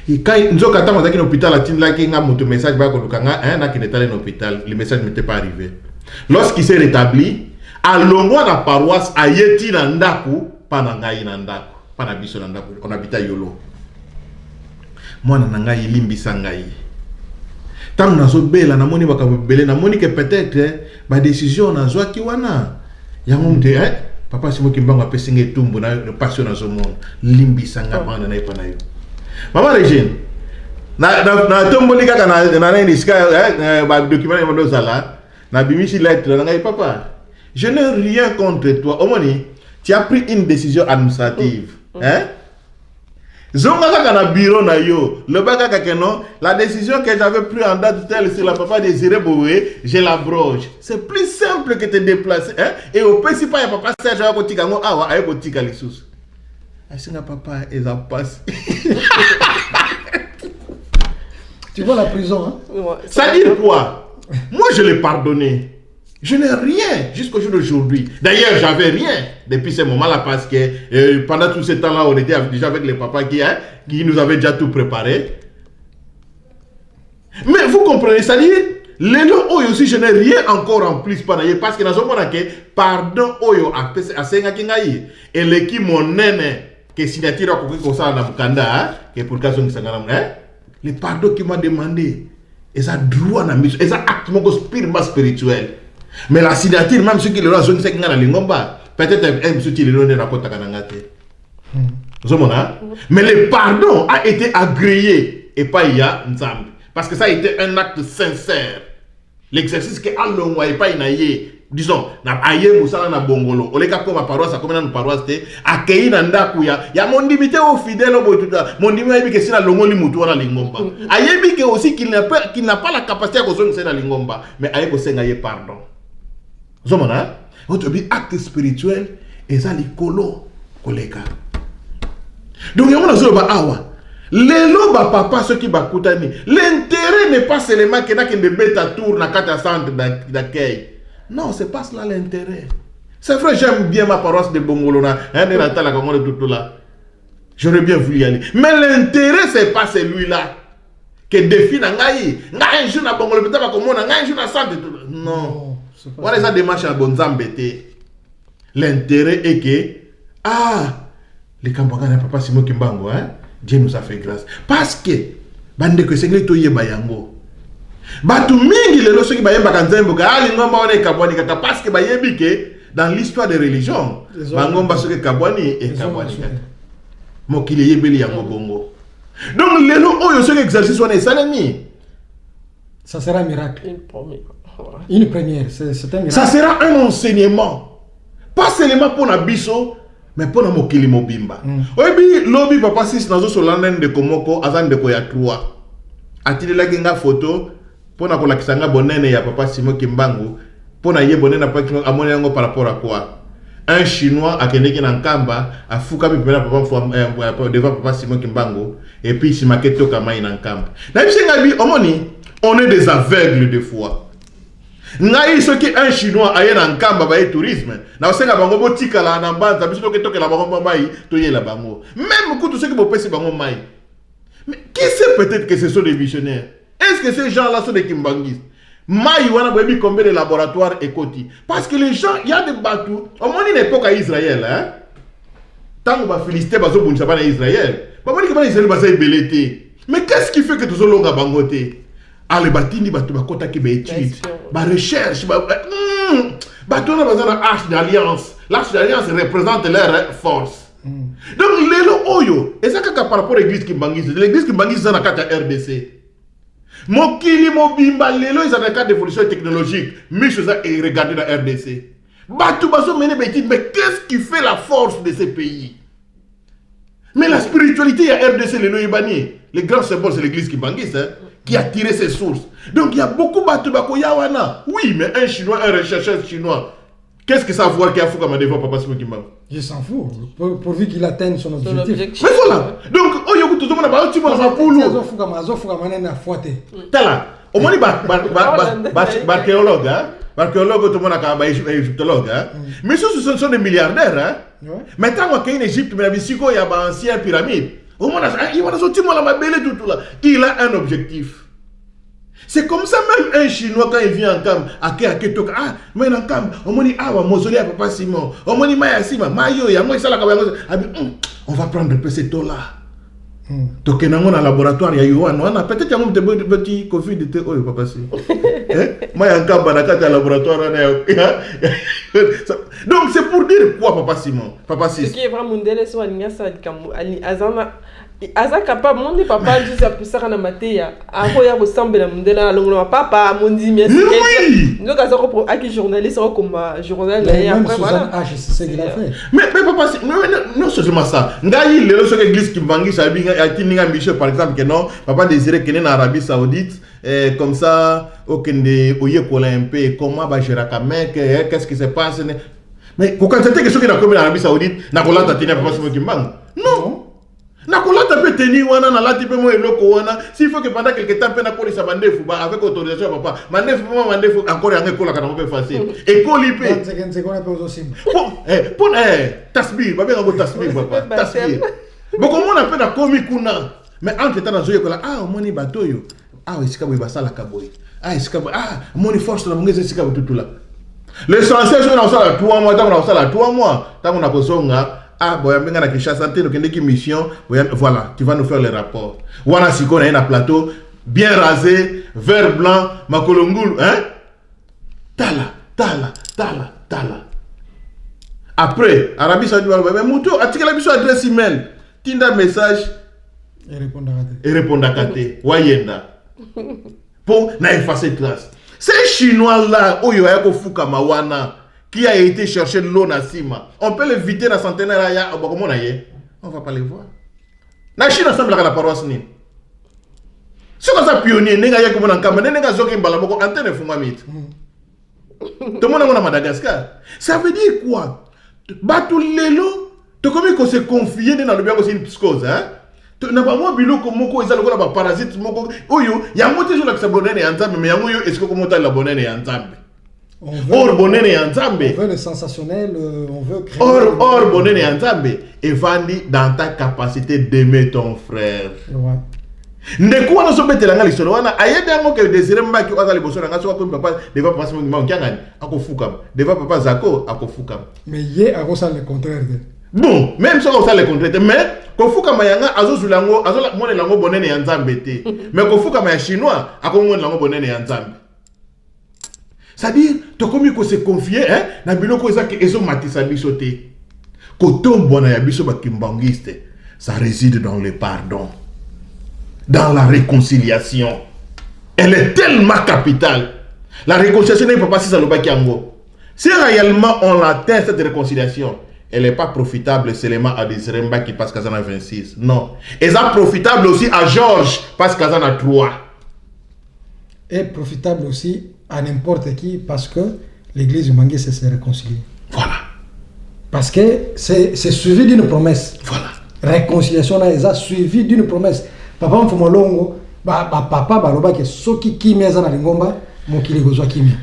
Et quand nous avons attendu à l'hôpital, la tinga moto message ba kolukanga, un qui n'était à l'hôpital, le message n'était pas arrivé. Lorsqu'il s'est rétabli, à l'ongwa la paroisse a yeti nandaku, pas nangaï nandaku, pas nabiso nandaku, on habite à Yolo. Moi nangaï limbi sangaï. Tant nazo bela na moni bakabele na moni que peut-être ba décision nazo ki wana. Yango hein? Papa Simon Kimbangu a pesé tumbu na passion dans ce monde. Limbi sanga banda na ipana yo. Maman Régine, na tomboli kaka na niska ba document na ndo zala na bimisi lettre na papa. Je n'ai rien contre toi. Omoni, tu as pris une décision administrative, hein? Zonga kaka na bureau na yo, le baka kaka non, la décision que j'avais prise en date telle sur la papa Désiré Boué, je l'abroge. C'est plus simple que te déplacer, hein? Et au principal, il y a papa Serge à côté de moi, ah ouais, à côté de l'issous. Ah, papa, ils en passent. Tu vois la prison, hein? Ouais, ça dit quoi? Moi, je l'ai pardonné. Je n'ai rien jusqu'au jour d'aujourd'hui. D'ailleurs, j'avais rien depuis ce moment-là parce que pendant tout ce temps-là, on était déjà avec les papas qui nous avaient déjà tout préparé. Mais vous comprenez, ça dit, les lots aussi, je n'ai rien encore en plus parce que dans ce moment-là, pardon, oyo a senga kingaï et l'équipe mon nene que signature a compris comme ça dans Mukanda, que pour cas où les pardons qui m'a demandé, et ça droit na mission, et ça acte mon spirituel. Mais la signature, même ceux qui le ont fait dans Lingomba, peut-être un monsieur qui le ont raconté à Nangate. Mais le pardon a été agréé et pas il y a Nzambe. Parce que ça a été un acte sincère. L'exercice que allons et pas inaye. Disons, na aye musala na bongolo. Oleka ko ma paroisse, comme na paroisse te, akei na ndaku ya mon dimité au fidèle au botuta. Mon dimité bi que sina longoli mutu na Lingomba. Aye bi que aussi qu'il n'a pas la capacité à construire na Lingomba, mais aye ko senga ye pardon. Zomona, on te dit acte spirituel et ça les colo collègues. Donc il y a un zoba awa. Les loba papa ceux qui bakutani. L'intérêt n'est pas seulement que n'a qu'une bête à tour na carte centre d'accueil. Non, c'est pas cela l'intérêt. C'est vrai, j'aime bien ma paroisse de Bongolona, hein, de Natal, comme on est tout là. J'aurais bien voulu y aller. Mais l'intérêt c'est pas celui-là que défie nangai. Ngai un jour na Bongolo peut-être comme on ngai un jour na centre. Non. Voilà ça démarche à Bonzambete. L'intérêt est que les Kambanga n'a pas Simon Kimbangu, hein? Dieu nous a fait grâce. Parce que bande que c'est que tu y es bayango. Batu mingi les lorsque bayemba kanzembo ka lingomba one kabwani kata parce que bayebi que dans l'histoire des religions bangomba soke kabwani et kabwani kata. Mokili yebeli yango bongo. Donc les lo oyo soke exercice on est salami. Ça sera un miracle. Une première, c'est un miracle. Ça sera un enseignement. Pas seulement pour Nabiso, mais pour Mokili Mobimba. Oyebi, lobi papa sis nazo solanden de Komoko, azan de Koya 3. Atile la genga photo, pour na kola kisanga bonene ya papa Simon Kimbangu, pour na ye bonene pa amone yango par rapport à quoi? Un chinois a keneki na nkamba, a fuka mi pena papa devant papa Simon Kimbangu, et puis si maketo kama ina nkamba. Na bisenga bi omoni, on est des aveugles de foi. ngai soki un chinois aye na nkamba ba tourisme na osenga bango botikala na mbanza biso tokela bango mai toyela bango même kutu soki bopesi bango mai. Mais qui sait peut-être que ce sont des visionnaires? Est-ce que ces gens-là sont des kimbanguistes? Mai wana boyebi combien de laboratoires ekoti parce que les gens il y a des bateaux au moins une époque à Israël hein tant ba Philistin bazo bunisa ba na Israël ba moni ke ba Israël ba say belete. Mais qu'est-ce qui fait que tous longa bangote? Ah les batini batu bakota ki ba étude ba recherche ba batu na bazana arche d'alliance. L'arche d'alliance représente leur force. Donc lelo oyo ezaka ka par rapport à l'église kimbangisi za na kata RDC. Mokili mobimba lelo ils ont un cas d'évolution technologique. Mais chose et regarder la RDC. Batu baso mené bétine mais qu'est-ce qui fait la force de ces pays? Mais la spiritualité à RDC lelo ibani. Le grand symbole c'est l'église kimbangisi hein, qui a tiré ses sources. Donc il y a beaucoup batu bako yawana. Oui, mais un chinois, un rechercheur chinois. Qu'est-ce que ça voit qu'il y a fou comme devant papa Simon? Je s'en fous, pourvu qu'il atteigne son objectif. Mais voilà. Donc, oh yo tout le monde a tu m'as pas pour nous. Tala. Au moins archéologue hein. Archéologue tout le monde a égyptologue hein. Mais ce sont des milliardaires hein. Maintenant on a une Égypte mais la Mexico il y a une ancienne pyramide. Au moins il va sortir moi la mabelle tout là. Il a un objectif. C'est comme ça même un chinois quand il vient en Cam, ah, mais en Cam, on m'a dit, ah, mausolée à papa Simon, on m'a dit, Maya Simon, Mayo, il y a moi ça là, on va prendre un peu ces taux là. Donc, il y a un laboratoire, il y a eu un, peut-être qu'il y a un petit Covid, oh, papa Simon. Moi, en Cam, il y a un laboratoire. Donc, c'est pour dire quoi, papa Simon? Papa Simon. Ce qui est vraiment mondial, c'est Aza capable monde papa dit ça pour ça na matéya akoya ko sambela mundela longo papa mondi merci nous ka zako pour aki journaliste comme journal et après voilà c'est qu'il a fait mais papa non seulement ça ngai lelo so église kimbangi sabi atininga Michel par exemple que non papa désirait que en Arabie Saoudite comme ça okende oyekola un peu comment ba gérer qu'est-ce qui se passe mais pour quand c'était que ceux qui na comme en Arabie Saoudite na kolata tenir papa Simon Kimbangu non. Nakolata peut tenir wana na lati pe mo eloko wana s'il faut que pendant quelque temps pe na kolisa bandefu ba avec autorisation papa mandefu encore yango kola kana pe facile et kolipe c'est qu'on appelle aussi pour tasbih ba bien ngo tasbih papa tasbih boko mona pe na komi kuna mais entre temps na zoye kola ah moni batoyo ah esika boy basala kaboy ah esika ah moni force na mongeza esika bututula l'essentiel c'est na sala 3 mois tant na sala 3 mois tant na kozonga. Ah, boya benga na Kinshasa te donc ndeki mission voilà tu vas nous faire les rapports wana siko na plateau bien rasé vert blanc makolongulu hein tala après Arabie Saoudite mais muto atika la biso adresse email tinda message et répondre à kate wayenda pour na effacer trace ces chinois là oyo ya ko fuka mawana qui a été chercher l'eau na Sima. On peut l'éviter dans centenaire à on va pas les voir. La Chine ensemble la paroisse ni. C'est comme ça pionnier nenga ya comme na kamba nenga zoki mbala moko antenne fumamit. Tout le monde à Madagascar. Ça veut dire quoi? Batu lelo to comme qu'on se confier dans le bien aussi une psychose hein. Na ba mo biloko moko ezala ko ba parasite moko oyo ya moté sur la sabonene ya nzambe mais yango yo est-ce que comment ta la bonne ya nzambe? Or bonene ya nzambe. On veut le sensationnel, on veut créer. Or bonene ya nzambe. Et vandi dans ta capacité d'aimer ton frère. Ouais. Ndeko wana so betela nga lisolo wana ayede yango ke désiré mbaki oza liboso na nga so ko papa deva papa simo ngama kyangani akofukam deva papa zako akofukam. Mais yé akosa le contraire. Bon, même si on sait le contraire mais kofukama yanga azozulango azola mone lango bonene ya nzambe te. Mais kofukama ya chinois akomone lango bonene ya nzambe. C'est-à-dire, tu as commis qu'on se confie, hein, na biloko ezaki ezo matisa biso te. Kotombo na ya biso ba kimbangiste, ça réside dans le pardon, dans la réconciliation. Elle est tellement capitale. La réconciliation n'est pas passée à l'obaki ango. Si réellement on atteint cette réconciliation, elle n'est pas profitable seulement à Désiré Mbaki parce qu'elle en a 26. Non. Elle est profitable aussi à Georges parce qu'elle en a 3. Et profitable aussi à n'importe qui parce que l'église du Mangé s'est réconciliée. Voilà. Parce que c'est suivi d'une promesse. Voilà. Réconciliation là, est suivi d'une promesse. Papa mfumolongo, papa baloba ke soki kimia za na lingomba, mokili gozwa kimia.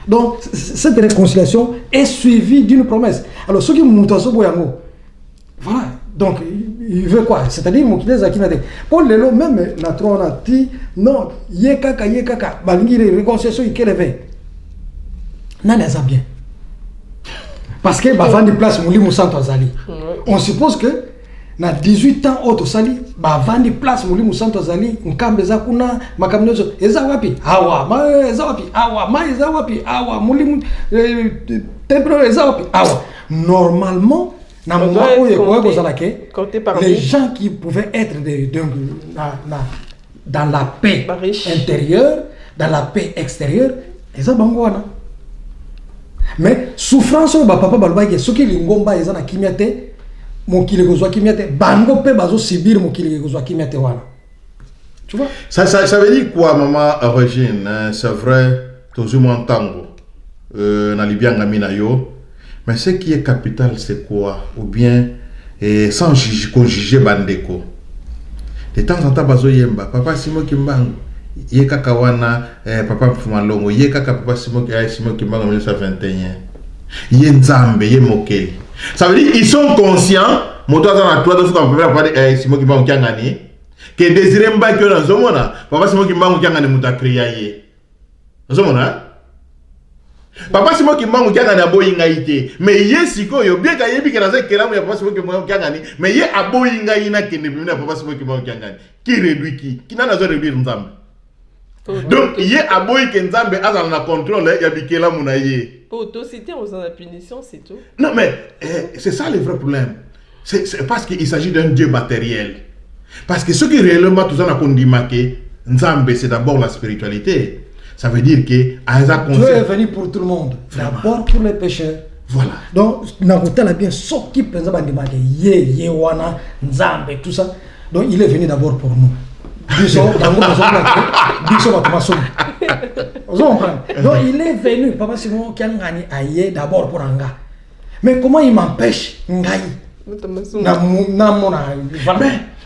Donc, cette réconciliation est suivie d'une promesse. Alors, ceux qui m'ont voilà. Donc, il veut quoi? C'est-à-dire, mon kile zaki nade. Pour le lot, même, on a dit, non, yekaka, balingi, réconciliation, il keleve. Non, ça bien. Parce que, avant de place, mon lit, mon centre azali. On suppose que, na 18 ans, auto sali, avant de place, mon lit, mon centre azali, on kambe za kuna, makamnezo, eza wapi, awa, ma eza wapi, awa, ma eza wapi, awa, mon lit, temple, eza wapi, awa. Normalement, les gens qui pouvaient être dans la paix intérieure, dans la paix extérieure, ils ont bangouana. Mais souffrance, papa balba ce qui lingomba ils ont na kimiate, mon kile gozwa kimiate, bango pe bazo sibir mon kile gozwa kimiate wana. Tu vois? Ça veut dire quoi, maman Régine? C'est vrai, toujours mon tango. Na Libya ngamina yo. Mais ce qui est capital, c'est quoi? Ou bien, sans juger Bandeko. De temps en temps, bazo yemba. Papa Simo Kimbango. Yeka kawana, papa Fumalongo. Yeka papa Simo Kimbango en 1921. Yenzambe, Yemokeli. Ça veut dire qu'ils sont conscients. Mon toit dans la toile de ce qu'on peut parler Simo Kimbango Kiangani. Que désiré Mbaki dans Zomona. Papa Simo Kimbango Kiangani Moutakriaye. Zomona? Papa Simo Kimbango Kiangani aboyingaite. Mais ye siko yo bien kayebi que dans ce kelamu ya papa Simo Kimbango Kiangani. Mais ye aboyingaina kende bimina papa Simo Kimbango Kiangani. Qui réduit qui n'a pas réduire Nzambe. Donc ye aboyi que Nzambe a dans la contrôle ya bikela muna ye. Pour citer aux la punition, c'est tout. Non mais c'est ça le vrai problème. C'est parce qu'il s'agit d'un Dieu matériel. Parce que ce qui réellement tout ça n'a qu'on dit que Nzambe c'est d'abord la spiritualité. Ça veut dire que Dieu est venu pour tout le monde. D'abord pour les pécheurs. Voilà. Donc, Naruto a bien ce qui pense à Yewana, Nzambe, tout ça. Donc, il est venu d'abord pour nous. Donc, il est venu, Papa Simon Kiangani aye d'abord pour Anga. Mais comment il m'empêche Ngai?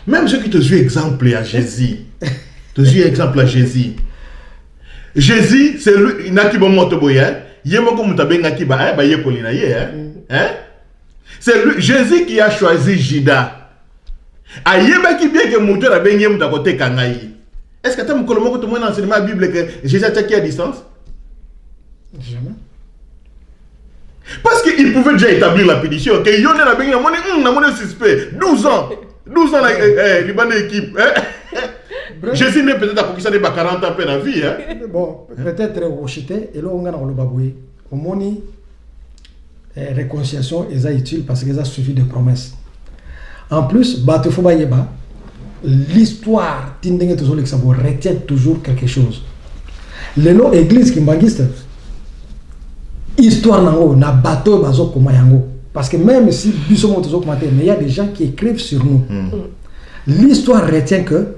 Même ceux qui te suivent exemple à Jésus. Te suivent exemple à Jésus. Jésus, c'est lui, il n'a qui bon motoboya. Yemoko mutabenga ki ba ba yekolina ye hein. C'est lui Jésus qui a choisi Judas. Ayeba ki bien que moto la benye muta côté kangai. Est-ce que tu as mon colombo tout le monde enseignement Bible que Jésus a attaqué à distance? Jamais. Parce qu'il pouvait déjà établir la pétition que yone la benye na mon suspect 12 ans la Libanais équipe hein? Jésus n'est peut-être à conquisté des 40 ans de la vie. Hein? Bon, peut-être rejeté, et là on a le baboué. Au moni, réconciliation est utile parce qu'ils ont suivi des promesses. En plus, l'histoire retient toujours quelque chose. Les lots églises qui m'anguistent, histoire na bateau bazo komayango. Parce que même si mais il y a des gens qui écrivent sur nous. L'histoire retient que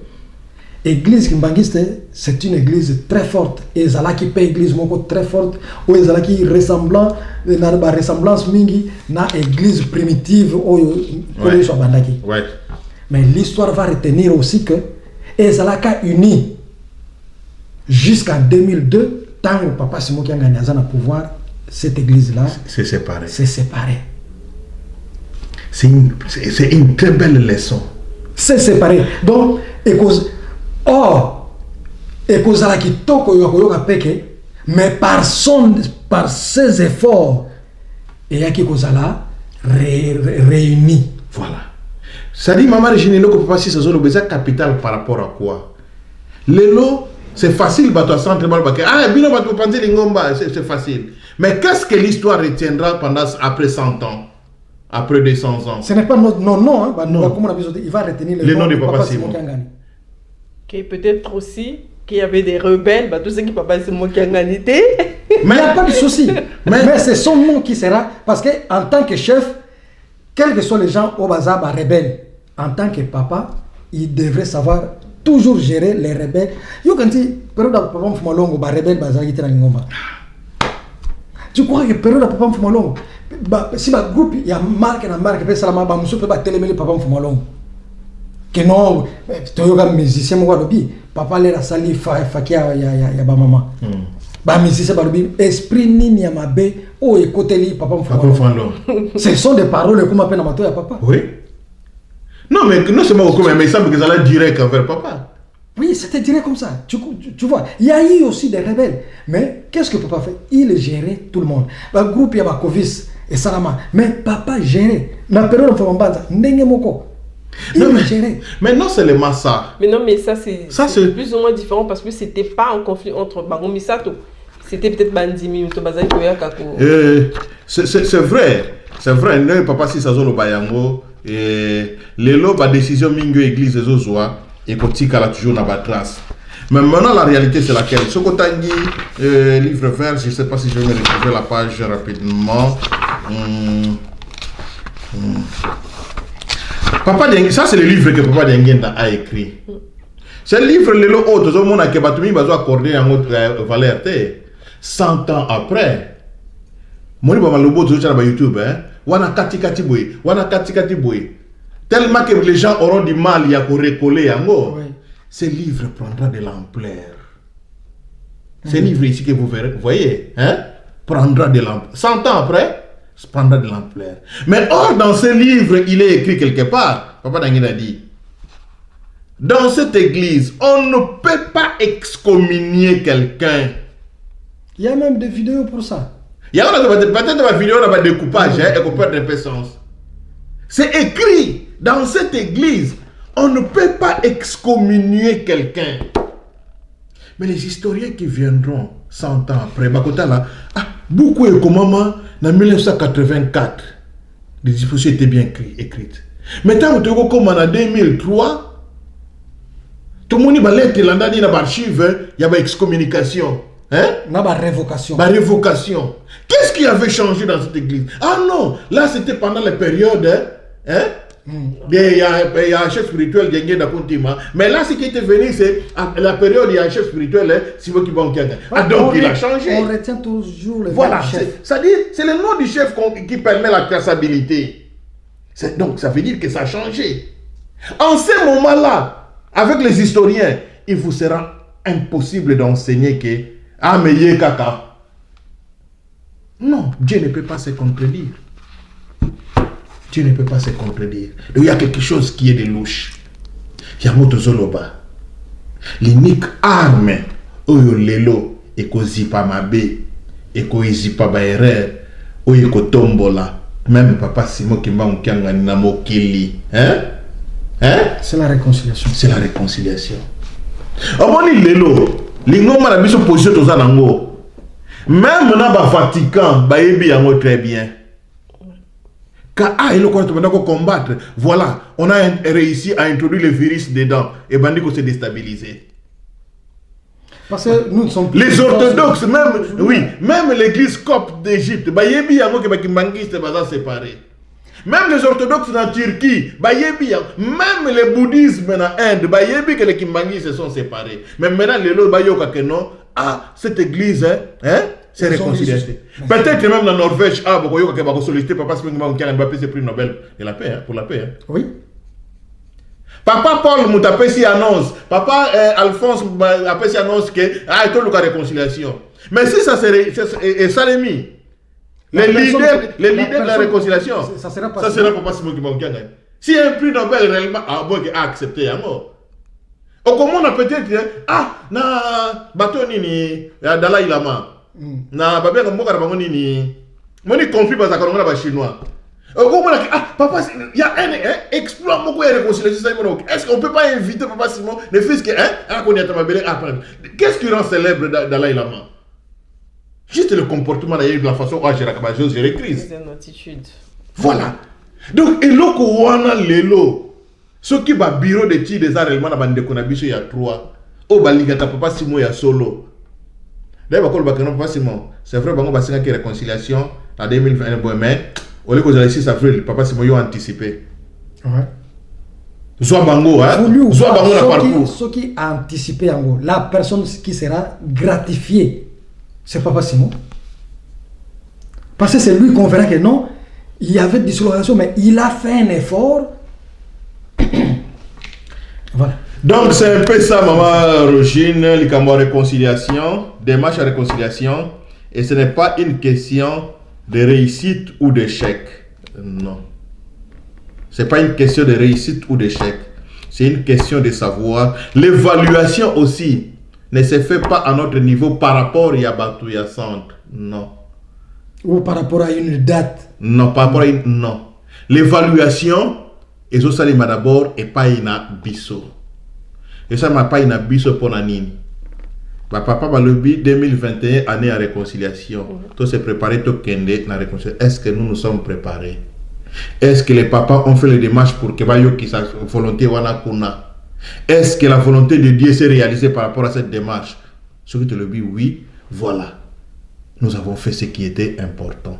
l'église Kimbangiste, c'est une église très forte. Et Zala qui paye église très forte. Ou Zala qui ressemblance mingi na église primitive ou ouais. Mais l'histoire va retenir aussi que Zala a uni jusqu'en 2002, tant que Papa Simon qui a gagné à pouvoir, cette église-là c'est séparé. C'est séparé. C'est une très belle leçon. C'est séparé. Donc, mais par ses efforts, et yaki kozala réunis. Voilà. Ça dit, maman Régine, que papa si c'est besoin capital par rapport à quoi? Le lot, c'est facile, c'est facile. Mais qu'est-ce que l'histoire retiendra pendant après 100 ans? Après 200 ans. Ce n'est pas notre nom, hein, non. Comme on a besoin, il va retenir le nom de Papa Simon. Peut-être aussi qu'il y avait des rebelles, tout ce qui Papa Simon qui a gagné. Mais il n'y a pas de souci. Mais c'est son nom qui sera. Parce qu'en tant que chef, quels que soient les gens au bazar rebelles, en tant que papa, il devrait savoir toujours gérer les rebelles. Tu crois que période de Papa Mfumalongo, si ma groupe il y a marque salama ba muso pe ba telemeli Papa Mfumalongo que non toyoga musicien mo wadobi papa le la sali fakia ya ba mama Bah, mais si c'est pas le esprit ni à ma baie, oh, écoutez-les, papa me ce sont des paroles qu'on m'appelle à ma toile à papa. Oui. Non, mais non seulement comme mais il semble que ça allait direct envers papa. Oui, c'était direct comme ça. Tu vois, il y a eu aussi des rebelles. Mais qu'est-ce que papa fait? Il gérait tout le monde. Le groupe, il y a Kovis et Salama. Mais papa gérait. La période de Famambanda, Nengemoko. Il gérait. Mais non seulement ça. Mais non, mais ça, c'est plus ou moins différent parce que c'était pas un conflit entre Bango Misato. C'était peut-être Bandimi, Tobazai, Kako. C'est vrai. C'est vrai. Non, papa, si ça zone au Bayango. Et les lots, la décision mingo église des Ozoa. Et Kotika là toujours dans la trace. Mais maintenant la réalité c'est laquelle? Ce qu'on t'a dit, livre vert, je ne sais pas si je vais me retrouver la page rapidement. Papa Dengue, ça c'est le livre que Papa Dengue a écrit. C'est le livre le lot autre, tout le monde a accordé un autre valeur. 100 ans après. Moi je vais vous sur YouTube, wana kati boy, wana kati boy. Tellement que les gens auront du mal à recoller en haut. Oui. Ce livre prendra de l'ampleur. Ce livre ici que vous verrez, vous voyez, prendra de l'ampleur. 100 ans après, prendra de l'ampleur. Mais or, dans ce livre, il est écrit quelque part, Papa Dangin a dit, dans cette église, on ne peut pas excommunier quelqu'un. Il y a même des vidéos pour ça. Il y a peut-être des vidéos, on a des découpages, et qu'on peut être sens. C'est écrit. Dans cette église, on ne peut pas excommunier quelqu'un. Mais les historiens qui viendront 100 ans après, beaucoup est comme maman, en 1984, les dispositions étaient bien écrites. Mais tant que comme en 2003, tout le monde a lettre dans l'archive, il y avait excommunication. Révocation. Révocation. Qu'est-ce qui avait changé dans cette église? Ah non, là c'était pendant la période. Il y a un chef spirituel qui est dans le mais là, ce qui était venu, c'est la période où il y a un chef spirituel, c'est vous qui vont donc il a changé. On retient toujours le voilà, chef. C'est-à-dire, c'est le nom du chef qui permet la traçabilité. Donc, ça veut dire que ça a changé. En ce moment-là, avec les historiens, il vous sera impossible d'enseigner que ah, mais yé kaka. Non, Dieu ne peut pas se contredire. Dieu ne peut pas se contredire. Donc, il y a quelque chose qui est de louche. Il y a notre zoloba. L'unique arme, oyo lelo, et ko zipa mabe, et ko zipa ba erreur, oyo ko tombola. Même papa Simon Kimba Mkianga Namo Kili. C'est la réconciliation. C'est la réconciliation. Omoni lelo, l'ingoma la biso position toza nango. Même na ba Vatican, ba yebi yango très bien. Quand il faut combattre, voilà, on a réussi à introduire le virus dedans et Bandiko s'est déstabilisé. Parce que nous ne sommes plus les orthodoxes, même, oui, même l'église copte d'Égypte, séparé. Même les orthodoxes en Turquie, même les bouddhismes en Inde, que les Kimbangis se sont séparés. Mais maintenant, les lots, cette église, c'est réconcilié. Peut-être même dans Norvège, beaucoup sollicité papa Mbappé c'est prix Nobel de la paix, pour la paix. Oui. Papa Paul Moutapesi annonce, papa Alphonse Apesi annonce que il y a une réconciliation. Mais si ça serait Salemi, les leaders de la réconciliation, ça sera papa Simon Kimbangianga. Si un prix Nobel réellement a accepté à mort. Comment on a peut-être na bateau nini Dalai Lama. Na babé comme moi nini moni conflit parce que on a chinois papa il y a un exploit beaucoup de réconciliation. Est-ce qu'on peut pas inviter papa Simon le fils que qu'est-ce qui rend célèbre Dalai Lama? Juste le comportement d'ailleurs de la façon dont j'ai géré crise. C'est une attitude. Voilà. Donc et loko wana lelo ce qui va bureau de ti des arts allemand na bande konabiso il y a 3 au baligata papa Simon ya solo. D'ailleurs, c'est vrai que la réconciliation en 2020, mais au lieu que le 6 avril, papa Simon a anticipé. Soit Bango, soit Bango na parcours. Ce qui a anticipé, la personne qui sera gratifiée, c'est papa Simon. Parce que c'est lui qu'on verra que non, il y avait dislocation, mais il a fait un effort. Voilà. Donc c'est un peu ça, maman Rogine, les réconciliation, démarche à réconciliation, et ce n'est pas une question de réussite ou d'échec. Non. C'est pas une question de réussite ou d'échec. C'est une question de savoir. L'évaluation aussi ne se fait pas à notre niveau par rapport à Batouya Centre. Non. Ou par rapport à une date. Non, par rapport à une... Non. L'évaluation, et ça, c'est d'abord, et pas une biso. Et ça, m'a pas une biso pour la nini. Papa, le 2021, année à réconciliation. Tout s'est préparé, tout kende, la réconciliation. Est-ce que nous nous sommes préparés? Est-ce que les papas ont fait les démarches pour que sa volonté wana kuna? Est-ce que la volonté de Dieu s'est réalisée par rapport à cette démarche? Ce que tu le dis, oui, voilà. Nous avons fait ce qui était important.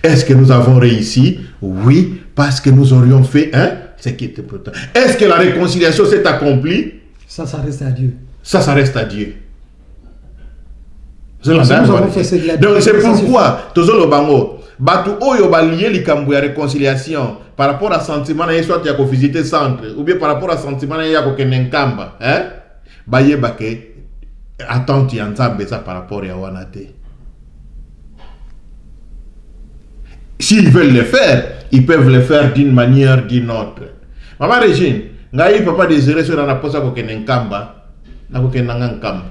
Est-ce que nous avons réussi? Oui, parce que nous aurions fait ce qui était important. Est-ce que la réconciliation s'est accomplie? Ça reste à Dieu. Ça reste à Dieu. Donc c'est pourquoi, toujours le bango, Batu oyo ba lié likambu ya réconciliation par rapport à sentiment na soit ya ko visiter centre ou bien par rapport à sentiment na ya ko kenenkamba ba yeba ke attente ya nzambe ça par rapport ya wanate. S'ils veulent le faire, ils peuvent le faire d'une manière d'une autre. Maman Régine, ngai papa désiré sur na posa ko kenenkamba na ko kenankamba.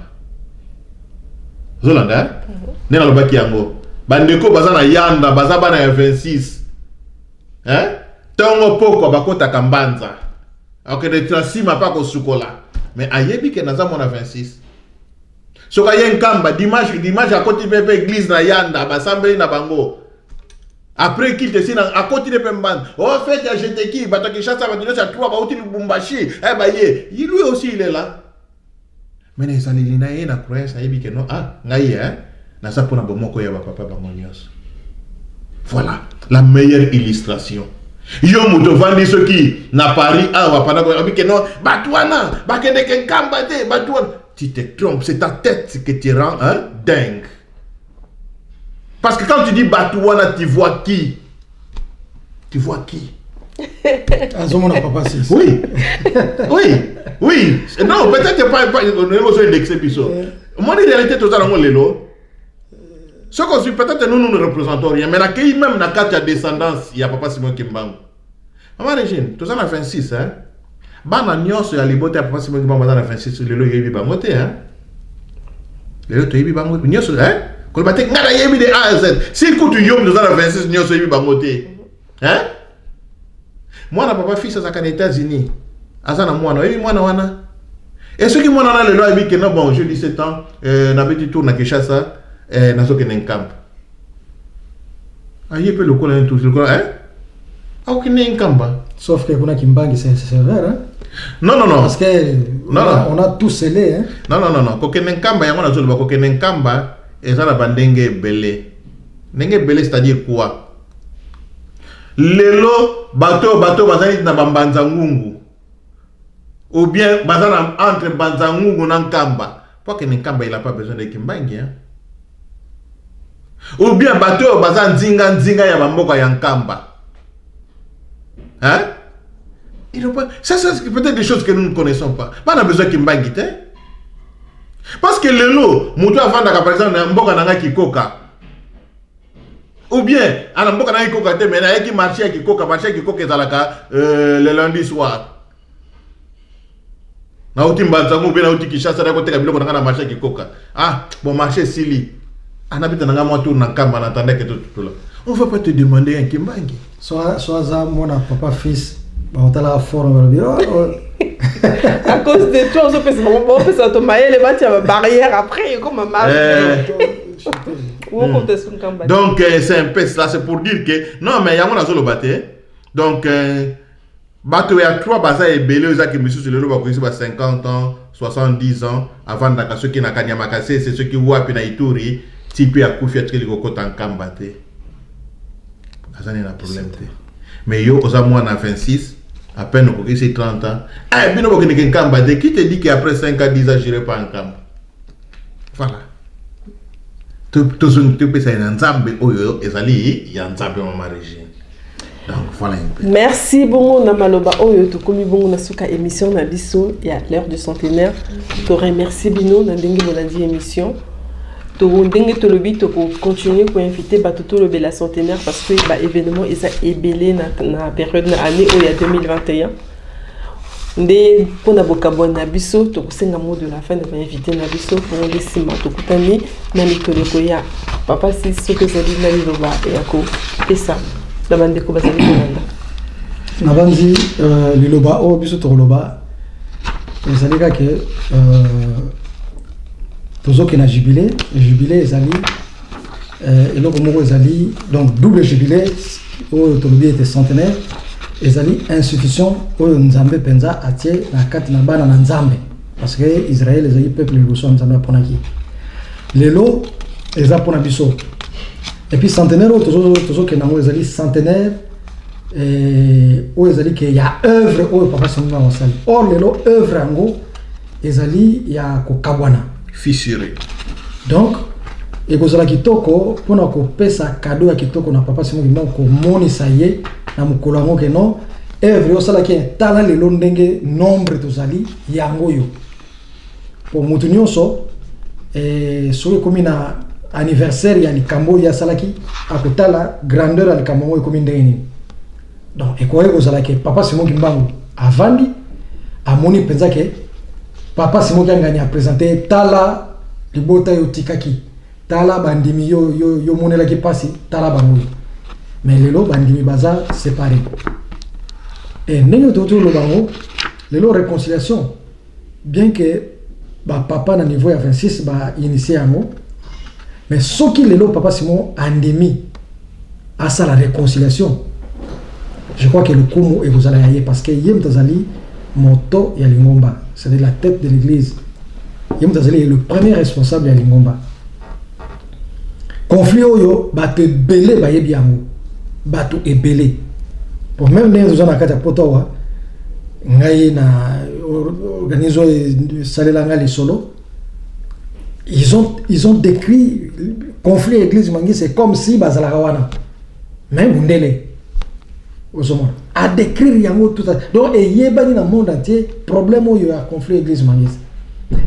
Zolanda nena lobaki yango bandeko bazana yanda bazaba na 26 tongo poko bakota kambanza ok de transima pa ko sukola mais ayebi ke naza mona 26 soka yenkamba dimanche akoti pepe église na yanda basambeli na bango après qu'il te signe à côté de Pemban oh fait ya jeteki batakishasa badilosha 3 ba uti Lubumbashi lui aussi il est là. Mais les alilina et na croyance ayebi ke non ngai na sa pona bomoko ya papa bangonios. Voilà la meilleure illustration. Yo muto vandi ce qui na Paris wa pana ko abi ke non batwana bakende ken kambate batwana. Tu te trompes, c'est ta tête que te rend dingue. Parce que quand tu dis batwana, tu vois qui? Tu vois qui? Azomona papa 6. Oui. Oui. Non, peut-être pas on est besoin d'excès biso. Moi en réalité tout ça dans lelo. Ce qu'on suit peut-être nous ne représentons rien mais la qui même na carte de descendance il y a papa Simon Kimbangu. Maman Régine, tout ça na 26 Bana nyonso ya libote ya papa Simon Kimbangu na 26 lelo yebi bangote Lelo to yebi bangote nyonso ko ba tek ngara yebi de A à Z. Si kutu yom nous na 26 nyonso yebi bangote. Moi na papa fils à les États-Unis. Azana mwana yebi mwana wana. Et ceux qui m'ont dans le loi dit que non bon je 17 ans na petit tour na Kinshasa na zo kenenkamba. Aye pe le kola tout le kola au kenenkamba. Sauf que kuna Kimbangi c'est sévère Non. Parce que on a tout scellé Non. Ko kenenkamba yango na zo ba ko kenenkamba ezala bandenge belé. Ndenge belé c'est-à-dire quoi? Lelo bato bazali na bambanza ngungu. Ou bien bazana entre Banzangungu na Nkamba. Pour que Nkamba il a pas besoin de Kimbangi Ou bien bateau bazan nzinga ya bamboka ya Nkamba. Il pas... Ça c'est peut-être des choses que nous ne connaissons pas. On a besoin de Kimbangi parce que le lot, mutu avanda par exemple na mboka nanga kikoka. Ou bien ana mboka nanga kikoka te mais na yaki marché kikoka ezalaka le lundi soir. Na uti Mbanzangu bien na uti Kinshasa na koteka biloko na marché kikoka. Bon marché sili. Anabita na moi tour na Nkamba na tanda que tout là. On va pas te demander un Kimbangi. Soit ça mon papa fils, on t'a la forme à cause de toi, on peut s'automailler les bâtiments barrière après comme un marché. Donc c'est un peu ça, c'est pour dire que non mais il y a mon azolo baté. Donc bateau ya 3 baza et belé aux qui monsieur le loba ko 50 ans, 70 ans avant d'aka ceux qui na kanyama cassé, c'est ceux qui voient puis na Ituri, type ya kufia tri le kokota Nkamba te. Azane na problème te. Mais yo oza moi na 26 à peine au c'est 30 ans. Bino bokene Nkamba te qui te dit qu'après 5 à 10 ans j'irai pas en Nkamba. Voilà. Tu peux ça en Nzambe oyo ezali ya Nzambe Maman Régine. Donc voilà un peu. Merci bongo na maloba oyo to komi bongo na suka émission na biso ya l'heure du centenaire. To remercie bino na ndenge bolandi émission. To ndenge to lobi to continuer pour inviter batoto le bela centenaire parce que ba événement eza ebelé na période na année oyo ya 2021. Nde pona bokabwa na biso to kusenga mot de la fin de ba inviter na biso pour lesima to kutani na mitoleko ya papa si soki zali na liloba ya ko pesa. La bande ko bazali kolanda na banzi liloba o biso to loba ezali ka ke tozoki na jubilé ezali eloko moko ezali donc double jubilé o to lobi était centenaire ezali institution o nzambe penza atie na kati na bana na nzambe parce que Israël ezali peuple liboso nzambe aponaki lelo eza pona biso. Et puis centenaire, toujours que nous avons centenaire, où ils que y a œuvre où papa c'est nous ensemble. Or les œuvre en gros, ils y a kokabwana fissuré. Donc et que cela kitoko pour nous couper sa cadeau à kitoko na papa c'est nous ko moni ça y est na mukolo ngo que non œuvre ça là qui est talent les ndenge nombre tozali yango yo. Pour mutunyo so et sur comme na anniversaire ya likambo ya salaki akotala grandeur ya likambo ko mindeni donc ekoye ko salaki papa Simon Kimbangu avandi amoni penza ke papa Simon Kangani a présenté tala libota yo tikaki tala bandimi yo monela ki pasi tala bangu mais lelo bandimi baza séparé et nengo toto lo bango lelo réconciliation bien que ba papa na niveau ya 26 ba initié yango. Mais ce qui est là, papa Simon andemi à ça la réconciliation. Je crois que le coup est vous allez parce que Yem Tazali, moto ya Lingomba, c'est la tête de l'église. Yem Tazali est le premier responsable de Lingomba. Conflit oyo, bate belé ba yebiango, batu e belé. Pour même les gens à kata potowa, ngai na organiso salela ngali solo. Ils ont décrit conflit église mangi c'est comme si bazalakawana même ndele osoma a décrire yango tout ça donc et yebani na monde entier problème oyo ya conflit église mangi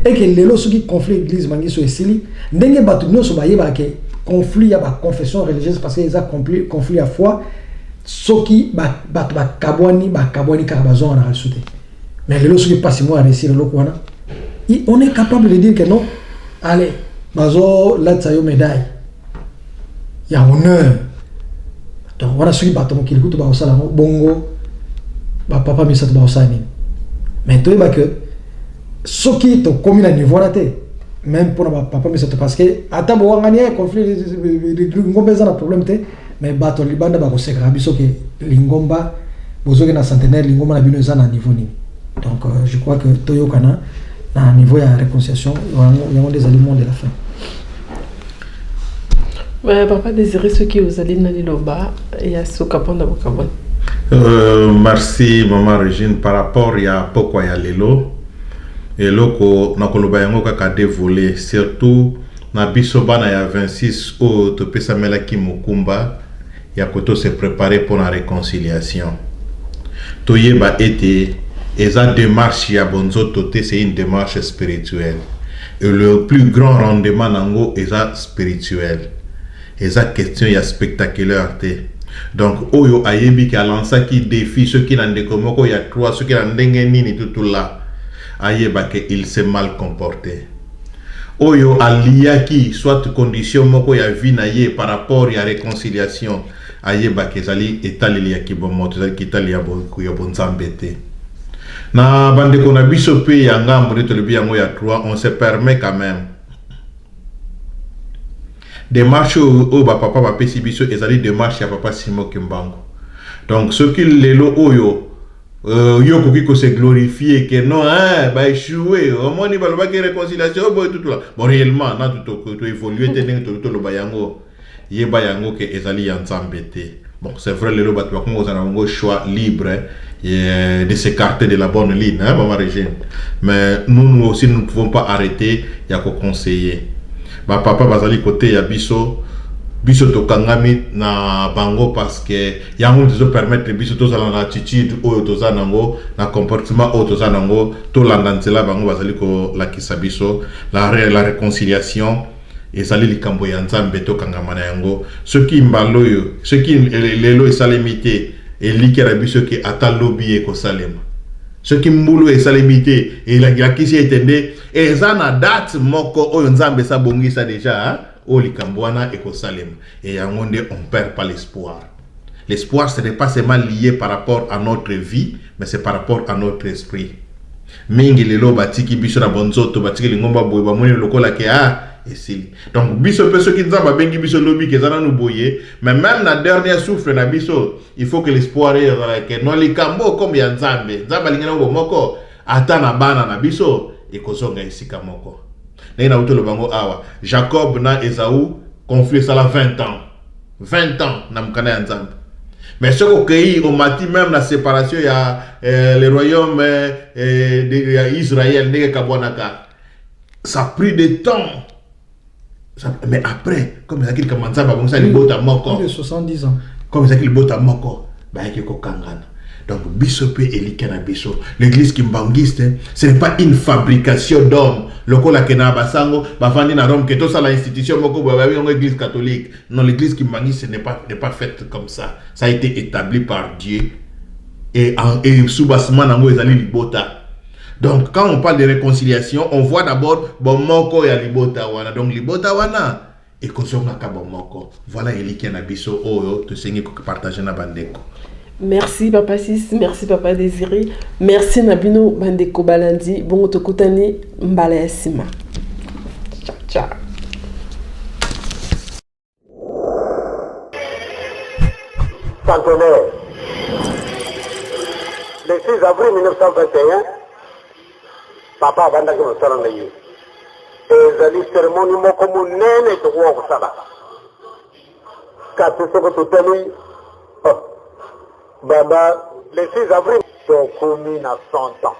et que lelo soki conflit église mangi so esili ndenge batu nyoso bayeba ke conflit ya ba confession religieuse parce que ça conflit à foi soki batu ba kabwani ka bazon na rasuté mais lelo soki passe moi à réussir lelo kwana on est capable de dire que non. Allez, bazo là ça yo médaille. Il y a honneur. Donc voilà ce qui bat ton kiliko to ba osala bongo ba papa mi sato ba osani. Mais toi ba que ce qui to comme na niveau raté même pour ba papa mi sato parce que ata bo wangania conflit ngombe za na problème té mais bato libanda ba ko sekra biso ke lingomba bozo ke na centenaire lingomba na bino za na niveau ni. Donc je crois que toyo kana à niveau de la réconciliation, il y a des aliments de la fin. Ouais, papa désiré ceux qui vous allez dans l'Iloba et à ce capon de Bokabon. Merci maman Régine par rapport à pourquoi il y a l'élo et loko na koloba yango kaka dévolé surtout na bisoba na ya 26 au to pesa melaki mukumba ya koto se préparer pour la réconciliation. Toyeba été et cette démarche ya bonzo toté c'est une démarche spirituelle et le plus grand rendement nango est spirituel et cette question ya spectaculaire té donc oyo ayebi ki alansa ki défi ceux qui n'en dékomoko ya 3 ceux qui n'en nini tout là ayeba que il s'est mal comporté oyo aliaki soit condition moko ya vie na ye par rapport ya réconciliation ayeba que zali etali ya kibomoto zali kitali ya bonzambete. Na bande qu'on a biso pe ya ngambo de tolobi yango ya 3 on se permet quand même démarche au ba papa ba pesi biso ezali démarche ya papa Simon Kimbangu donc ce qui lelo oyo yo koki ko se glorifier que non hein ba échouer au moins ni ba loba que réconciliation boy tout là bon réellement na to évoluer te ndenge to lo ba yango yeba yango que ezali ya nzambete. Bon, c'est vrai, les robots ont un choix libre de s'écarter de la bonne ligne, hein, maman Régine. Mais nous aussi, nous ne pouvons pas arrêter, il y a qu'à conseiller. Bah, papa, Bazali, côté Yabiso, biso tokangami na bango parce que yango te permettre biso tozala na attitude oyo toza nango na comportement oyo toza nango tolanda nzela bango bazali kolakisa biso la réconciliation ezali likambo ya nzambe tokangama na yango soki mbalo oyo soki lelo esalemi te elikela biso ke ata lobi ekosalema soki mbulu esalemi te elakisi etende eza na date moko oyo nzambe esabongisa deja au Likambouana et Kosalem. Et on ne perd pas l'espoir. L'espoir, ce n'est pas seulement lié par rapport à notre vie, mais c'est par rapport à notre esprit. Mingi lelo batiki biso na bonzoto batiki lingomba boye ba moni lokola ke esili. Donc biso peso ki nzamba bengi biso lobi ke zana nu boye, mais même na dernier souffle na biso, il faut que l'espoir est que non likambo comme ya nzambe. Nzamba lingena ngo moko ata na bana na biso e kozonga esika moko. Jacob na Esaü conflit ça la 20 ans. 20 ans na mkana ya nzambe. Mais ce qu'on on m'a dit même la séparation il y a le royaume d'Israël ça a pris du temps. Mais après comme ça qu'il commence à bon ça libota moko. Plus de 70 ans. Comme ça qu'il libota moko ba yake ko kangana. Donc, bisope elikana biso. L'église kimbangiste, ce n'est pas une fabrication d'hommes. Lokola kena basango, bafandi na Rome, que tout ça l'institution moko bababi en église catholique. Non, l'église kimbangiste n'est pas faite comme ça. Ça a été établi par Dieu. Et sous-bassement nango ezali libota. Donc, quand on parle de réconciliation, on voit d'abord bon moko ya libota wana. Donc, libota wana et kosonga ka bon moko. Voilà elikana biso oyo to sengi ko partager na bandeko. Merci Papa Sis, merci Papa Désiré, merci Nabino Bandeko Balandi, bon tokutani mbala ya sima. Ciao ciao. Centenaire. Le 6 avril 1921, Papa Bandaki Mosala Nayi. Ezali cérémonie moko munene tokuwa kusala. Kasi soko tutali Baba, le 6 avril, sont commis à 100 ans.